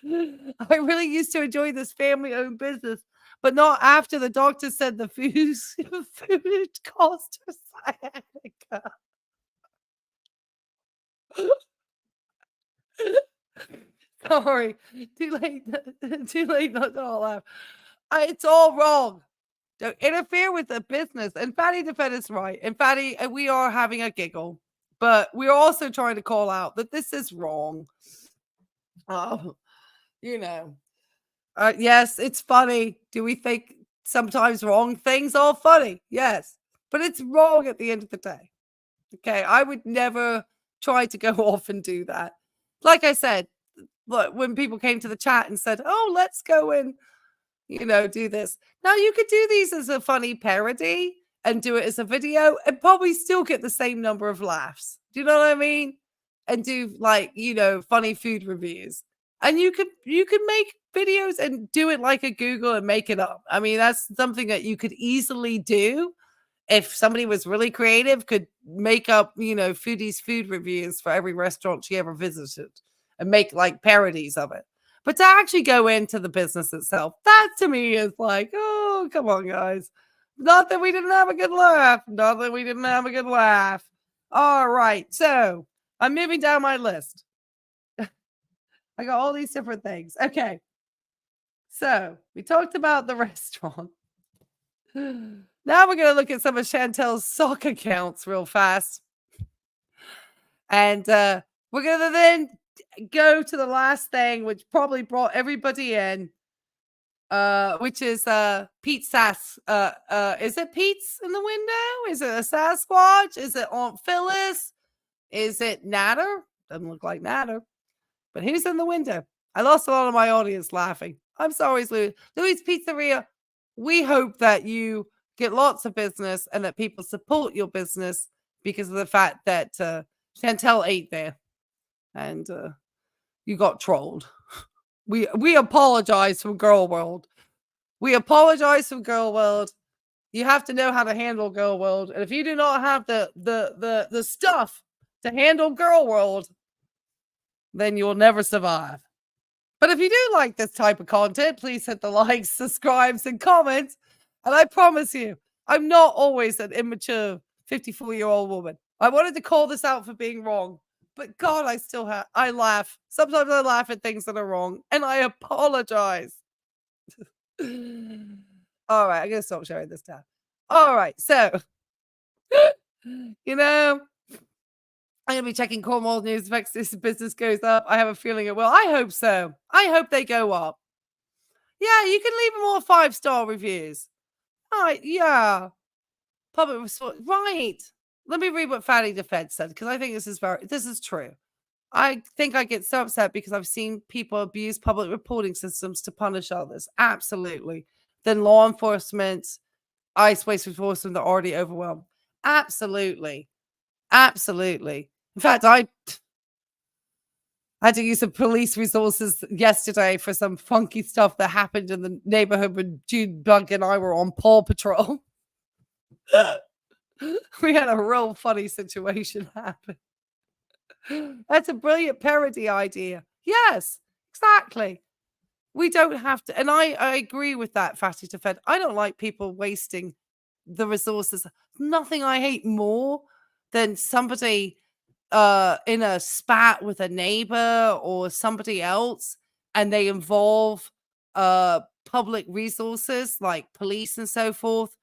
I really used to enjoy this family-owned business, but not after the doctor said the food caused her sciatica. Sorry, too late not to all laugh. It's all wrong. Don't interfere with the business. And Fatty defend is right. And Fatty, we are having a giggle, but we're also trying to call out that this is wrong. You know, yes, it's funny. Do we think sometimes wrong things are funny? Yes, but it's wrong at the end of the day. Okay, I would never try to go off and do that. Like I said, look, when people came to the chat and said, "Oh, let's go and, do this." Now you could do these as a funny parody and do it as a video and probably still get the same number of laughs. Do you know what I mean? And do funny food reviews. And you could make videos and do it like a Google and make it up. I mean, that's something that you could easily do. If somebody was really creative, could make up, Foodie's food reviews for every restaurant she ever visited and make like parodies of it. But to actually go into the business itself, that to me is like, oh, come on, guys. Not that we didn't have a good laugh. Not that we didn't have a good laugh. All right. So I'm moving down my list. I got all these different things. Okay. So we talked about the restaurant. Now we're going to look at some of Chantel's sock accounts real fast. And we're going to then go to the last thing, which probably brought everybody in, which is Pete Sass. Is it Pete's in the window? Is it a Sasquatch? Is it Aunt Phyllis? Is it Natter? Doesn't look like Natter. But who's in the window? I lost a lot of my audience laughing. I'm sorry, Louis Pizzeria. We hope that you get lots of business and that people support your business because of the fact that Chantel ate there and you got trolled. We apologize from Girl World. We apologize from Girl World. You have to know how to handle Girl World. And if you do not have the stuff to handle Girl World, then you'll never survive. But if you do like this type of content, please hit the likes, subscribes, and comments. And I promise you, I'm not always an immature 54-year-old woman. I wanted to call this out for being wrong. But God, I laugh. Sometimes I laugh at things that are wrong. And I apologize. All right, I'm going to stop sharing this now. All right, so, I'm going to be checking Cornwall news if this business goes up. I have a feeling it will. I hope so. I hope they go up. Yeah, you can leave them all 5-star reviews. Right, yeah. Public response. Right. Let me read what Fatty Defense said, because I think this is true. I think I get so upset because I've seen people abuse public reporting systems to punish others. Absolutely. Then law enforcement, ICE waste enforcement are already overwhelmed. Absolutely. Absolutely. In fact, I had to use some police resources yesterday for some funky stuff that happened in the neighborhood when Jude Bug and I were on Paw Patrol. We had a real funny situation happen. That's a brilliant parody idea. Yes, exactly. We don't have to. And I agree with that, Fatty Defend. I don't like people wasting the resources. Nothing I hate more than somebody in a spat with a neighbor or somebody else, and they involve public resources like police and so forth,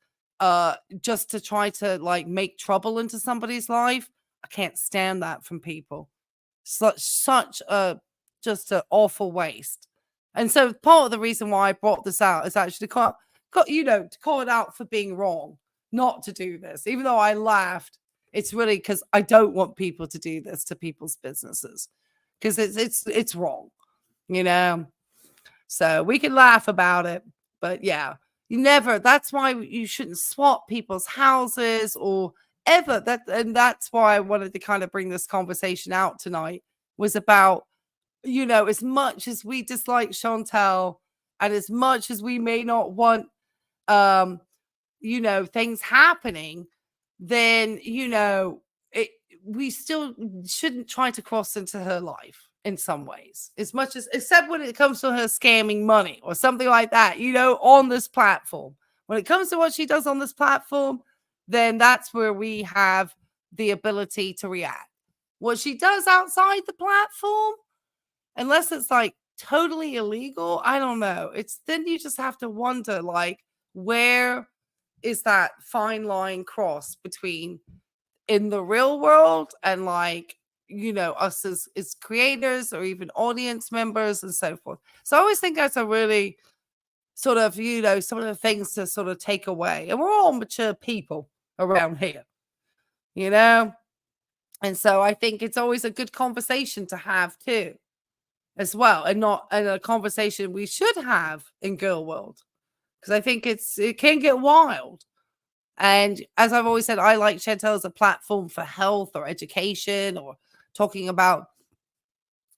just to try to like make trouble into somebody's life. I can't stand that from people. Such a just an awful waste. And so part of the reason why I brought this out is actually to call it out for being wrong, not to do this. Even though I laughed, it's really because I don't want people to do this to people's businesses, because it's wrong, So we can laugh about it, but yeah, that's why you shouldn't swap people's houses or ever. And that's why I wanted to kind of bring this conversation out tonight, was about, as much as we dislike Chatal and as much as we may not want, things happening, then, we still shouldn't try to cross into her life in some ways, except when it comes to her scamming money or something like that, on this platform. When it comes to what she does on this platform, then that's where we have the ability to react. What she does outside the platform, unless it's like totally illegal, I don't know. Then you just have to wonder, like, where is that fine line cross between in the real world and like, us as creators or even audience members and so forth. So I always think that's a really sort of, some of the things to sort of take away. And we're all mature people around here, And so I think it's always a good conversation to have too, as well. And a conversation we should have in girl world. Because I think it can get wild. And as I've always said, I like Chatal as a platform for health or education or talking about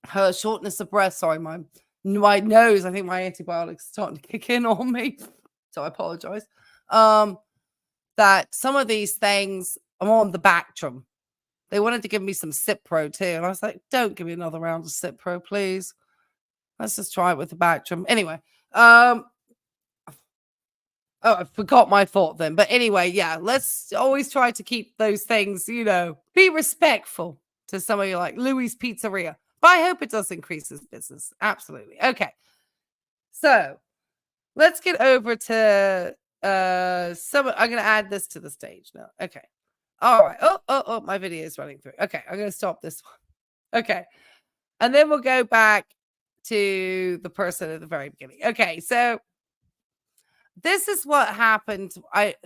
her shortness of breath. Sorry, my nose, I think my antibiotics are starting to kick in on me. So I apologize. That some of these things, I'm on the Bactrim. They wanted to give me some Cipro too. And I was like, don't give me another round of Cipro, please. Let's just try it with the Bactrim. Anyway, oh, I forgot my thought then. But anyway, yeah, let's always try to keep those things, be respectful to somebody like Louis Pizzeria. But I hope it does increase his business. Absolutely. Okay. So let's get over to I'm going to add this to the stage now. Okay. All right. Oh, my video is running through. Okay. I'm going to stop this one. Okay. And then we'll go back to the person at the very beginning. Okay. So this is what happened.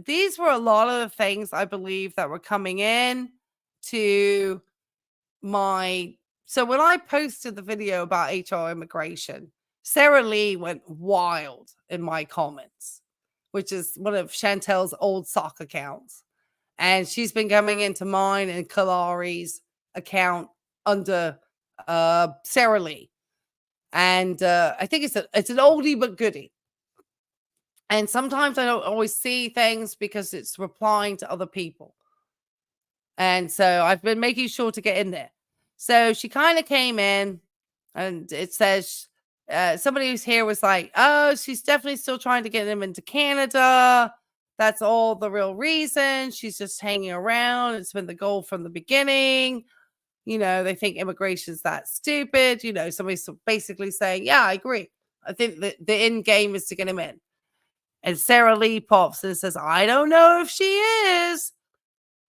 These were a lot of the things I believe that were coming in to so when I posted the video about HR immigration, Sarah Lee went wild in my comments, which is one of Chantel's old sock accounts. And she's been coming into mine and Kalari's account under Sarah Lee. And I think it's an oldie but goodie. And sometimes I don't always see things because it's replying to other people. And so I've been making sure to get in there. So she kind of came in and it says, somebody who's here was like, oh, she's definitely still trying to get them into Canada. That's all the real reason. She's just hanging around. It's been the goal from the beginning. They think immigration's that stupid. Somebody's basically saying, yeah, I agree. I think that the end game is to get him in. And Sarah Lee pops and says, I don't know if she is.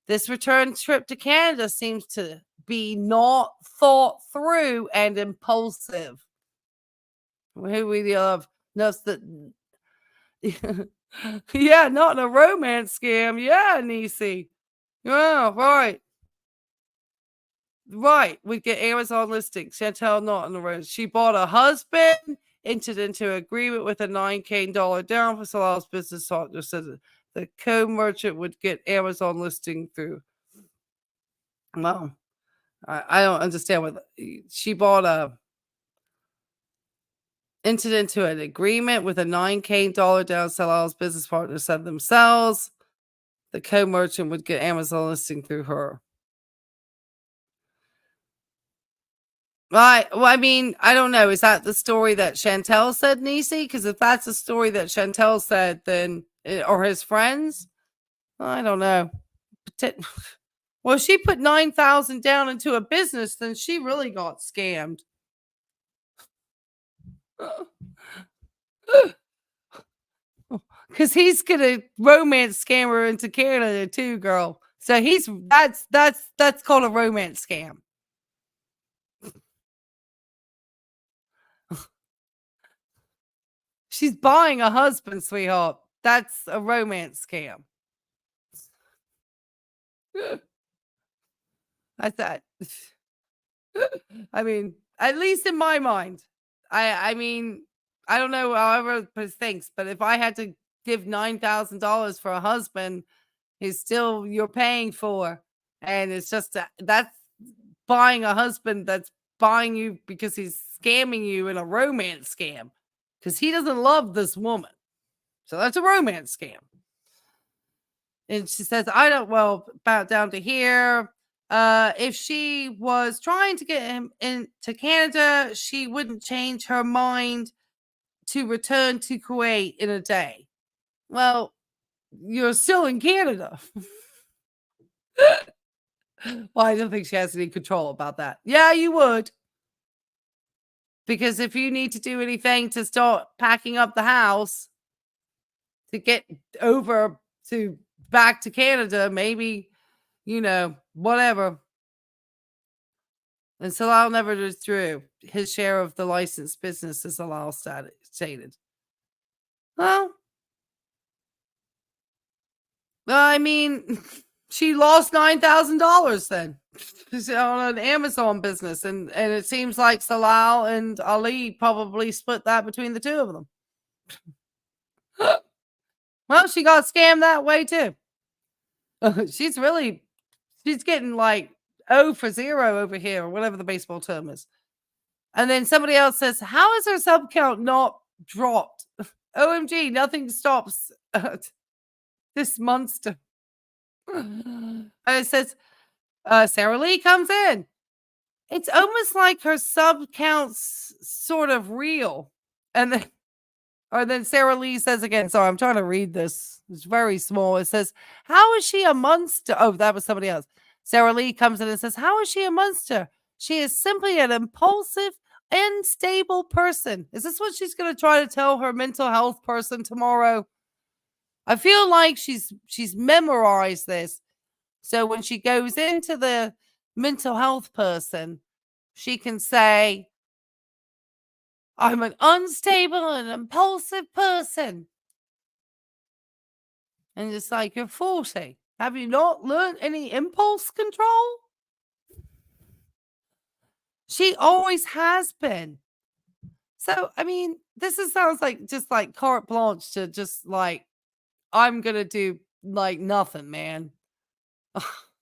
This return trip to Canada seems to be not thought through and impulsive. Who we love knows that. Yeah, not in a romance scam. Yeah, Niecy. Yeah, right. Right. We get Amazon listings. Chatal not in the room. She bought a husband, entered into agreement with a $9K down for Salah's business partner, so that the co-merchant would get Amazon listing through. Well, I don't understand what she bought entered into an agreement with a $9K down. Salah's business partner said themselves. The co-merchant would get Amazon listing through her. Right. Well, I mean, I don't know. Is that the story that Chatal said, Niecy? Because if that's the story that Chatal said, then or his friends, I don't know. Well, if she put $9,000 down into a business, then she really got scammed. Because he's gonna romance scam her into Canada too, girl. So that's called a romance scam. She's buying a husband, sweetheart. That's a romance scam. I thought. I mean, at least in my mind. I mean, I don't know how everyone thinks, but if I had to give $9,000 for a husband, he's still you're paying for, and it's just that's buying a husband that's buying you because he's scamming you in a romance scam because he doesn't love this woman, so that's a romance scam. And she says, I don't, well, about down to here. If she was trying to get him into Canada, she wouldn't change her mind to return to Kuwait in a day. Well, you're still in Canada. Well, I don't think she has any control about that. Yeah, you would. Because if you need to do anything to start packing up the house to get over to back to Canada, maybe, whatever. And Salah never withdrew his share of the licensed business, as Salah stated. Well, I mean, she lost $9,000 then. She's on an Amazon business, and it seems like Salah and Ali probably split that between the two of them. Well, she got scammed that way too. She's getting like 0 for 0 over here, or whatever the baseball term is. And then somebody else says, how is her sub count not dropped? OMG, nothing stops this monster. And it says, Sarah Lee comes in. It's almost like her sub count's sort of real. And then Sarah Lee says again, sorry, I'm trying to read this. It's very small. It says, how is she a monster? Oh, that was somebody else. Sarah Lee comes in and says, how is she a monster? She is simply an impulsive, unstable person. Is this what she's going to try to tell her mental health person tomorrow? I feel like she's memorized this. So when she goes into the mental health person, she can say, I'm an unstable and impulsive person. And it's like, you're 40. Have you not learned any impulse control? She always has been. So, I mean, sounds like just like carte blanche to just like, I'm going to do like nothing, man,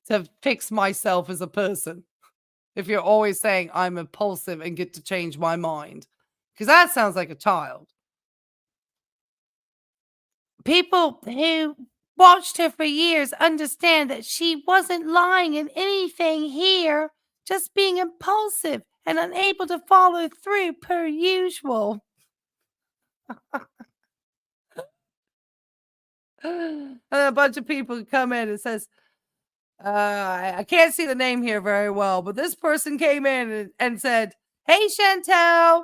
to fix myself as a person. If you're always saying I'm impulsive and get to change my mind, because that sounds like a child. People who watched her for years understand that she wasn't lying in anything here, just being impulsive and unable to follow through per usual. And a bunch of people come in and says, I can't see the name here very well, but this person came in and said, "Hey, Chantel."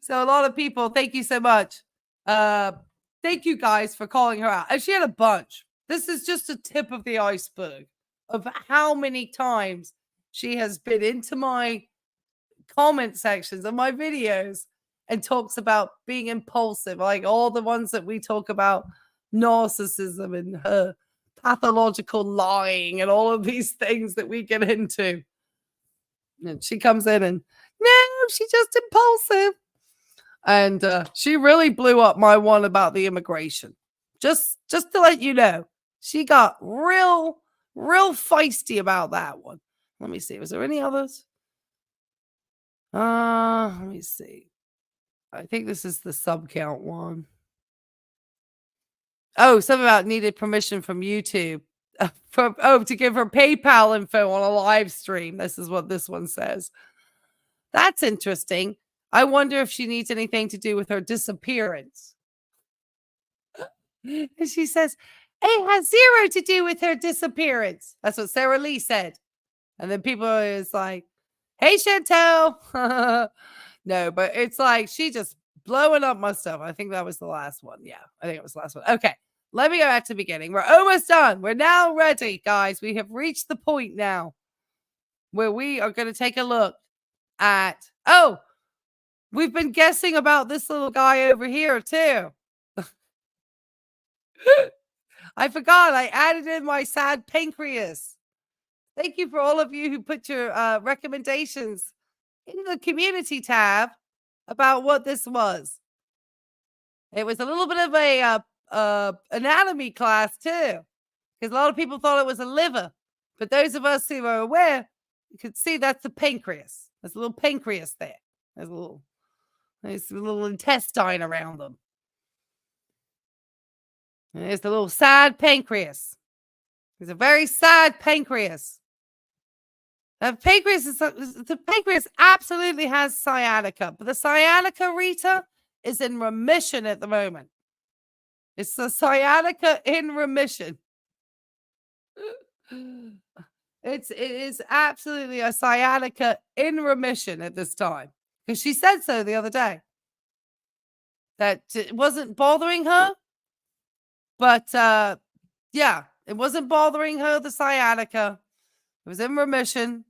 So a lot of people, thank you so much. Thank you guys for calling her out. And she had a bunch. This is just a tip of the iceberg of how many times she has been into my comment sections of my videos and talks about being impulsive, like all the ones that we talk about narcissism and her pathological lying and all of these things that we get into. And she comes in and, no, she's just impulsive. And she really blew up my one about the immigration. Just to let you know, she got real feisty about that one. Let me see. Was there any others? Let me see. I think this is the sub count one. Oh, something about needed permission from YouTube. To give her PayPal info on a live stream. This is what this one says. That's interesting. I wonder if she needs anything to do with her disappearance. And she says, it has zero to do with her disappearance. That's what Sarah Lee said. And then people is like, hey, Chantel. No, but it's like she just blowing up my stuff. I think that was the last one. Yeah, I think it was the last one. Okay, let me go back to the beginning. We're almost done. We're now ready, guys. We have reached the point now where we are going to take a look at, we've been guessing about this little guy over here too. I forgot. I added in my sad pancreas. Thank you for all of you who put your recommendations in the community tab about what this was. It was a little bit of a anatomy class too, because a lot of people thought it was a liver. But those of us who are aware, you can see that's the pancreas. There's a little pancreas there. There's a little intestine around them. And there's the little sad pancreas. It's a very sad pancreas. The pancreas absolutely has sciatica, but the sciatica, Rita, is in remission at the moment. It's the sciatica in remission. It is absolutely a sciatica in remission at this time, because she said so the other day that it wasn't bothering her, but yeah, it wasn't bothering her, the sciatica. It was in remission.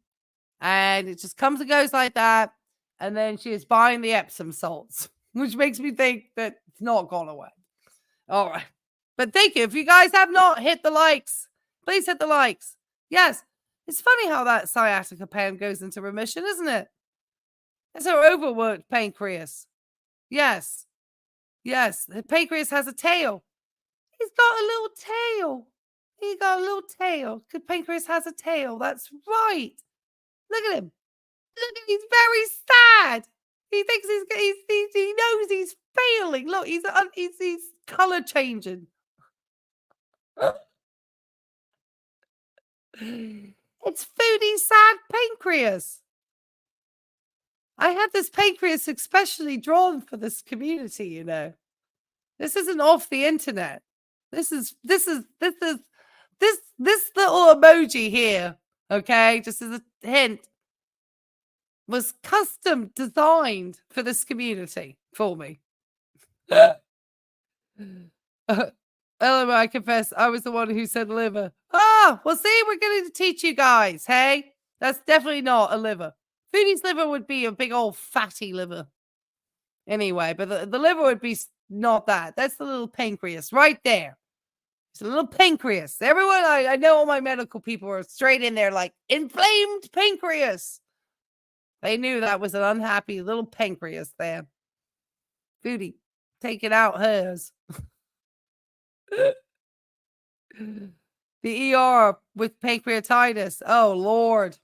And it just comes and goes like that. And then she is buying the Epsom salts, which makes me think that it's not gone away. All right. But thank you. If you guys have not hit the likes, please hit the likes. Yes. It's funny how that sciatica pain goes into remission, isn't it? It's her overworked pancreas. Yes. Yes. The pancreas has a tail. He's got a little tail. He got a little tail. The pancreas has a tail. That's right. Look at him. Look, he's very sad. He thinks he knows he's failing. Look, he's color changing. It's Foodie's sad pancreas. I had this pancreas especially drawn for this community, you know. This isn't off the internet. This little emoji here, okay, just as a hint, was custom designed for this community for me. Eleanor, I confess, I was the one who said liver. Well, see, we're going to teach you guys, hey? That's definitely not a liver. Foodie's liver would be a big old fatty liver. Anyway, but the liver would be not that. That's the little pancreas right there. It's a little pancreas. Everyone, I know all my medical people are straight in there like, inflamed pancreas. They knew that was an unhappy little pancreas there. Foodie, taking out hers. The ER with pancreatitis. Oh, Lord.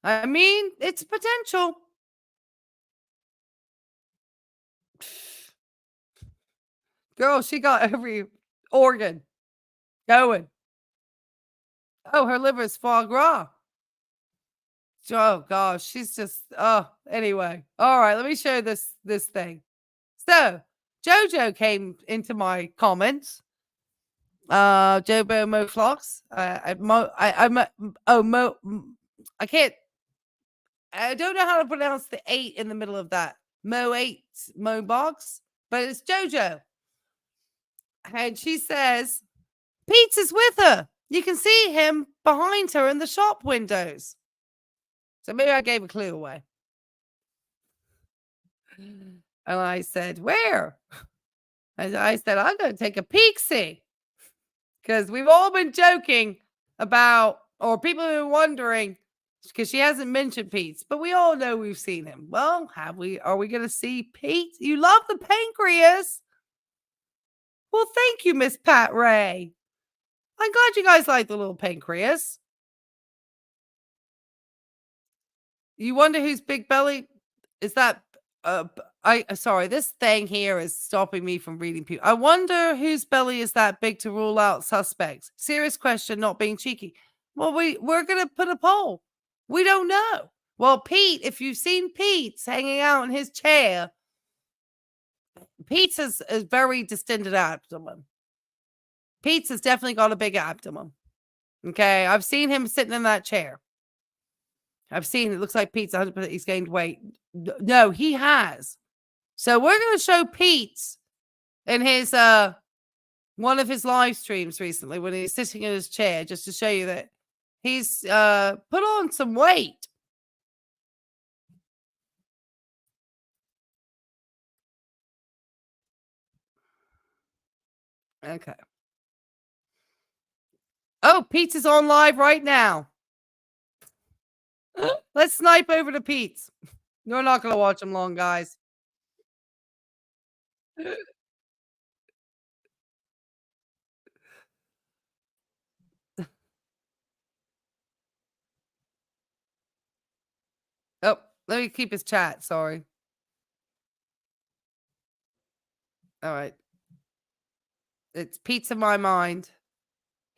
I mean, it's potential. Girl, she got every organ going. Oh, her liver is foie gras. Oh, gosh. She's just, anyway. All right, let me show you this thing. So, Jojo came into my comments. Jobo Mo Flocks. I can't. I don't know how to pronounce the 8 in the middle of that. Mo Box, but it's Jojo. And she says, Pete's is with her. You can see him behind her in the shop windows. So maybe I gave a clue away. And I said, where? And I said, I'm going to take a peek-see. Because we've all been joking about, or people have been wondering, because she hasn't mentioned Pete's, but we all know we've seen him. Well, have we? Are we going to see Pete? You love the pancreas. Well, thank you, Miss Pat Ray. I'm glad you guys like the little pancreas. You wonder whose big belly is that? Sorry, this thing here is stopping me from reading people. I wonder whose belly is that big to rule out suspects. Serious question, not being cheeky. Well, we're gonna put a poll. We don't know. Well, Pete, if you've seen Pete's hanging out in his chair, Pete's is a very distended abdomen. Pete's has definitely got a big abdomen. Okay, I've seen him sitting in that chair. I've seen it looks like Pete's 100%. He's gained weight. No, he has. So we're going to show Pete's in his one of his live streams recently when he's sitting in his chair, just to show you that he's put on some weight. Okay. Oh, Pete's is on live right now. Let's snipe over to Pete's. You're not going to watch him long, guys. Oh, let me keep his chat. Sorry. All right. It's Pete's in my mind.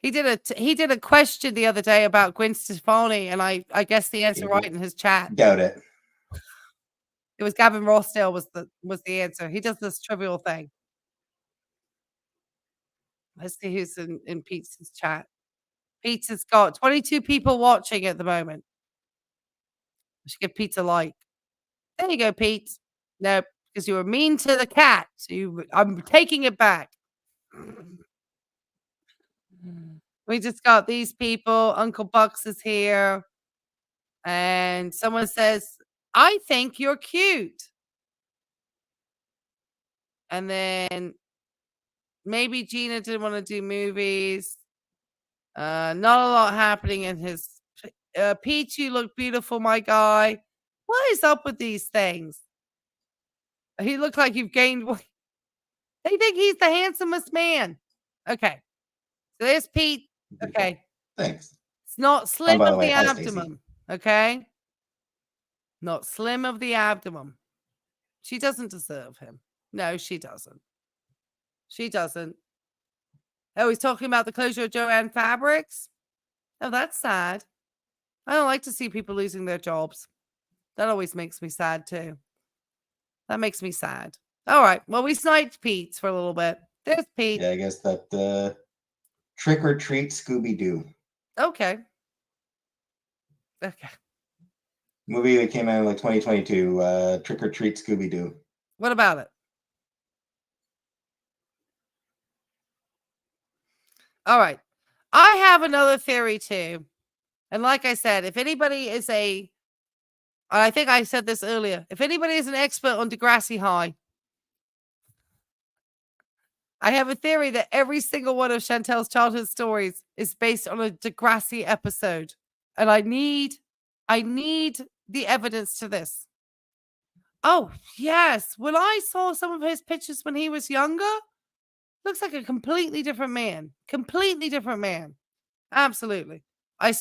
He did a question the other day about Gwen Stefani, and I guess the answer right in his chat. Doubt it. It was Gavin Rossdale was the answer. He does this trivial thing. Let's see who's in Pete's chat. Pete's has got 22 people watching at the moment. We should give Pete a like. There you go, Pete. No, because you were mean to the cat. So I'm taking it back. We just got these people. Uncle Bucks is here. And someone says, I think you're cute. And then maybe Gina didn't want to do movies. Not a lot happening in his. Pete, you look beautiful, my guy. What is up with these things? He looked like you've gained weight. They think he's the handsomest man. Okay. So there's Pete. Okay. Thanks. It's not slim by the of way, the hi, abdomen. Okay. Not slim of the abdomen. She doesn't deserve him. No, she doesn't. She doesn't. Oh, he's talking about the closure of Joanne Fabrics. Oh, that's sad. I don't like to see people losing their jobs. That always makes me sad too. That makes me sad. All right. Well, we sniped Pete's for a little bit. There's Pete. Yeah, I guess that Trick or Treat Scooby-Doo. Okay. Okay. Movie that came out in like 2022. Trick or Treat Scooby-Doo. What about it? All right. I have another theory too. And like I said, if anybody is I think I said this earlier, if anybody is an expert on Degrassi High, I have a theory that every single one of Chantel's childhood stories is based on a Degrassi episode. And I need the evidence to this. Oh, yes. When I saw some of his pictures when he was younger, looks like a completely different man. Completely different man. Absolutely. I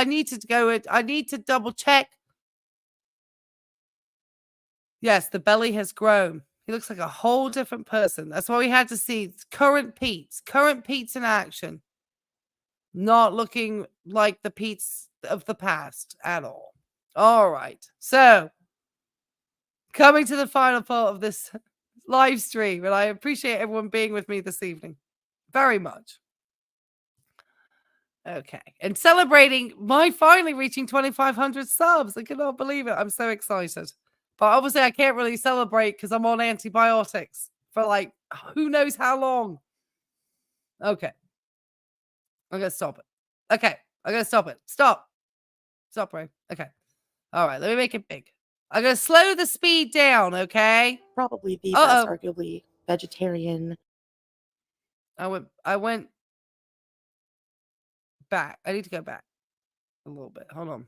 need to double check. Yes, the belly has grown. He looks like a whole different person. That's why we had to see current Pete's in action. Not looking like the Pete's of the past at all. All right. So, coming to the final part of this live stream, and I appreciate everyone being with me this evening very much. Okay, and celebrating my finally reaching 2,500 subs. I cannot believe it. I'm so excited. But obviously, I can't really celebrate because I'm on antibiotics for like who knows how long. Okay, I'm gonna stop it. Okay, I'm gonna stop it. Stop, Ray. Okay, all right. Let me make it big. I'm gonna slow the speed down. Okay. Probably the best, arguably vegetarian. I went back. I need to go back a little bit. Hold on.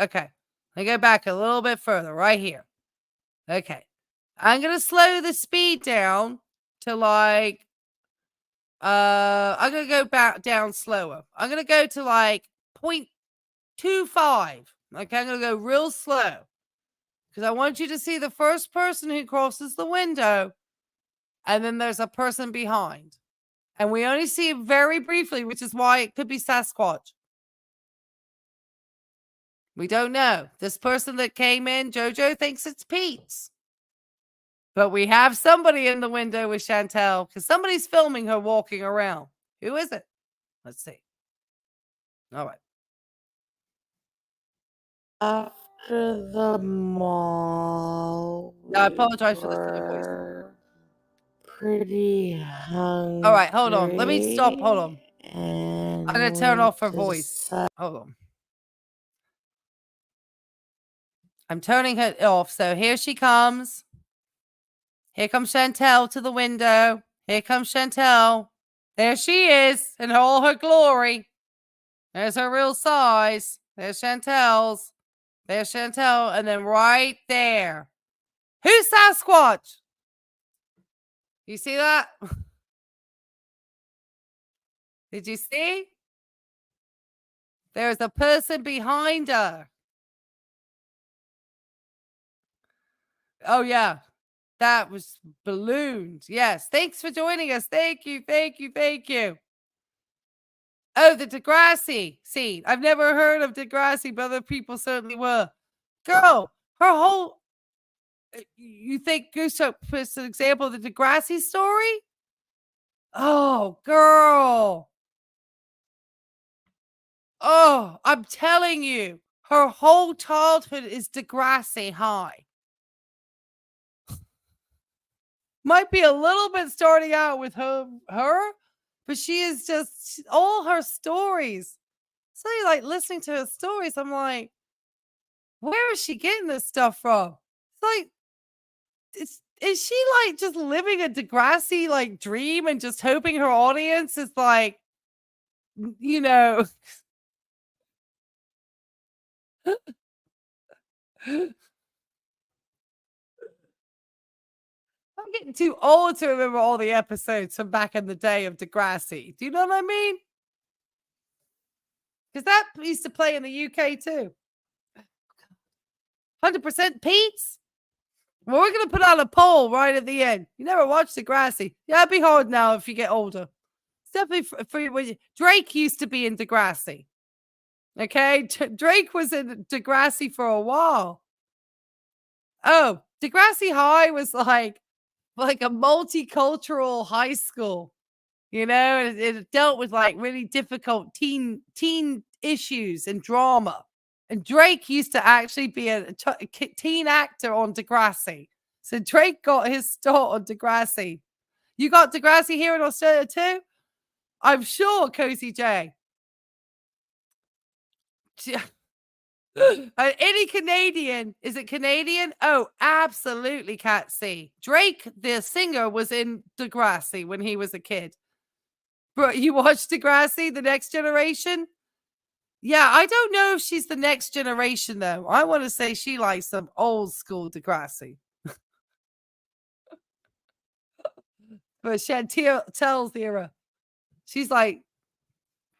Okay. I go back a little bit further right here. Okay. I'm going to slow the speed down to like I'm going to go back down slower. I'm going to go to like 0.25. Okay, I'm going to go real slow. Cuz I want you to see the first person who crosses the window and then there's a person behind. And we only see it very briefly, which is why it could be Sasquatch. We don't know. This person that came in, Jojo, thinks it's Pete's. But we have somebody in the window with Chatal because somebody's filming her walking around. Who is it? Let's see. All right. After the mall. No, I apologize for the silly voice. Pretty hungry. All right, hold on. Let me stop. Hold on. And I'm going to turn off her voice. Hold on. I'm turning her off. So here she comes. Here comes Chatal to the window. Here comes Chatal. There she is in all her glory. There's her real size. There's Chantal's. There's Chatal. And then right there. Who's Sasquatch? You see that? Did you see? There's a person behind her. Oh, yeah. That was balloons. Yes. Thanks for joining us. Thank you. Thank you. Thank you. Oh, the Degrassi scene. I've never heard of Degrassi, but other people certainly were. Girl, her whole... You think Gooseup is an example of the Degrassi story? Oh, girl. Oh, I'm telling you. Her whole childhood is Degrassi high. Might be a little bit starting out with her, but she is just all her stories. So like listening to her stories, I'm like, where is she getting this stuff from? It's like, is she like just living a Degrassi like dream and just hoping her audience is like, you know, I'm getting too old to remember all the episodes from back in the day of Degrassi. Do you know what I mean? Because that used to play in the UK too. 100% Pete's? Well, we're going to put out a poll right at the end. You never watched Degrassi. Yeah, it'd be hard now if you get older. It's definitely for Drake used to be in Degrassi. Okay? Drake was in Degrassi for a while. Oh, Degrassi High was like a multicultural high school. You know, it dealt with like really difficult teen issues and drama. And Drake used to actually be a teen actor on Degrassi. So Drake got his start on Degrassi. You got Degrassi here in Australia too? I'm sure, Cozy J. Any Canadian, is it Canadian? Oh, absolutely, Cat C. Drake, the singer, was in Degrassi when he was a kid. But you watched Degrassi, The Next Generation? Yeah, I don't know if she's the next generation, though. I want to say she likes some old school Degrassi. But Chantal's era. She's like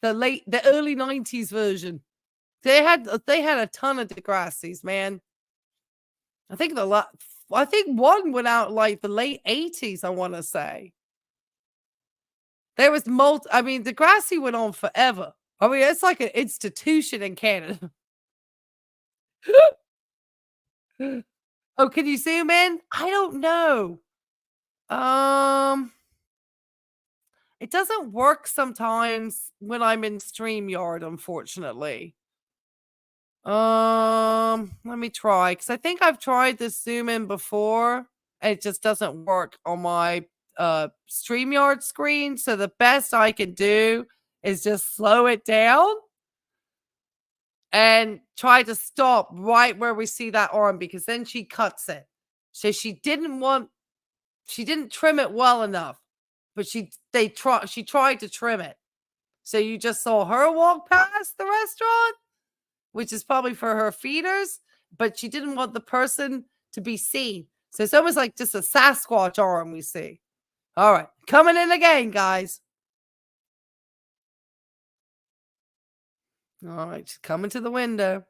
the early 90s version. They had a ton of Degrassis, man. I think one went out like the late 80s, I want to say. There was Degrassi went on forever. I mean, it's like an institution in Canada. Oh, can you zoom in? I don't know. It doesn't work sometimes when I'm in StreamYard, unfortunately. Let me try, because I think I've tried this zoom in before, and it just doesn't work on my StreamYard screen. So the best I can do is just slow it down and try to stop right where we see that arm, because then she cuts it. So she didn't trim it well enough, but she tried to trim it. So you just saw her walk past the restaurant, which is probably for her feeders, but she didn't want the person to be seen. So it's almost like just a Sasquatch arm we see. All right, coming in again, guys. All right, she's coming to the window.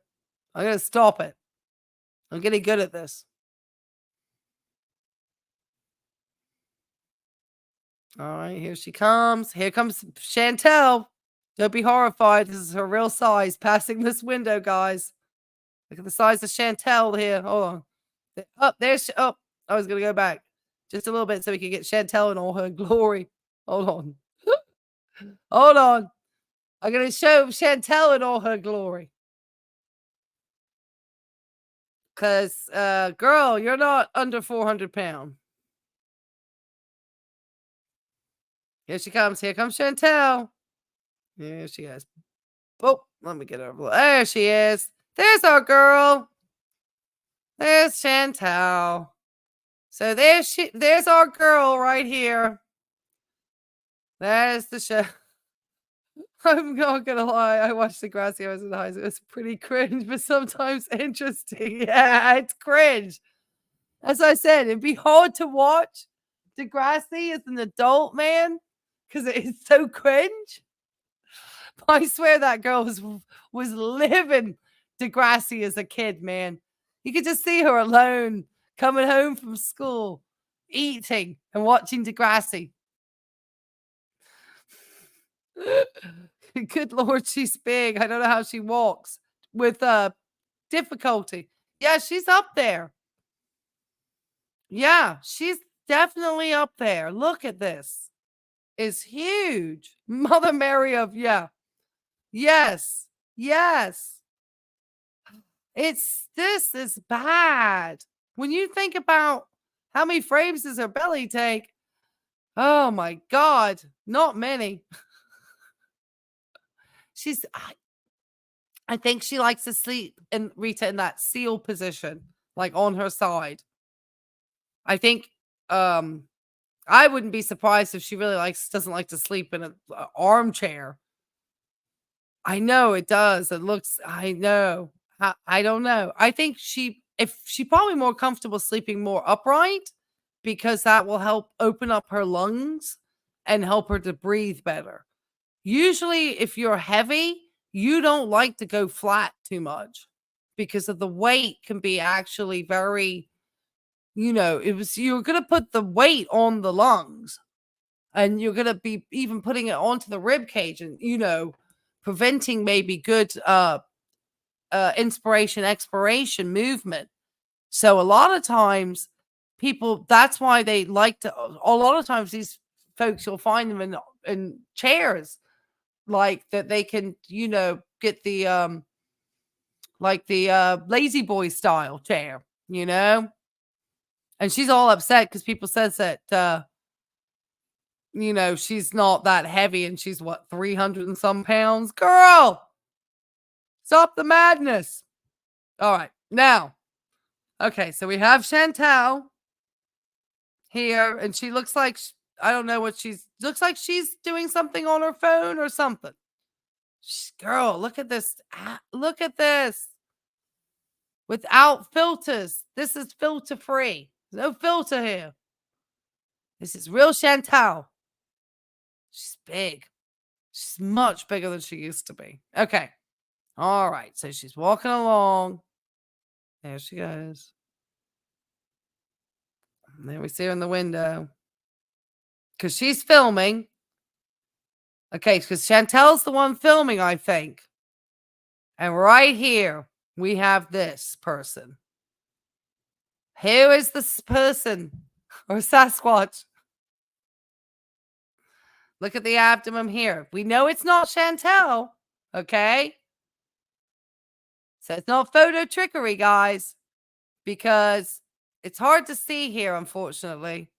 I'm going to stop it. I'm getting good at this. All right, here she comes. Here comes Chatal. Don't be horrified. This is her real size passing this window, guys. Look at the size of Chatal here. Hold on. Oh, there's... Oh, I was going to go back just a little bit so we can get Chatal in all her glory. Hold on. Hold on. I'm going to show Chatal in all her glory. Because, girl, you're not under 400 pounds. Here she comes. Here comes Chatal. Here she is. Oh, let me get her. There she is. There's our girl. There's Chatal. So there's our girl right here. There's the show. I'm not gonna lie. I watched Degrassi when I was in high school. It's pretty cringe, but sometimes interesting. Yeah, it's cringe. As I said, it'd be hard to watch Degrassi as an adult man because it is so cringe. I swear that girl was living Degrassi as a kid, man. You could just see her alone, coming home from school, eating and watching Degrassi. Good Lord, she's big. I don't know how she walks with difficulty. Yeah, she's up there. Yeah, she's definitely up there. Look at this. It's huge. Mother Mary of, yeah. Yes. Yes. This is bad. When you think about how many frames does her belly take, oh my God, not many. I think she likes to sleep in Rita in that seal position, like on her side. I think I wouldn't be surprised if she really doesn't like to sleep in an armchair. I know it does. It looks, I know. I don't know. I think she's probably more comfortable sleeping more upright because that will help open up her lungs and help her to breathe better. Usually, if you're heavy, you don't like to go flat too much because of the weight can be actually very, you're going to put the weight on the lungs and you're going to be even putting it onto the rib cage and, preventing maybe good inspiration, expiration movement. So a lot of times people, that's why they like to, a lot of times these folks, you'll find them in chairs like that they can, get the, like the lazy boy style chair, and she's all upset because people says that, she's not that heavy and she's 300 and some pounds. Girl, stop the madness. All right. Now, okay. So we have Chatal here and she looks like, I don't know what looks like she's doing something on her phone or something. Girl, look at this. Look at this. Without filters. This is filter free. No filter here. This is real Chatal. She's big. She's much bigger than she used to be. Okay. All right. So she's walking along. There she goes. And there we see her in the window. Because she's filming. Okay. Because Chantel's the one filming, I think. And right here, we have this person. Who is this person? Or Sasquatch? Look at the abdomen here. We know it's not Chatal, okay? So it's not photo trickery, guys, because it's hard to see here, unfortunately.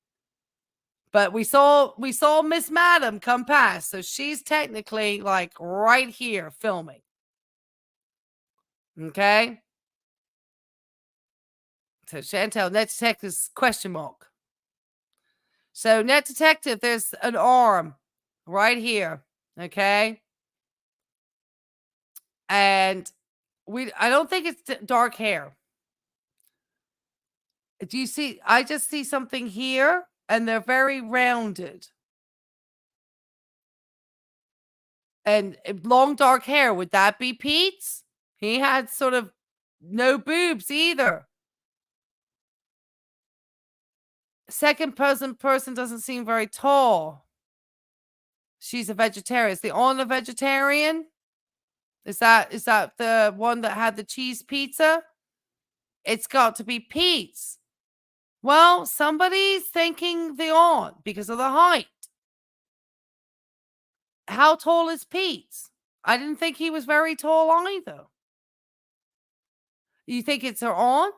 But we saw Miss Madam come past, so she's technically like right here filming. Okay? So Chatal, net detective's question mark. So net detective, there's an arm right here. Okay? And I don't think it's dark hair. Do you see? I just see something here, and they're very rounded. And long dark hair. Would that be Pete's? He had sort of no boobs either. Second person doesn't seem very tall. She's a vegetarian. Is the aunt a vegetarian? Is that the one that had the cheese pizza? It's got to be Pete's. Well, somebody's thinking the aunt because of the height. How tall is Pete's? I didn't think he was very tall either. You think it's her aunt?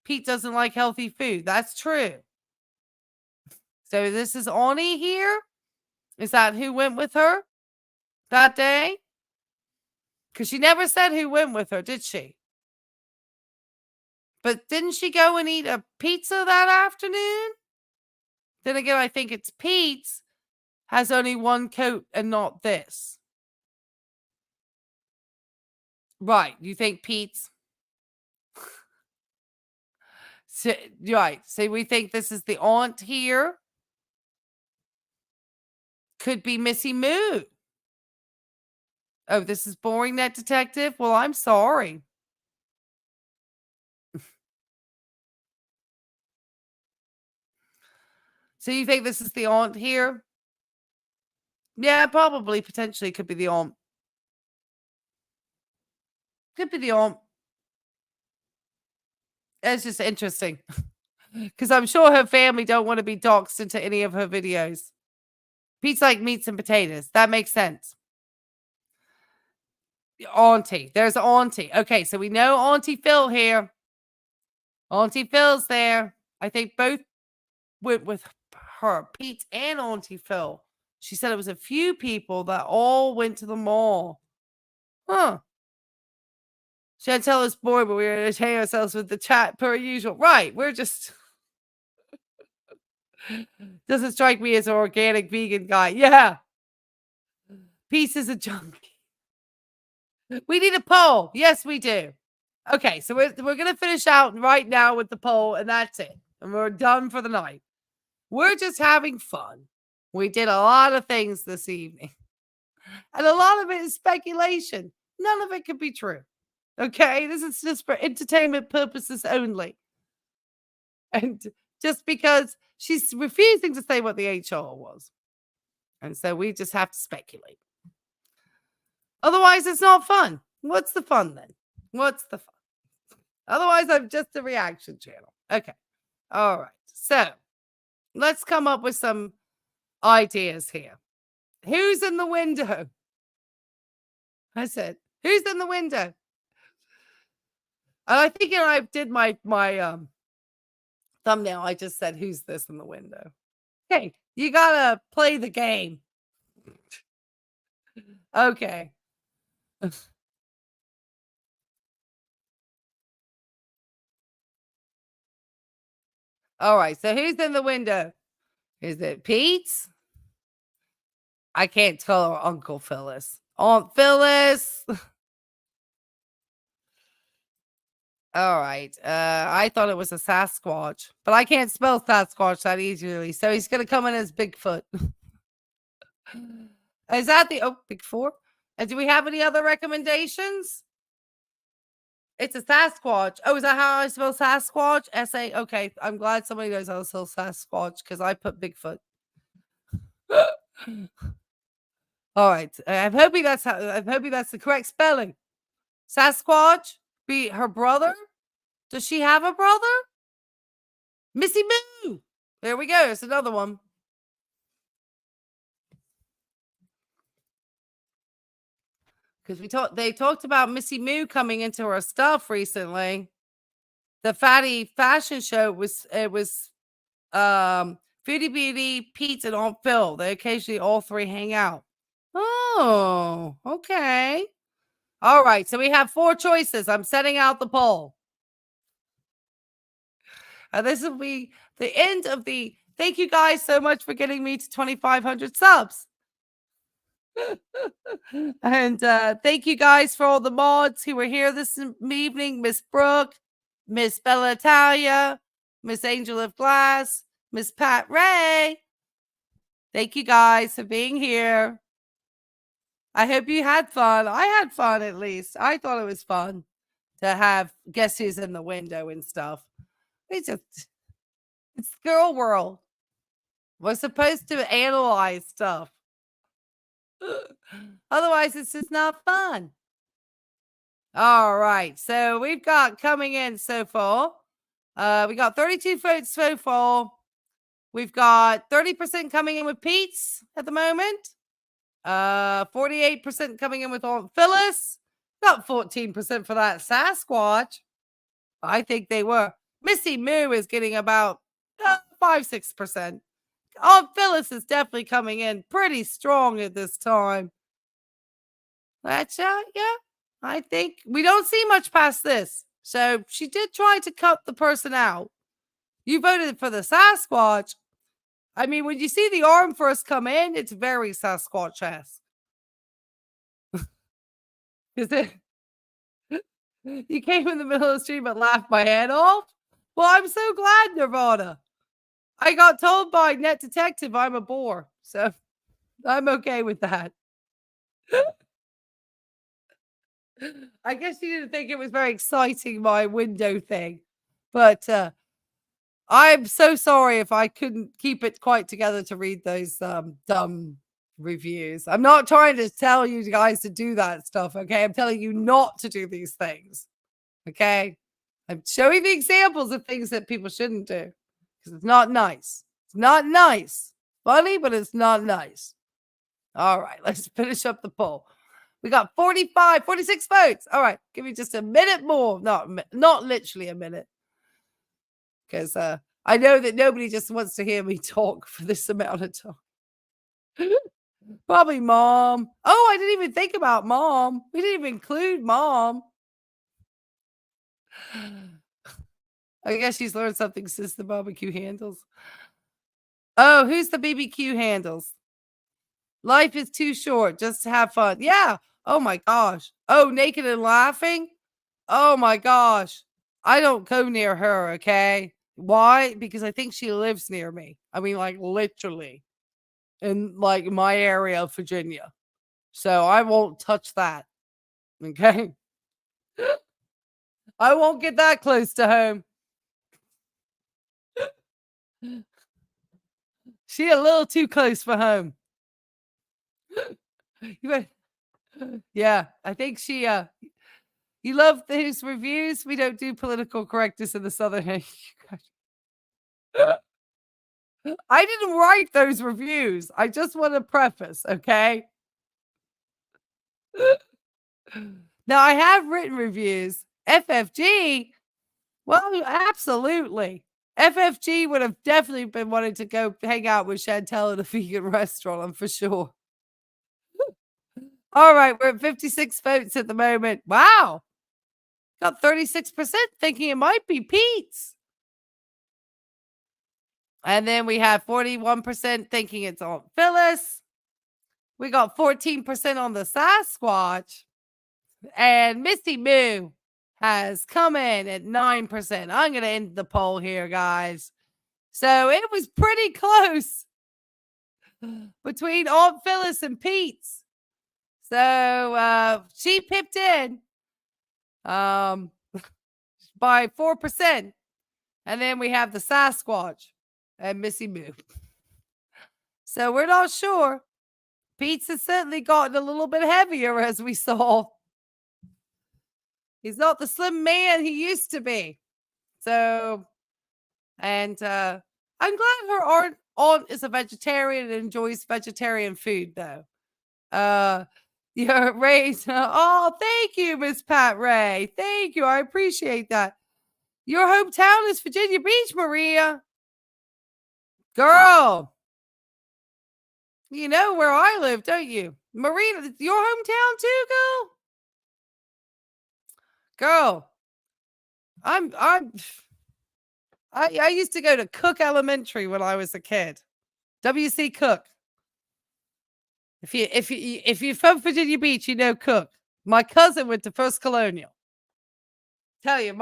Pete doesn't like healthy food. That's true. So this is Auntie here? Is that who went with her that day? Because she never said who went with her, did she? But didn't she go and eat a pizza that afternoon? Then again, I think it's Pete's has only one coat and not this. Right. You think Pete's? So, right. So we think this is the aunt here. Could be Missy Moo. Oh, this is boring, net detective? Well, I'm sorry. So you think this is the aunt here? Yeah, probably, potentially could be the aunt. Could be the aunt. It's just interesting. Because I'm sure her family don't want to be doxxed into any of her videos. Pete's like meats and potatoes. That makes sense. Auntie. There's Auntie. Okay, so we know Auntie Phil here. Auntie Phil's there. I think both went with her, Pete and Auntie Phil. She said it was a few people that all went to the mall. Huh. Chatal is bored, but we're entertaining ourselves with the chat per usual. Right. We're just... Doesn't strike me as an organic vegan guy. Yeah. Peace is a junkie. We need a poll. Yes, we do. Okay, so we're going to finish out right now with the poll, and that's it. And we're done for the night. We're just having fun. We did a lot of things this evening. And a lot of it is speculation. None of it could be true. Okay? This is just for entertainment purposes only. And just because she's refusing to say what the HR was. And so we just have to speculate. Otherwise, it's not fun. What's the fun then? What's the fun? Otherwise, I'm just a reaction channel. Okay. All right. So let's come up with some ideas here. Who's in the window? I said, who's in the window? And I think I did my thumbnail. I just said, who's this in the window? Okay. You got to play the game. Okay. All right. So who's in the window? Is it Pete's? I can't tell her Uncle Phyllis. Aunt Phyllis. All right. I thought it was a Sasquatch, but I can't spell Sasquatch that easily. So he's going to come in as Bigfoot. Is that the Big Four? And do we have any other recommendations? It's a Sasquatch. Oh, is that how I spell Sasquatch? S-A. Okay. I'm glad somebody knows how to spell Sasquatch because I put Bigfoot. All right. I'm hoping that's the correct spelling. Sasquatch be her brother? Does she have a brother? Missy Moo. There we go. It's another one. because they talked about Missy Moo coming into her stuff recently. The Fatty fashion show was Foodie Beauty, Pete, and Aunt Phil. They occasionally all three hang out. Oh, okay. All right. So we have 4 choices. I'm setting out the poll. This will be the end of the. Thank you guys so much for getting me to 2,500 subs. And thank you guys for all the mods who were here this evening. Miss Brooke, Miss Bella Italia, Miss Angel of Glass, Miss Pat Ray. Thank you guys for being here. I hope you had fun. I had fun, at least. I thought it was fun to have guess who's in the window and stuff. It's girl world. We're supposed to analyze stuff. Otherwise, it's just not fun. All right. So we've got coming in so far. We got 32 votes so far. We've got 30% coming in with Pete's at the moment. 48% coming in with Aunt Phyllis. Got 14% for that Sasquatch. I think they were. Missy Moo is getting about 5-6%. Aunt Phyllis is definitely coming in pretty strong at this time. That's yeah. I think we don't see much past this. So she did try to cut the person out. You voted for the Sasquatch. I mean, when you see the arm first come in, it's very Sasquatch-esque. Is it? You came in the middle of the stream and laughed my head off? Well, I'm so glad, Nirvana. I got told by Net Detective I'm a bore, so I'm okay with that. I guess you didn't think it was very exciting, my window thing. But I'm so sorry if I couldn't keep it quite together to read those dumb reviews. I'm not trying to tell you guys to do that stuff, okay? I'm telling you not to do these things, okay? I'm showing the examples of things that people shouldn't do because it's not nice. It's not nice. Funny, but it's not nice. All right, let's finish up the poll. We got 46 votes. All right, give me just a minute more. Not literally a minute. Because I know that nobody just wants to hear me talk for this amount of time. Probably Mom. Oh, I didn't even think about Mom. We didn't even include Mom. I guess she's learned something since the barbecue handles. Oh, who's the BBQ handles? Life is too short just to have fun. Yeah. Oh my gosh. Oh, naked and laughing. Oh my gosh. I don't go near her, okay? Why? Because I think she lives near me. I mean, like literally in like my area of Virginia. So I won't touch that. Okay. I won't get that close to home. She a little too close for home. Yeah, I think she you love these reviews. We don't do political correctness in the Southern. I didn't write those reviews. I just want to preface, okay? Now I have written reviews. FFG, well, absolutely. FFG would have definitely been wanting to go hang out with Chatal at a vegan restaurant, I'm for sure. All right, we're at 56 votes at the moment. Wow. Got 36% thinking it might be Pete's. And then we have 41% thinking it's Aunt Phyllis. We got 14% on the Sasquatch. And Missy Moo has come in at 9%. I'm going to end the poll here, guys. So it was pretty close between Aunt Phyllis and Pete's. So she pipped in by 4%. And then we have the Sasquatch and Missy Moo. So we're not sure. Pete's has certainly gotten a little bit heavier, as we saw. He's not the slim man he used to be. So, and I'm glad her aunt is a vegetarian and enjoys vegetarian food, though. You're raised. Oh, thank you, Miss Pat Ray. Thank you. I appreciate that. Your hometown is Virginia Beach, Maria. Girl. You know where I live, don't you? Maria, your hometown too, girl? I used to go to Cook Elementary when I was a kid. W.C. Cook. If you're from Virginia Beach, you know Cook. My cousin went to First Colonial. Tell you,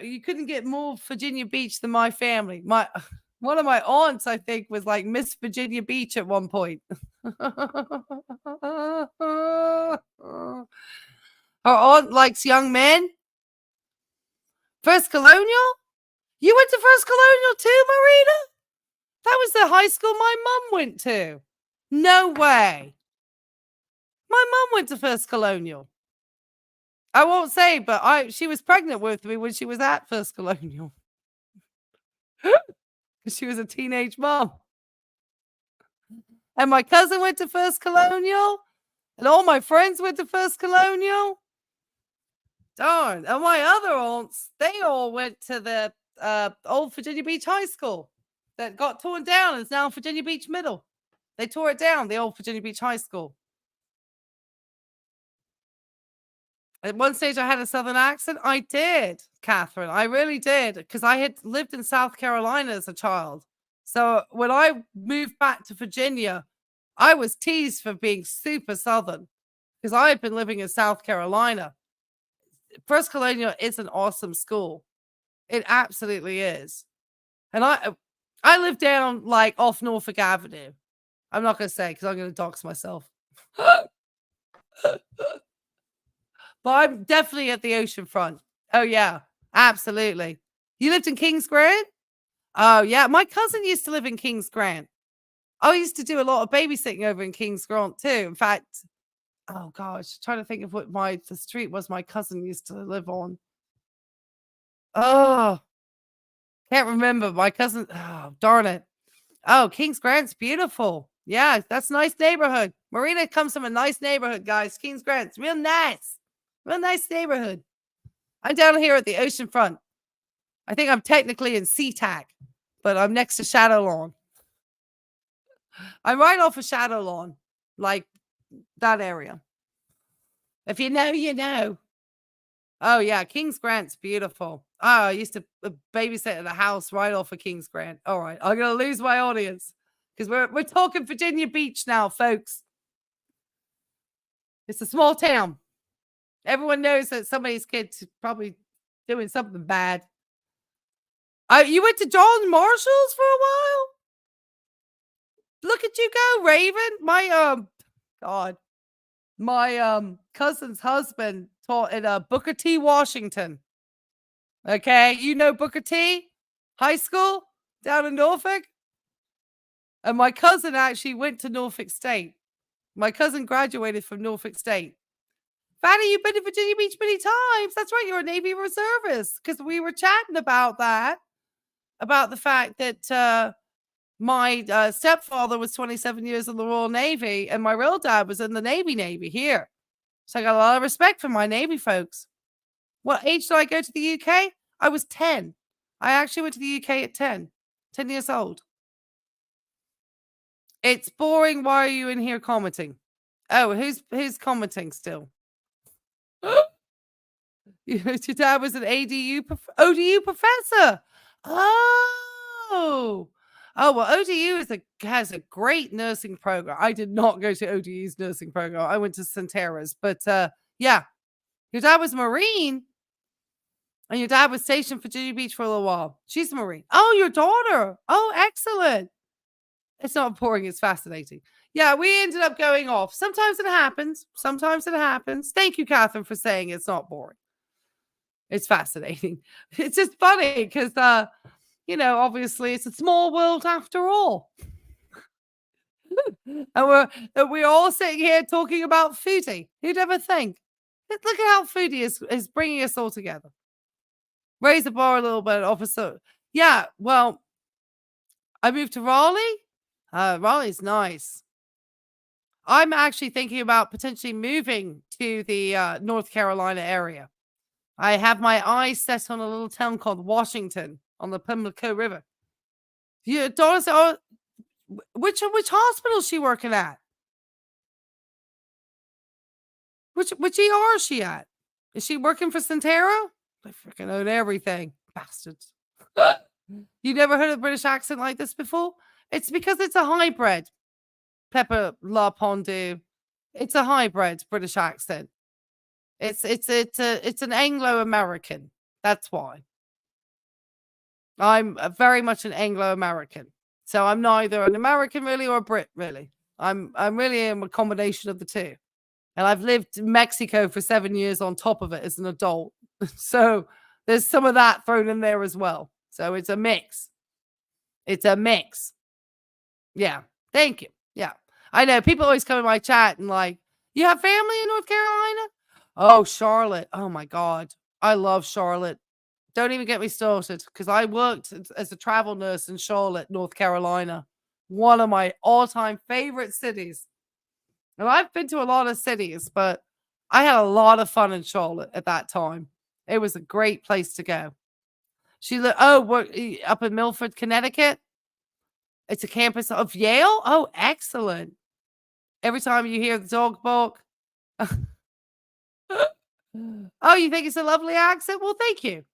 you couldn't get more Virginia Beach than my family. One of my aunts, I think, was like Miss Virginia Beach at one point. Her aunt likes young men. First Colonial? You went to First Colonial too, Marina? That was the high school my mum went to. No way. My mum went to First Colonial. I won't say, but she was pregnant with me when she was at First Colonial. She was a teenage mom. And my cousin went to First Colonial. And all my friends went to First Colonial. Darn. And my other aunts, they all went to the old Virginia Beach High School that got torn down and is now Virginia Beach Middle. They tore it down, the old Virginia Beach High School. At one stage, I had a Southern accent. I did, Catherine. I really did, because I had lived in South Carolina as a child. So when I moved back to Virginia, I was teased for being super Southern because I had been living in South Carolina. First Colonial is an awesome school. It absolutely is. And I live down like off Norfolk Avenue. I'm not going to say because I'm going to dox myself. But I'm definitely at the ocean front. Oh, yeah, absolutely. You lived in Kings Grant? Oh, yeah. My cousin used to live in Kings Grant. I used to do a lot of babysitting over in Kings Grant, too. In fact, oh, gosh, trying to think of what the street was my cousin used to live on. Oh, can't remember. My cousin, oh, darn it. Oh, Kings Grant's beautiful. Yeah, that's a nice neighborhood. Marina comes from a nice neighborhood, guys. Kings Grant's real nice. Real nice neighborhood. I'm down here at the ocean front. I think I'm technically in SeaTac, but I'm next to Shadow Lawn. I'm right off of Shadow Lawn, like that area. If you know, you know. Oh, yeah. Kings Grant's beautiful. Oh, I used to babysit at the house right off of Kings Grant. All right. I'm going to lose my audience because we're talking Virginia Beach now, folks. It's a small town. Everyone knows that somebody's kid's probably doing something bad. You went to John Marshall's for a while? Look at you go, Raven. My cousin's husband taught at Booker T. Washington. Okay, you know Booker T. High School down in Norfolk? And my cousin actually went to Norfolk State. My cousin graduated from Norfolk State. Fanny, you've been to Virginia Beach many times. That's right. You're a Navy reservist because we were chatting about that, about the fact that my stepfather was 27 years in the Royal Navy and my real dad was in the Navy here. So I got a lot of respect for my Navy folks. What age did I go to the UK? I was 10. I actually went to the UK at 10 years old. It's boring. Why are you in here commenting? Oh, who's commenting still? Your dad was an ODU professor. Oh, well, ODU has a great nursing program. I did not go to ODU's nursing program. I went to Centera's, but yeah, your dad was a Marine, and your dad was stationed for Virginia Beach for a little while. She's a Marine. Oh, your daughter. Oh, excellent. It's not boring. It's fascinating. Yeah, we ended up going off. Sometimes it happens. Thank you, Catherine, for saying it's not boring. It's fascinating. It's just funny because, obviously it's a small world after all. And we're all sitting here talking about Foodie. Who'd ever think? Look at how Foodie is bringing us all together. Raise the bar a little bit, officer. Yeah, well, I moved to Raleigh. Raleigh's nice. I'm actually thinking about potentially moving to the North Carolina area. I have my eyes set on a little town called Washington on the Pimlico River. Your daughter's which hospital is she working at? Which ER is she at? Is she working for Centero? They freaking own everything, bastards. You never heard a British accent like this before? It's because it's a hybrid. Pepper La Pondu. It's a hybrid British accent. It's an Anglo-American. That's why. I'm very much an Anglo-American. So I'm neither an American really or a Brit really. I'm really a combination of the two. And I've lived in Mexico for 7 years on top of it as an adult. So there's some of that thrown in there as well. So it's a mix. It's a mix. Yeah. Thank you. Yeah. I know people always come in my chat and like, you have family in North Carolina? Oh, Charlotte. Oh my God. I love Charlotte. Don't even get me started because I worked as a travel nurse in Charlotte, North Carolina. One of my all-time favorite cities. And I've been to a lot of cities, but I had a lot of fun in Charlotte at that time. It was a great place to go. Up in Milford, Connecticut. It's a campus of Yale. Oh, excellent. Every time you hear the dog bark. Oh, you think it's a lovely accent? Well, thank you.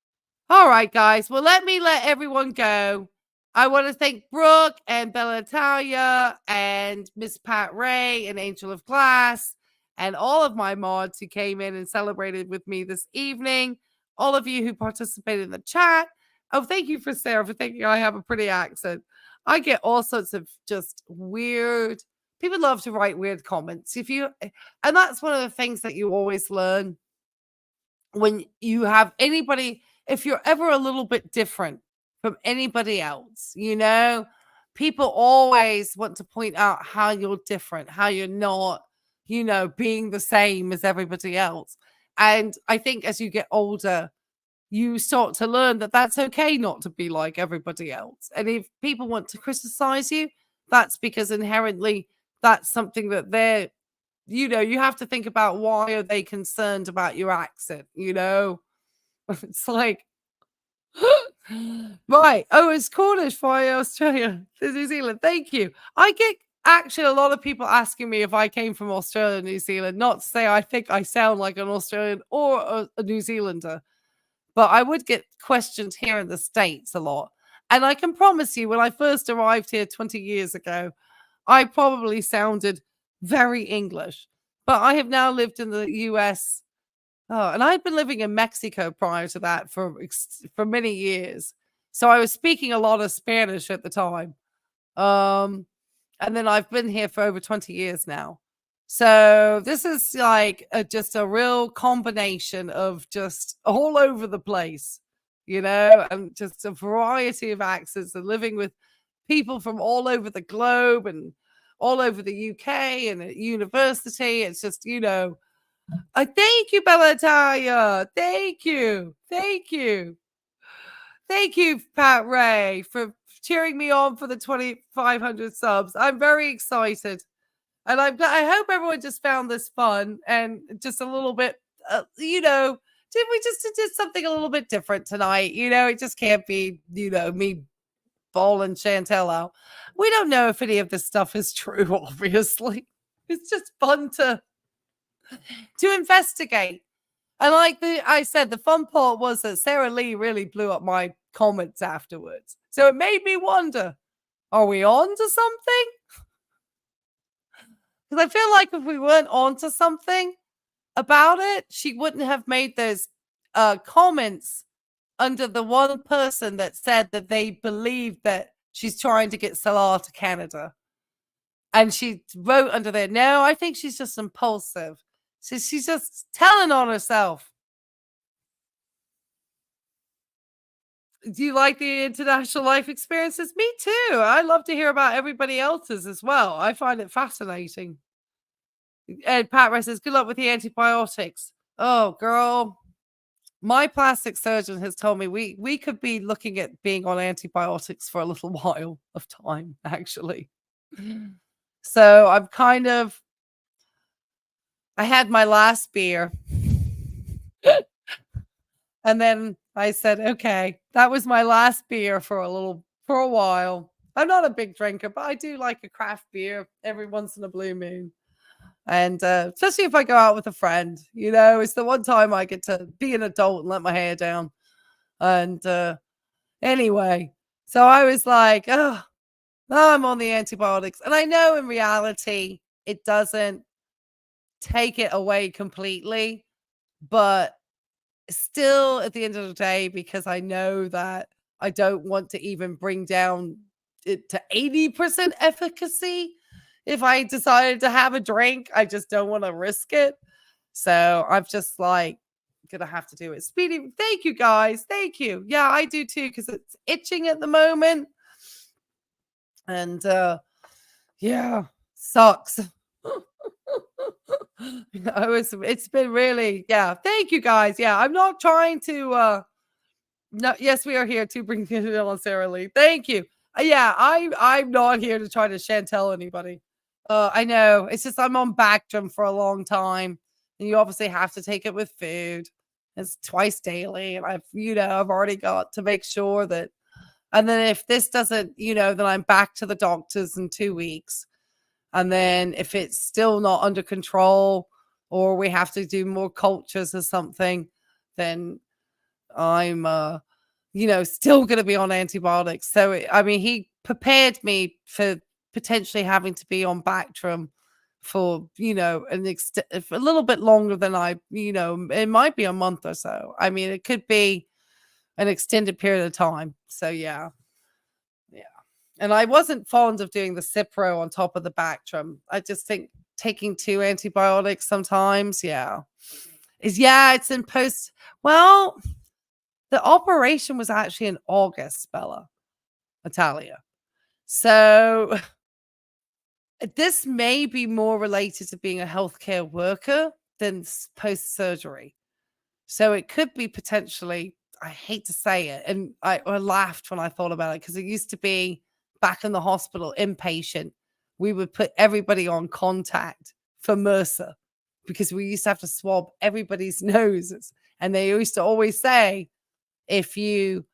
All right, guys. Well, let everyone go. I want to thank Brooke and Bella Italia and Miss Pat Ray and Angel of Glass and all of my mods who came in and celebrated with me this evening. All of you who participated in the chat. Oh, thank you for Sarah for thinking I have a pretty accent. I get all sorts of just weird. People love to write weird comments. And that's one of the things that you always learn when you have anybody. If you're ever a little bit different from anybody else, people always want to point out how you're different, how you're not, being the same as everybody else. And I think as you get older, you start to learn that that's okay not to be like everybody else. And if people want to criticize you, that's because inherently that's something that they're, you have to think about why are they concerned about your accent, It's like, right. Oh, it's Cornish for Australia, New Zealand. Thank you. I get actually a lot of people asking me if I came from Australia, New Zealand. Not to say I think I sound like an Australian or a New Zealander, but I would get questioned here in the States a lot. And I can promise you, when I first arrived here 20 years ago, I probably sounded very English. But I have now lived in the US. Oh, and I'd been living in Mexico prior to that for many years. So I was speaking a lot of Spanish at the time. And then I've been here for over 20 years now. So this is like just a real combination of just all over the place, and just a variety of accents and living with people from all over the globe and all over the UK and at university. It's just, thank you, Bella Italia. Thank you. Thank you. Thank you, Pat Ray, for cheering me on for the 2,500 subs. I'm very excited. And I hope everyone just found this fun and just a little bit, we just did something a little bit different tonight. It just can't be, me bawling Chatal out. We don't know if any of this stuff is true, obviously. It's just fun to investigate. And like I said, the fun part was that Sarah Lee really blew up my comments afterwards. So it made me wonder, are we on to something? Because I feel like if we weren't on to something about it, she wouldn't have made those comments under the one person that said that they believe that she's trying to get Salah to Canada. And she wrote under there, no, I think she's just impulsive. So she's just telling on herself. Do you like the international life experiences? Me too. I love to hear about everybody else's as well. I find it fascinating. And Pat Ray says, good luck with the antibiotics. Oh, girl. My plastic surgeon has told me we could be looking at being on antibiotics for a little while of time, actually. So I'm kind of I had my last beer. And then I said, okay, that was my last beer for a while. I'm not a big drinker, but I do like a craft beer every once in a blue moon. And especially if I go out with a friend, it's the one time I get to be an adult and let my hair down. And anyway, so I was like, oh, I'm on the antibiotics. And I know in reality, it doesn't take it away completely, but still at the end of the day, because I know that I don't want to even bring down it to 80% efficacy. If I decided to have a drink, I just don't want to risk it. So I'm just like, gonna have to do it. Speedy, thank you guys. Thank you. Yeah, I do too, because it's itching at the moment. And yeah, sucks. It's been really, yeah. Thank you guys. Yeah, I'm not trying to no, yes, we are here to bring it on Sarah Lee. Thank you. Yeah, I'm not here to try to Chantel anybody. I know. It's just I'm on Bactrim for a long time. And you obviously have to take it with food. It's twice daily. And I've already got to make sure that. And then if this doesn't, then I'm back to the doctors in 2 weeks. And then if it's still not under control or we have to do more cultures or something, then I'm, still going to be on antibiotics. So, he prepared me for potentially having to be on Bactrim for, a little bit longer than it might be a month or so. It could be an extended period of time. So, yeah. Yeah. And I wasn't fond of doing the Cipro on top of the Bactrim. I just think taking 2 antibiotics sometimes, it's in post. Well, the operation was actually in August, Bella, Natalia. So this may be more related to being a healthcare worker than post-surgery. So it could be potentially, I hate to say it, and I laughed when I thought about it because it used to be back in the hospital, inpatient, we would put everybody on contact for MRSA because we used to have to swab everybody's noses. And they used to always say, if you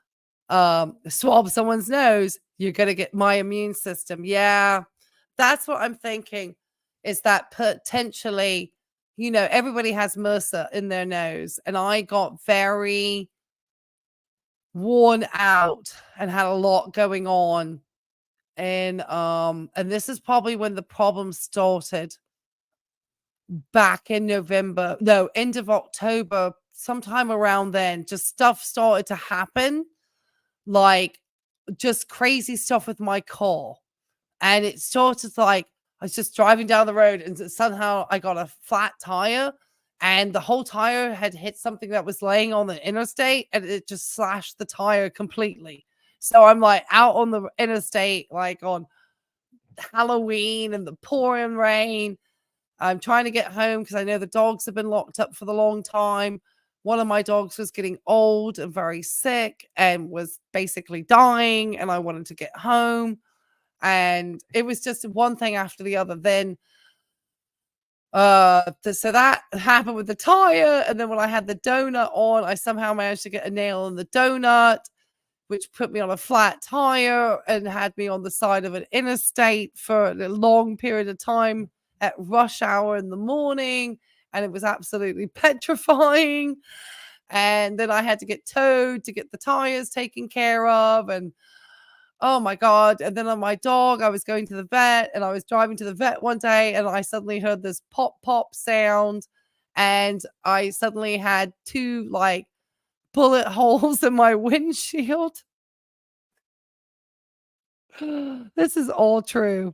swab someone's nose, you're going to get my immune system. Yeah, that's what I'm thinking, is that potentially, everybody has MRSA in their nose. And I got very worn out and had a lot going on. And this is probably when the problem started back in November. No, end of October, sometime around then. Just stuff started to happen, like just crazy stuff with my car. And it started like I was just driving down the road and somehow I got a flat tire and the whole tire had hit something that was laying on the interstate and it just slashed the tire completely. So I'm like out on the interstate, like on Halloween and the pouring rain. I'm trying to get home because I know the dogs have been locked up for the long time. One of my dogs was getting old and very sick and was basically dying, and I wanted to get home. And it was just one thing after the other. Then so that happened with the tire, and then when I had the donut on, I somehow managed to get a nail in the donut, which put me on a flat tire and had me on the side of an interstate for a long period of time at rush hour in the morning. And it was absolutely petrifying. And then I had to get towed to get the tires taken care of. And oh my God. And then on my dog, I was going to the vet and I was driving to the vet one day and I suddenly heard this pop, pop sound. And I suddenly had 2 like bullet holes in my windshield. This is all true.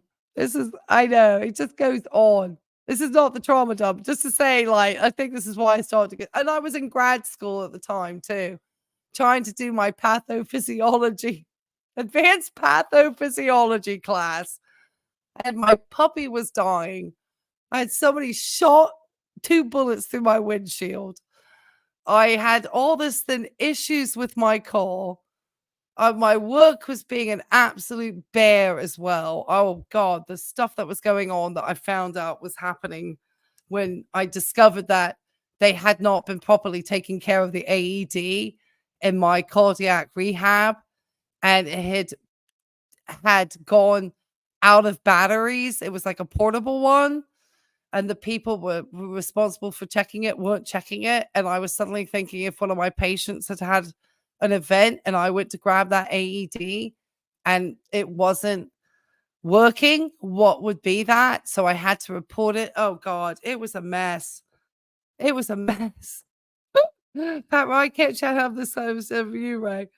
I know, it just goes on. This is not the trauma dump. Just to say, like, I think this is why I started to get, and I was in grad school at the time too, trying to do my pathophysiology, advanced pathophysiology class. And my puppy was dying. I had somebody shot 2 bullets through my windshield. I had all this then issues with my car. My work was being an absolute bear as well. Oh God, the stuff that was going on that I found out was happening when I discovered that they had not been properly taking care of the AED in my cardiac rehab, and it had gone out of batteries. It was like a portable one, and the people were responsible for checking it weren't checking it. And I was suddenly thinking, if one of my patients had an event and I went to grab that AED and it wasn't working, what would be that? So I had to report it. Oh God, it was a mess. It was a mess. Pat, why can't you have the same of you, Ray?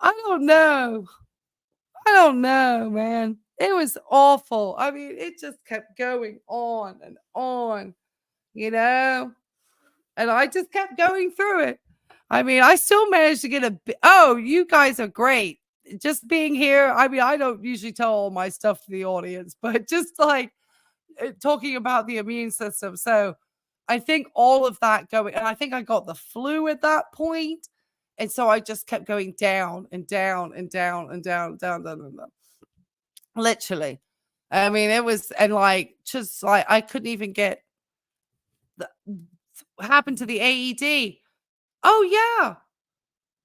I don't know. I don't know, man. It was awful. I mean, it just kept going on and on, you know? And I just kept going through it. I mean, I still managed to get oh, you guys are great. Just being here. I mean, I don't usually tell all my stuff to the audience, but just like talking about the immune system. So I think all of that going, and I think I got the flu at that point. And so I just kept going down and down and down and down, down, down, down, down. Literally. I mean, it was, and like, just like, I couldn't even get happened to the AED. Oh, yeah.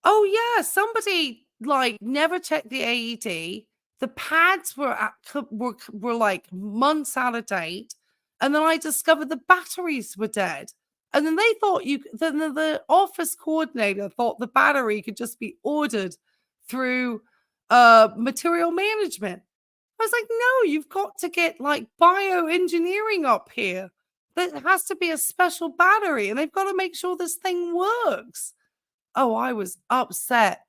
Oh, yeah. Somebody like never checked the AED. The pads were like months out of date. And then I discovered the batteries were dead. And then they thought the office coordinator thought the battery could just be ordered through material management. I was like, no, you've got to get like bioengineering up here. There has to be a special battery and they've got to make sure this thing works. Oh, I was upset.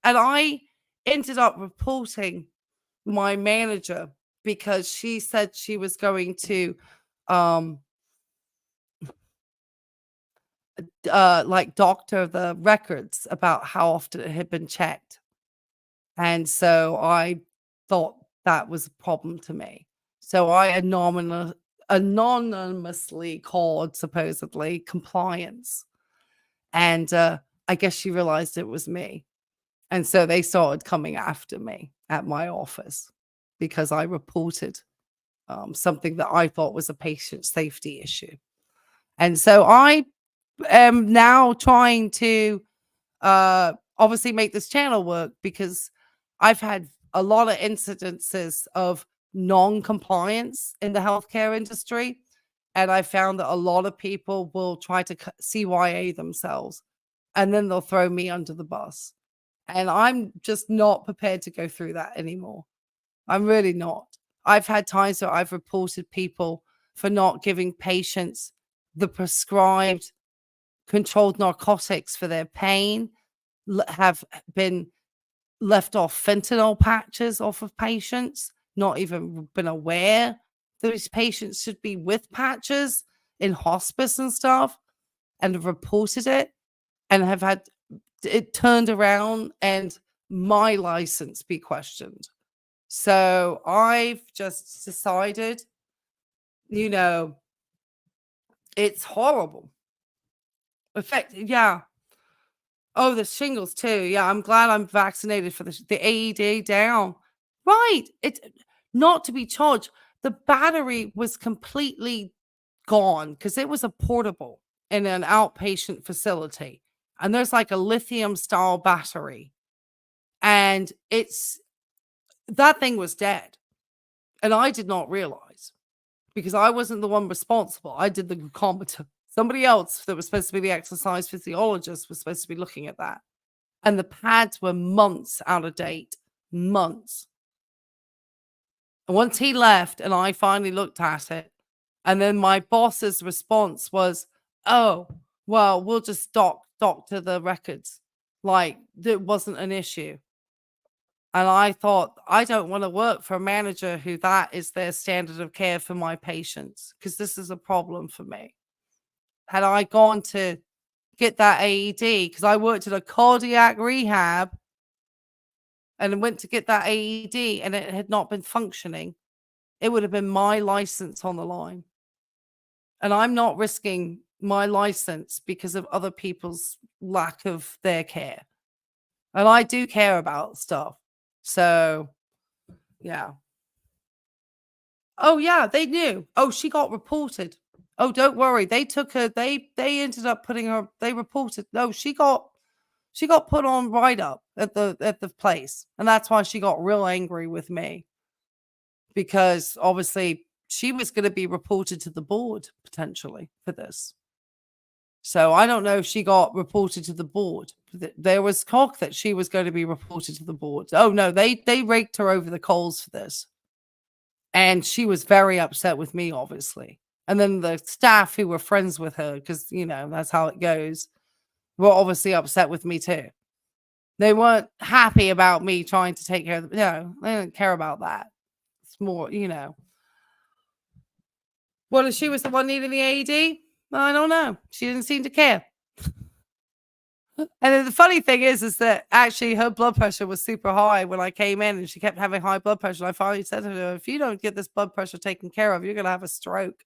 And I ended up reporting my manager because she said she was going to like doctor the records about how often it had been checked. And so I thought that was a problem to me. So I anonymously called supposedly compliance. And I guess she realized it was me. And so they started coming after me at my office because I reported something that I thought was a patient safety issue. And so I am now trying to obviously make this channel work because I've had a lot of incidences of non-compliance in the healthcare industry. And I found that a lot of people will try to CYA themselves and then they'll throw me under the bus. And I'm just not prepared to go through that anymore. I'm really not. I've had times where I've reported people for not giving patients the prescribed controlled narcotics for their pain, have been left off fentanyl patches off of patients, not even been aware those patients should be with patches in hospice and stuff, and have reported it and have had it turned around and my license be questioned. So I've just decided, you know, it's horrible. In fact, yeah. Oh, the shingles too. Yeah, I'm glad I'm vaccinated for the AED down. Right. It's not to be charged. The battery was completely gone because it was a portable in an outpatient facility. And there's like a lithium style battery. And that thing was dead. And I did not realize because I wasn't the one responsible. I did the glucometer. Somebody else that was supposed to be the exercise physiologist was supposed to be looking at that. And the pads were months out of date. Months. And once he left and I finally looked at it, and then my boss's response was, oh, well, we'll just doctor the records. Like, it wasn't an issue. And I thought, I don't want to work for a manager who that is their standard of care for my patients, because this is a problem for me. Had I gone to get that AED, because I worked at a cardiac rehab and went to get that AED and it had not been functioning, it would have been my license on the line. And I'm not risking my license because of other people's lack of their care. And I do care about stuff. So, yeah. Oh, yeah, they knew. Oh, she got reported. Oh, don't worry. They took her. They ended up putting her. They reported. No, she got put on write-up at the place, and that's why she got real angry with me, because obviously she was going to be reported to the board potentially for this. So I don't know if she got reported to the board. There was talk that she was going to be reported to the board. Oh no, they raked her over the coals for this, and she was very upset with me, obviously. And then the staff who were friends with her, because that's how it goes, were obviously upset with me too. They weren't happy about me trying to take care of them. No, they didn't care about that. It's more, What if she was the one needing the AED? I don't know. She didn't seem to care. And then the funny thing is that actually her blood pressure was super high when I came in, and she kept having high blood pressure. And I finally said to her, if you don't get this blood pressure taken care of, you're going to have a stroke.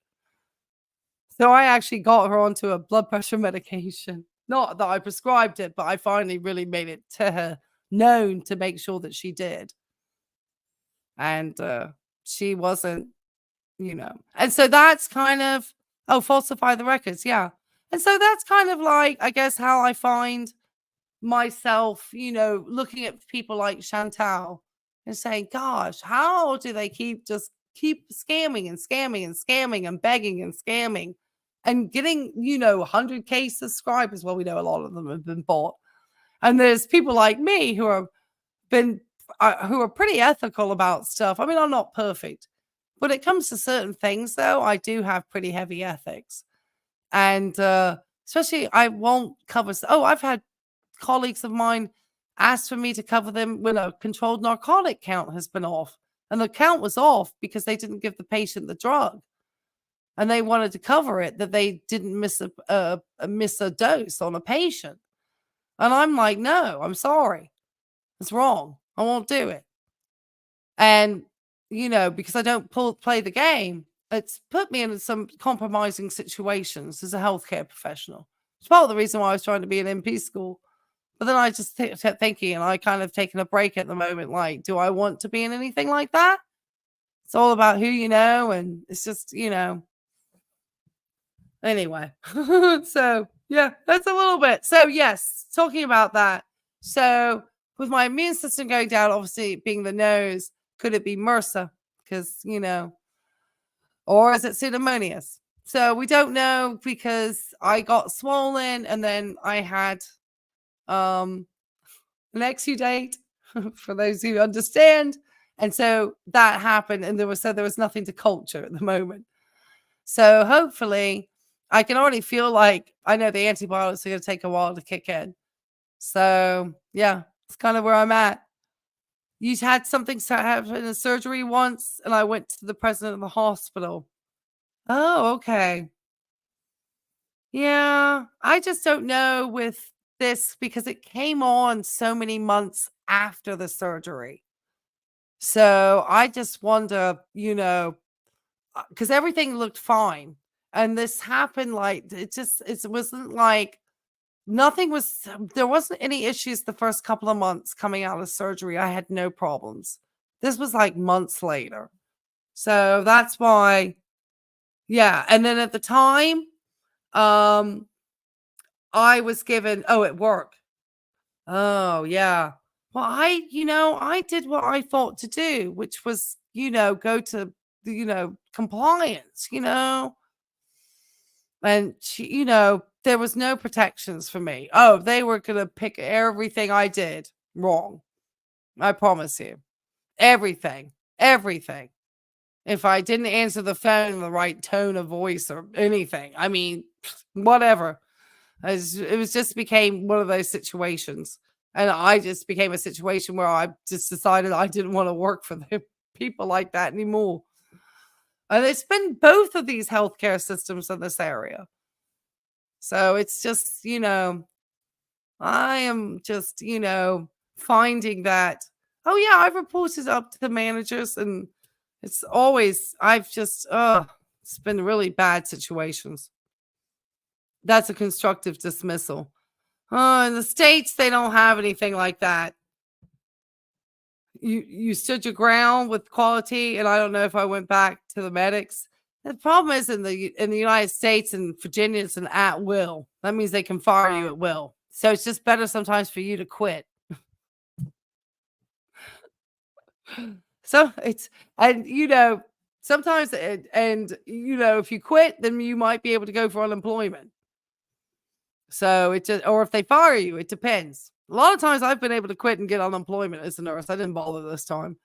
So I actually got her onto a blood pressure medication. Not that I prescribed it, but I finally really made it to her known to make sure that she did. And she wasn't, And so that's kind of, falsify the records. Yeah. And so that's kind of like, I guess, how I find myself, looking at people like Chatal and saying, gosh, how do they keep scamming and scamming and scamming and begging and scamming and getting, 100K subscribers? Well, we know a lot of them have been bought. And there's people like me who are pretty ethical about stuff. I mean, I'm not perfect. When it comes to certain things, though, I do have pretty heavy ethics. And especially, I won't cover. I've had colleagues of mine ask for me to cover them when a controlled narcotic count has been off. And the count was off because they didn't give the patient the drug. And they wanted to cover it, that they didn't miss a dose on a patient. And I'm like, no, I'm sorry. It's wrong. I won't do it. And, because I don't play the game, it's put me in some compromising situations as a healthcare professional. It's part of the reason why I was trying to be an MP school. But then I just kept thinking, and I kind of taken a break at the moment. Like, do I want to be in anything like that? It's all about who you know. And it's just, Anyway. So, yeah, that's a little bit. So, yes, talking about that. So, with my immune system going down, obviously being the nose, could it be MRSA? Because, or is it Pseudomonas? So we don't know, because I got swollen and then I had an exudate, for those who understand. And so that happened, and there was nothing to culture at the moment. So hopefully I can already feel like I know the antibiotics are going to take a while to kick in. So yeah, it's kind of where I'm at. You had something happen in a surgery once, and I went to the president of the hospital. Oh, okay. Yeah, I just don't know with this, because it came on so many months after the surgery. So I just wonder, because everything looked fine. And this happened like, it wasn't like, there wasn't any issues the first couple of months coming out of surgery. I had no problems. This was like months later. So that's why, yeah. And then at the time, I was given, at work. Oh, yeah. Well, I did what I thought to do, which was, go to, compliance, and she, there was no protections for me. Oh, they were going to pick everything I did wrong. I promise you. Everything. If I didn't answer the phone in the right tone of voice or anything, I mean, whatever. It was just became one of those situations. And I just became a situation where I just decided I didn't want to work for the people like that anymore. And it's been both of these healthcare systems in this area. So it's just, I am just, finding that, oh yeah, I've reported up to the managers, and it's always, it's been really bad situations. That's a constructive dismissal. In the States, they don't have anything like that. You stood your ground with quality, and I don't know if I went back to the medics. The problem is in the United States and Virginia, it's an at will. That means they can fire you at will. So it's just better sometimes for you to quit. So it's, and sometimes, and if you quit, then you might be able to go for unemployment. So it just, or if they fire you, it depends. A lot of times I've been able to quit and get unemployment as a nurse. I didn't bother this time.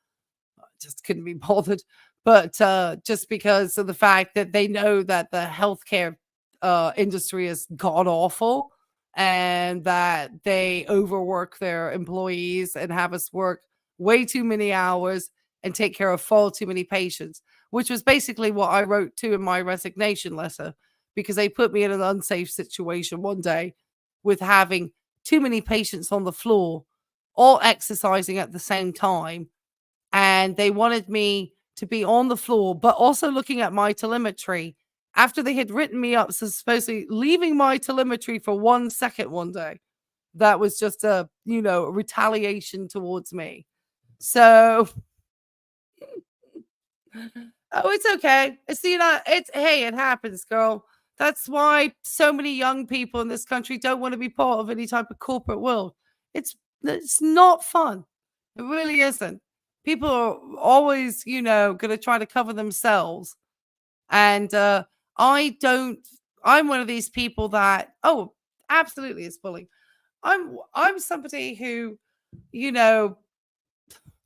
I just couldn't be bothered. But just because of the fact that they know that the healthcare industry is god awful and that they overwork their employees and have us work way too many hours and take care of far too many patients, which was basically what I wrote to in my resignation letter, because they put me in an unsafe situation one day with having too many patients on the floor, all exercising at the same time. And they wanted me to be on the floor, but also looking at my telemetry after they had written me up, so supposedly leaving my telemetry for 1 second one day. That was just a retaliation towards me. So, oh, it's okay. It's hey, it happens, girl. That's why so many young people in this country don't want to be part of any type of corporate world. It's not fun. It really isn't. People are always, going to try to cover themselves. And I'm one of these people that, oh, absolutely, it's bullying. I'm somebody who,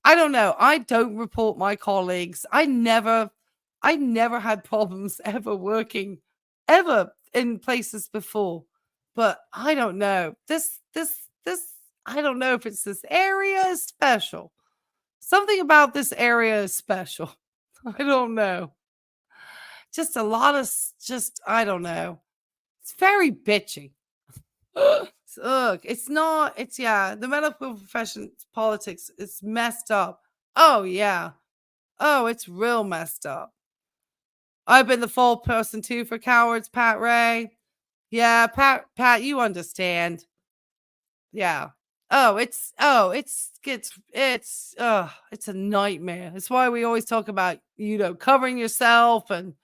I don't know. I don't report my colleagues. I never had problems ever working ever in places before. But I don't know. This I don't know if it's this area is special. Something about this area is special. I don't know. Just a lot of I don't know. It's very bitchy. Ugh, it's not, it's the medical profession politics is messed up. Oh yeah. Oh, it's real messed up. I've been the full person too for cowards, Pat Ray. Yeah, Pat, you understand. Yeah. It's a nightmare. It's why we always talk about, covering yourself and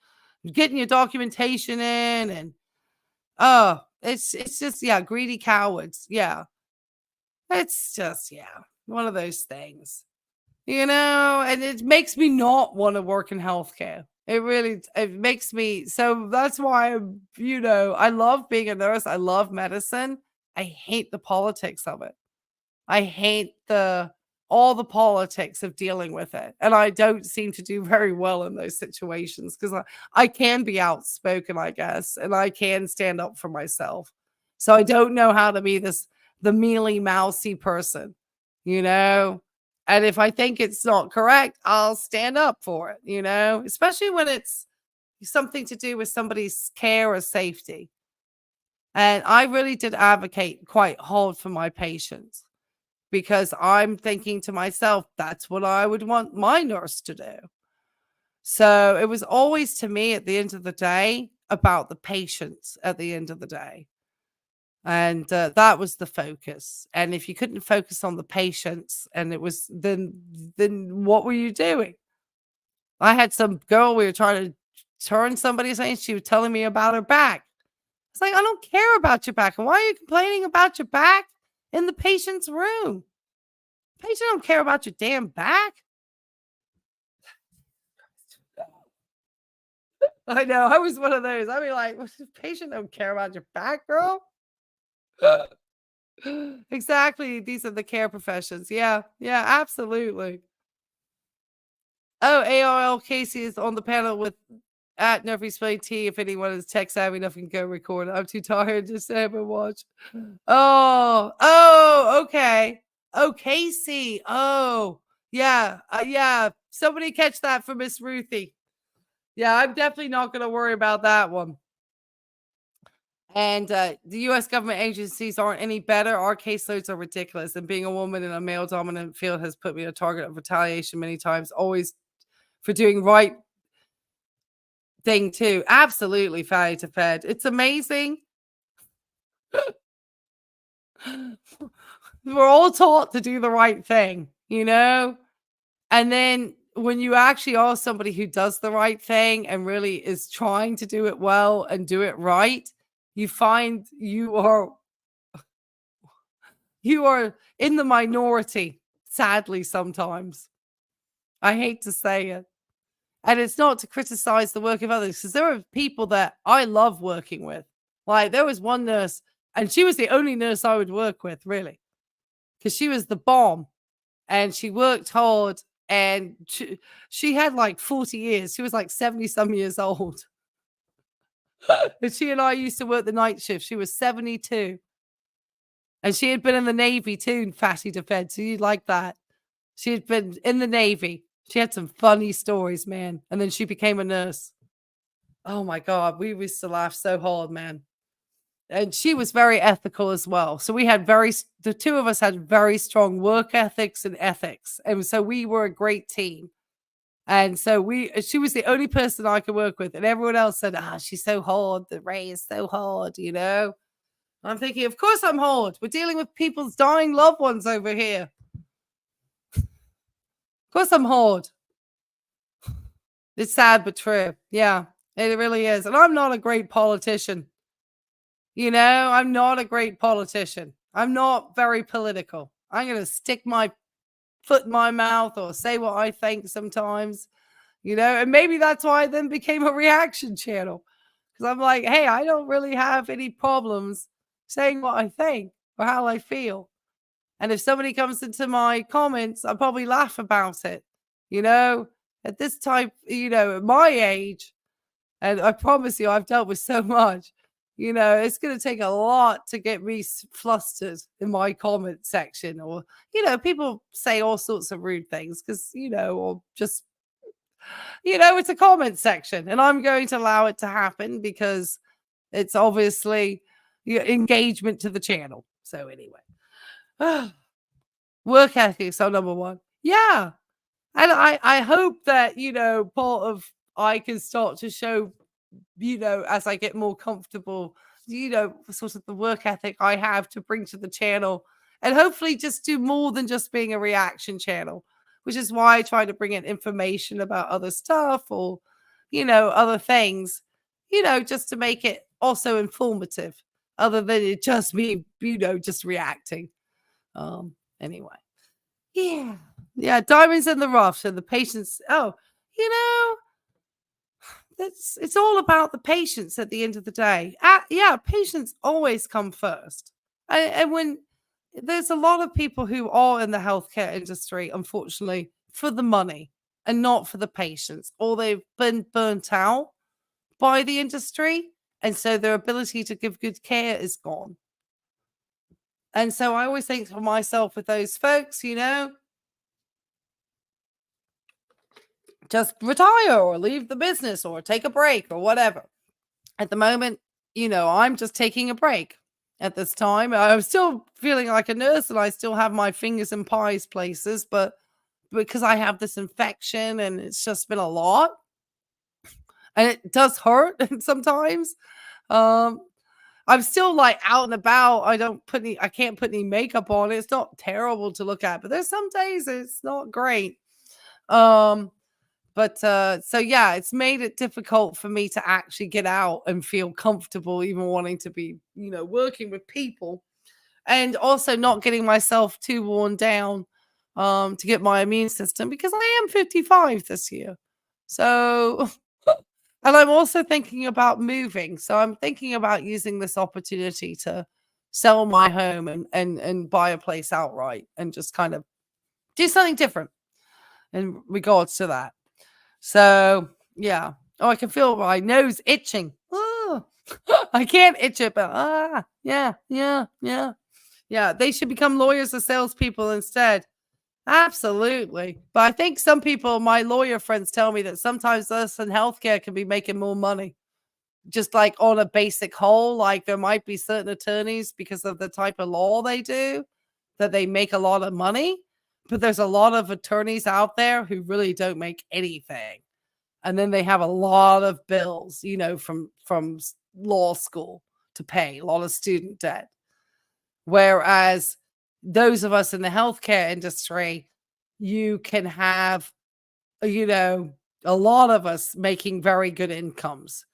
getting your documentation in, and it's just greedy cowards. Yeah. It's just one of those things. And it makes me not want to work in healthcare. It makes me, so that's why I love being a nurse. I love medicine. I hate the politics of it. I hate all the politics of dealing with it. And I don't seem to do very well in those situations because I can be outspoken, I guess, and I can stand up for myself. So I don't know how to be the mealy mousy person, and if I think it's not correct, I'll stand up for it, especially when it's something to do with somebody's care or safety. And I really did advocate quite hard for my patients, because I'm thinking to myself, that's what I would want my nurse to do. So it was always, to me, at the end of the day, about the patients at the end of the day. And that was the focus. And if you couldn't focus on the patients, and it was, then what were you doing? I had some girl, we were trying to turn somebody's name. She was telling me about her back. It's like, I don't care about your back. And why are you complaining about your back in the patient's room? Patient don't care about your damn back. I know. I was one of those. I'd be like, patient don't care about your back, girl. Exactly. These are the care professions. Yeah. Yeah, absolutely. Oh, ARL Casey is on the panel with at Nerfy Play T. If anyone is tech savvy enough, can go record. I'm too tired to stay up and watch. Oh, okay. Oh, Casey. Oh, yeah. Yeah. Somebody catch that for Miss Ruthie. Yeah, I'm definitely not going to worry about that one. And the U.S. government agencies aren't any better. Our caseloads are ridiculous. And being a woman in a male-dominant field has put me a target of retaliation many times, always for doing right thing too. Absolutely, Fatty to Fed. It's amazing. We're all taught to do the right thing, and then when you actually are somebody who does the right thing and really is trying to do it well and do it right, you find you are in the minority, sadly, sometimes. I hate to say it. And it's not to criticize the work of others, because there are people that I love working with. Like, there was one nurse, and she was the only nurse I would work with, really, because she was the bomb, and she worked hard, and she had like 40 years. She was like 70 some years old. And she and I used to work the night shift. She was 72. And she had been in the Navy too, Fatty Defense. So you'd like that. She had been in the Navy. She had some funny stories, man. And then she became a nurse. Oh my God. We used to laugh so hard, man. And she was very ethical as well. So we had the two of us had very strong work ethics and ethics. And so we were a great team. And so she was the only person I could work with. And everyone else said, she's so hard. The Ray is so hard, you know? I'm thinking, of course I'm hard. We're dealing with people's dying loved ones over here. Of course I'm hard. It's sad but true. Yeah, it really is. And I'm not a great politician. You know, I'm not a great politician. I'm not very political. I'm going to stick my foot in my mouth or say what I think sometimes, you know, and maybe that's why I then became a reaction channel. Because I'm like, hey, I don't really have any problems saying what I think or how I feel. And if somebody comes into my comments, I'll probably laugh about it. You know, at this time, you know, at my age, and I promise you, I've dealt with so much, you know, it's going to take a lot to get me flustered in my comment section. Or, you know, people say all sorts of rude things because, you know, or just, you know, it's a comment section. And I'm going to allow it to happen because it's obviously engagement to the channel. So anyway, work ethics are number one. Yeah. And I hope that, you know, part of I can start to show, you know, as I get more comfortable, you know, sort of the work ethic I have to bring to the channel, and hopefully just do more than just being a reaction channel, which is why I try to bring in information about other stuff or, you know, other things, you know, just to make it also informative other than it just me, you know, just reacting. Anyway. Yeah. Yeah. Diamonds in the rough. So the patience. Oh, you know, it's all about the patience at the end of the day. Yeah. Patience always come first. And when there's a lot of people who are in the healthcare industry, unfortunately, for the money and not for the patience, or they've been burnt out by the industry. And so their ability to give good care is gone. And so I always think for myself with those folks, you know, just retire or leave the business or take a break or whatever. At the moment, you know, I'm just taking a break at this time. I'm still feeling like a nurse and I still have my fingers in pies places, but because I have this infection and it's just been a lot and it does hurt sometimes. I'm still like out and about. I can't put any makeup on. It's not terrible to look at, but there's some days it's not great. So yeah, it's made it difficult for me to actually get out and feel comfortable, even wanting to be, you know, working with people, and also not getting myself too worn down to get my immune system, because I am 55 this year. So and I'm also thinking about moving. So I'm thinking about using this opportunity to sell my home and buy a place outright and just kind of do something different in regards to that. So yeah. Oh, I can feel my nose itching. Oh, I can't itch it, but yeah. They should become lawyers or salespeople instead. Absolutely. But I think some people, my lawyer friends, tell me that sometimes us in healthcare can be making more money. Just like on a basic whole, like there might be certain attorneys, because of the type of law they do, that they make a lot of money. But there's a lot of attorneys out there who really don't make anything. And then they have a lot of bills, you know, from law school to pay, a lot of student debt. Whereas those of us in the healthcare industry, you can have a lot of us making very good incomes.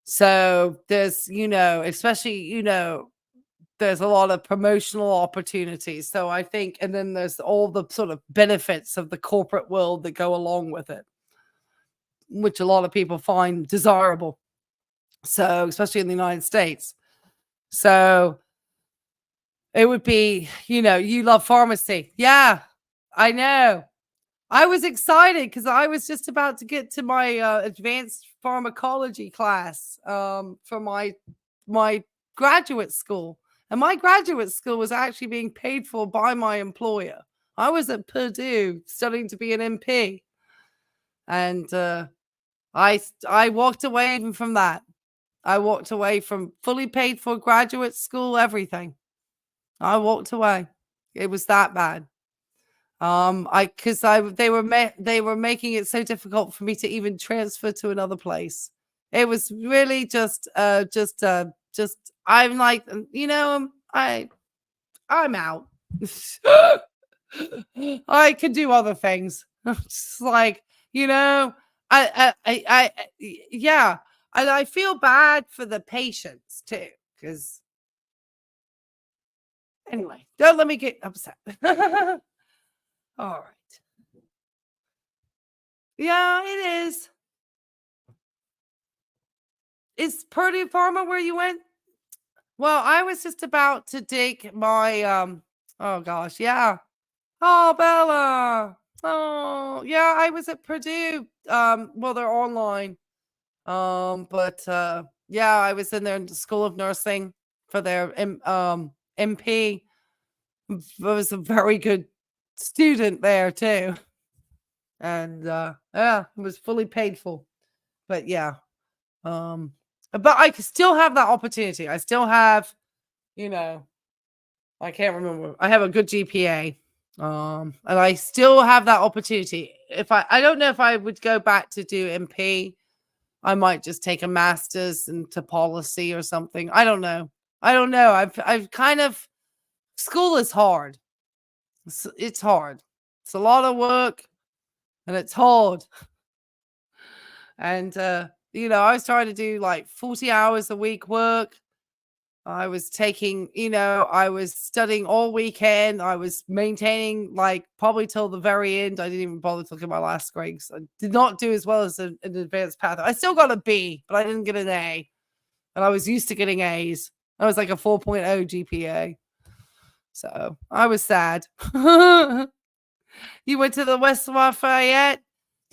So there's, especially, there's a lot of promotional opportunities. So I think, and then there's all the sort of benefits of the corporate world that go along with it, which a lot of people find desirable. So, especially in the United States. So it would be, you love pharmacy. Yeah, I know. I was excited because I was just about to get to my advanced pharmacology class for my graduate school. And my graduate school was actually being paid for by my employer. I was at Purdue studying to be an MP. And I walked away even from that. I walked away from fully paid for graduate school, everything. I walked away. It was that bad. They were making it so difficult for me to even transfer to another place. It was really just I'm like, I'm out. I could do other things. Just like, yeah. And I feel bad for the patients too, because anyway, don't let me get upset. All right. Yeah, it is. Is Purdue Pharma where you went? Well, I was just about to take my oh gosh, yeah. Oh, Bella. Oh, yeah, I was at Purdue. Well, they're online. But yeah, I was in their School of Nursing for their MP. I was a very good student there too. And yeah, it was fully paid for. But yeah. But I still have that opportunity. I still have, I can't remember. I have a good GPA. And I still have that opportunity. If I don't know if I would go back to do MP. I might just take a master's into policy or something. I don't know. I've kind of, school is hard. It's hard. It's a lot of work and it's hard. And, I was trying to do like 40 hours a week work. I was taking, I was studying all weekend. I was maintaining like probably till the very end. I didn't even bother to look at my last grades. I did not do as well as an advanced path. I still got a B, but I didn't get an A. And I was used to getting A's. I was like a 4.0 GPA. So I was sad. You went to the West Lafayette?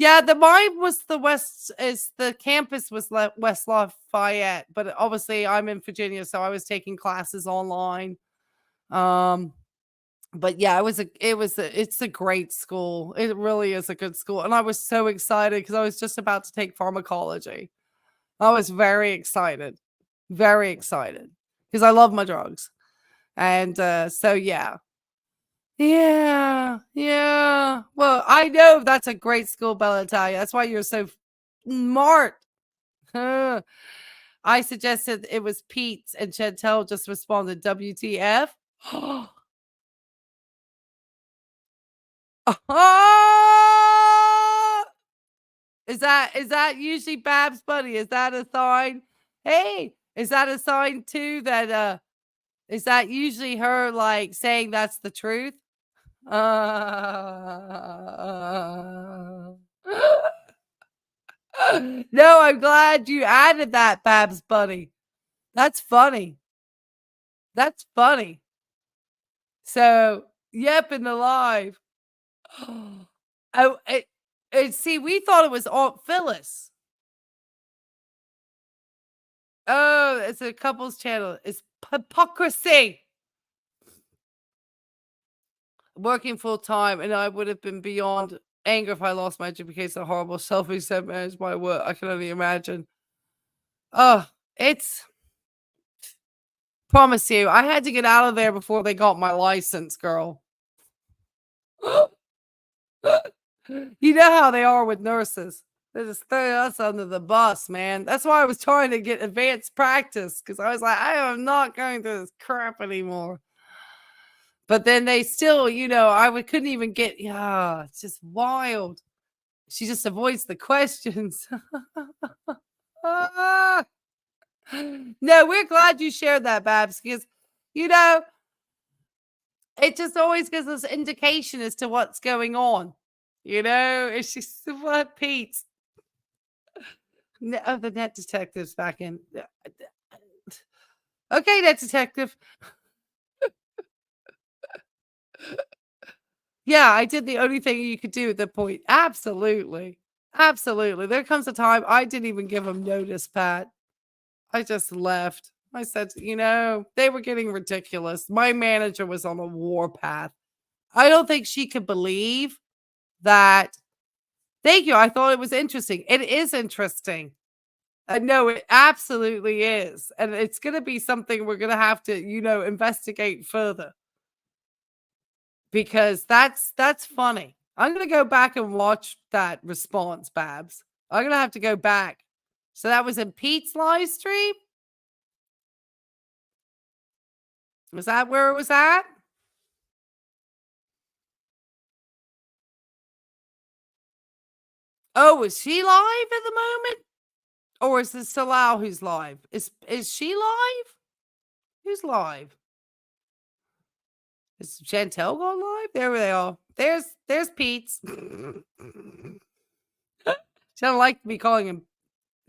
Yeah, mine was the campus was West Lafayette, but obviously I'm in Virginia, so I was taking classes online. But yeah, it's a great school. It really is a good school. And I was so excited because I was just about to take pharmacology. I was very excited because I love my drugs. And so yeah. Yeah, yeah. Well, I know that's a great school, Bella Italia. That's why you're so smart. Huh. I suggested it was Pete, and Chatal just responded, WTF? Is that usually Babs Buddy? Is that a sign? Hey, is that a sign too that is that usually her like saying that's the truth? No, I'm glad you added that, Babs Buddy. That's funny. That's funny. So, yep, in the live. Oh, see, we thought it was Aunt Phyllis. Oh, it's a couples channel. It's hypocrisy. Working full time, and I would have been beyond anger if I lost my job because of horrible selfish managed my work. I can only imagine. Oh, it's promise you, I had to get out of there before they got my license, girl. You know how they are with nurses. They just throw us under the bus, man. That's why I was trying to get advanced practice because I was like, I am not going through this crap anymore. But then they still, I couldn't even get, yeah, it's just wild. She just avoids the questions. No, we're glad you shared that, Babs, because, it just always gives us indication as to what's going on. It's just what Pete. The net detective's back in. Okay, net detective. Yeah, I did the only thing you could do at that point. Absolutely. Absolutely. There comes a time I didn't even give them notice, Pat. I just left. I said, they were getting ridiculous. My manager was on a warpath. I don't think she could believe that. Thank you. I thought it was interesting. It is interesting. No, it absolutely is. And it's going to be something we're going to have to, investigate further. Because that's funny. I'm going to go back and watch that response, Babs. I'm going to have to go back. So that was in Pete's live stream? Was that where it was at? Oh, is she live at the moment? Or is it Salah who's live? Is she live? Who's live? Is Chatal gone live? There they are. There's Pete's. She don't like me calling him.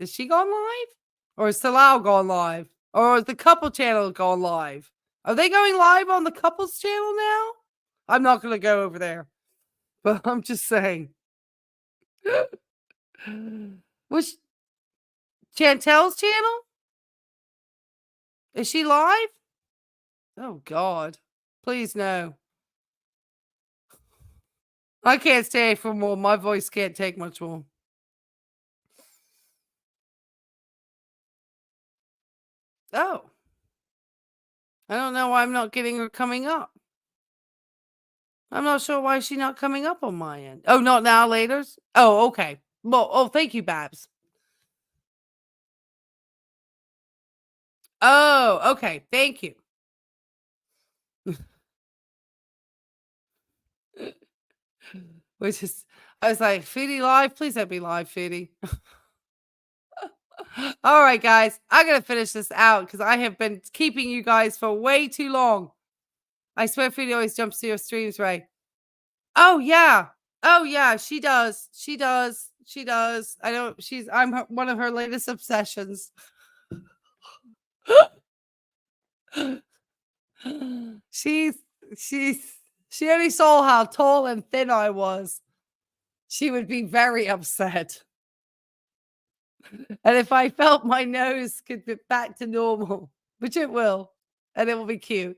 Is she gone live? Or is Salah gone live? Or is the couple channel gone live? Are they going live on the couples channel now? I'm not going to go over there. But I'm just saying. Which Chantel's channel? Is she live? Oh, God. Please, no. I can't stay for more. My voice can't take much more. Oh. I don't know why I'm not getting her coming up. I'm not sure why she's not coming up on my end. Oh, not now, later? Oh, okay. Well, thank you, Babs. Oh, okay. Thank you. Which is, I was like, Foodie live? Please don't be live, Foodie. All right, guys. I'm going to finish this out because I have been keeping you guys for way too long. I swear Foodie always jumps to your streams, Ray. Oh, yeah. Oh, yeah. She does. She does. She does. I'm one of her latest obsessions. She only saw how tall and thin I was. She would be very upset. And if I felt my nose could get back to normal, which it will, and it will be cute,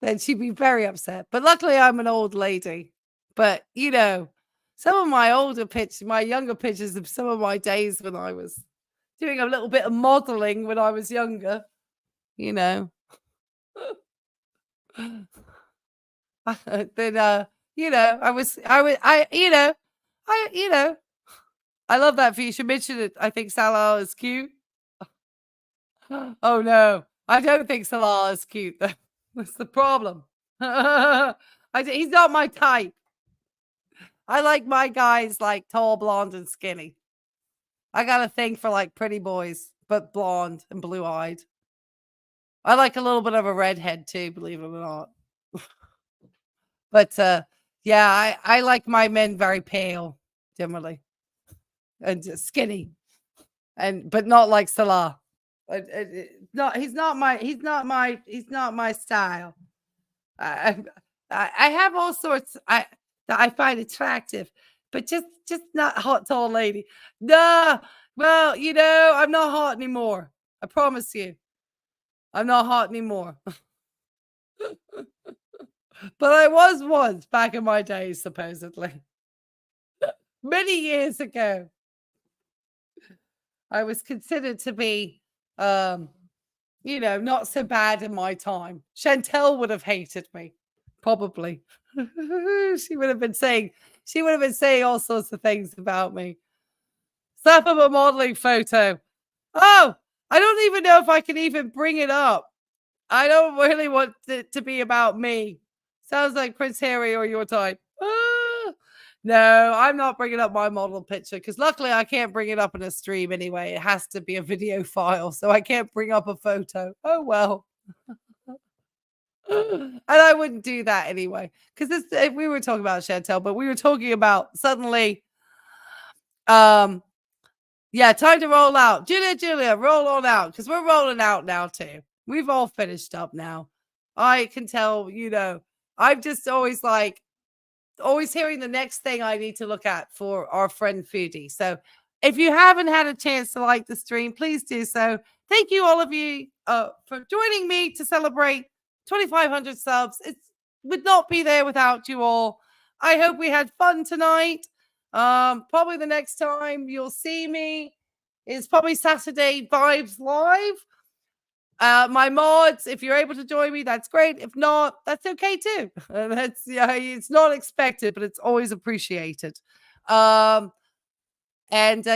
then she'd be very upset. But luckily, I'm an old lady. But, some of my younger pictures of some of my days when I was doing a little bit of modeling when I was younger, then, I love that for you. Should mention it. I think Salah is cute. Oh, no. I don't think Salah is cute, though. That's the problem. He's not my type. I like my guys like tall, blonde, and skinny. I got a thing for like pretty boys, but blonde and blue-eyed. I like a little bit of a redhead too, believe it or not. But yeah, I like my men very pale, generally, and skinny, but not like Salah. He's not my style. I have all sorts that I find attractive, but just not hot tall lady. No, well, I'm not hot anymore. I promise you, I'm not hot anymore. But I was once back in my days, supposedly. Many years ago. I was considered to be, not so bad in my time. Chantel would have hated me, probably. She would have been saying all sorts of things about me. Slap up a modeling photo. Oh, I don't even know if I can even bring it up. I don't really want it to be about me. Sounds like Prince Harry or your type. No, I'm not bringing up my model picture because luckily I can't bring it up in a stream anyway. It has to be a video file, so I can't bring up a photo. Oh, well. And I wouldn't do that anyway because we were talking about Chatal, but we were talking about suddenly, yeah, time to roll out. Julia, roll on out because we're rolling out now too. We've all finished up now. I can tell, I'm just always hearing the next thing I need to look at for our friend Foodie. So if you haven't had a chance to like the stream, please do so. Thank you, all of you, for joining me to celebrate 2,500 subs. It would not be there without you all. I hope we had fun tonight. Probably the next time you'll see me is probably Saturday Vibes Live. My mods, if you're able to join me, that's great. If not, that's okay too. It's not expected, but it's always appreciated. I don't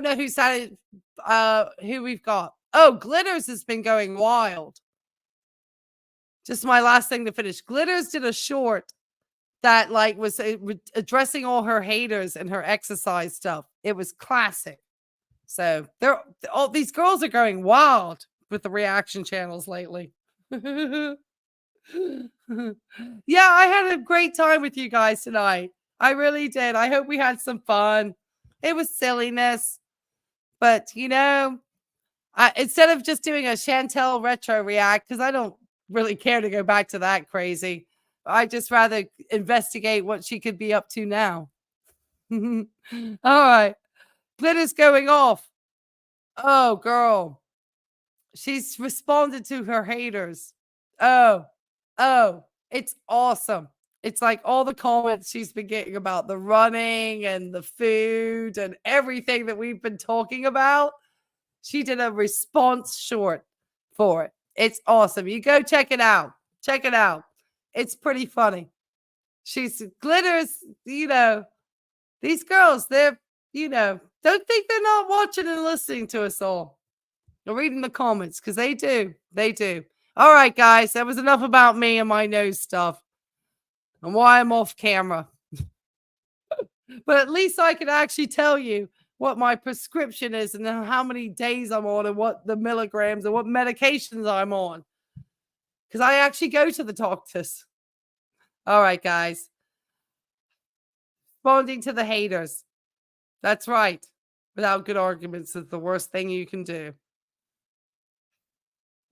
know who we've got. Oh, Glitters has been going wild. Just my last thing to finish. Glitters did a short that was addressing all her haters and her exercise stuff. It was classic. So all these girls are going wild with the reaction channels lately. Yeah, I had a great time with you guys tonight. I really did. I hope we had some fun. It was silliness. But, instead of just doing a Chatal retro react, because I don't really care to go back to that crazy, I'd just rather investigate what she could be up to now. All right. Glitter's going off. Oh, girl. She's responded to her haters. Oh, it's awesome. It's like all the comments she's been getting about the running and the food and everything that we've been talking about. She did a response short for it. It's awesome. You go check it out. Check it out. It's pretty funny. She's Glitters, these girls, they're, don't think they're not watching and listening to us all. Or reading the comments, because they do. They do. All right, guys. That was enough about me and my nose stuff. And why I'm off camera. But at least I can actually tell you what my prescription is and how many days I'm on and what the milligrams and what medications I'm on. Because I actually go to the doctors. All right, guys. Responding to the haters. That's right. Without good arguments is the worst thing you can do.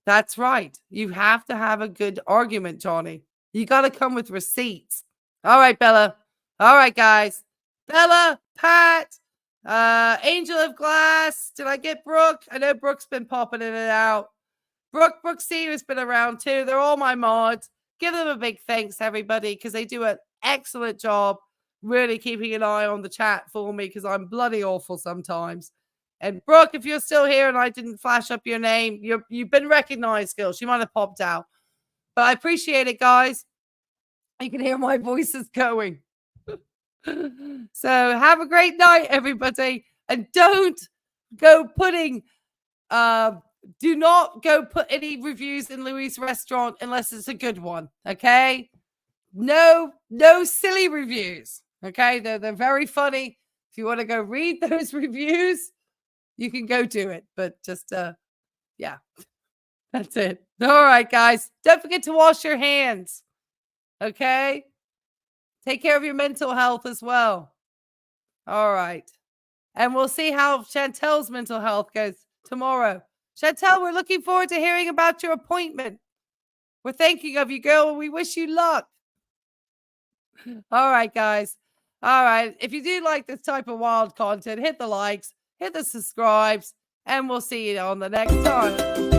That's right. You have to have a good argument, Johnny. You got to come with receipts. All right, Bella. All right, guys. Bella, Pat, Angel of Glass. Did I get Brooke? I know Brooke's been popping in and out. Brooke C has been around too. They're all my mods. Give them a big thanks, everybody, because they do an excellent job really keeping an eye on the chat for me because I'm bloody awful sometimes. And Brooke, if you're still here and I didn't flash up your name, you've been recognized, Gil. She might have popped out. But I appreciate it, guys. You can hear my voices going. So have a great night, everybody. And don't go putting... do not go put any reviews in Louis' restaurant unless it's a good one, okay? No silly reviews, okay? They're very funny. If you want to go read those reviews, you can go do it. But just, yeah, that's it. All right, guys. Don't forget to wash your hands, okay? Take care of your mental health as well. All right. And we'll see how Chantal's mental health goes tomorrow. Chatal, we're looking forward to hearing about your appointment. We're thinking of you, girl. We wish you luck. All right, guys. All right. If you do like this type of wild content, hit the likes, hit the subscribes, and we'll see you on the next time.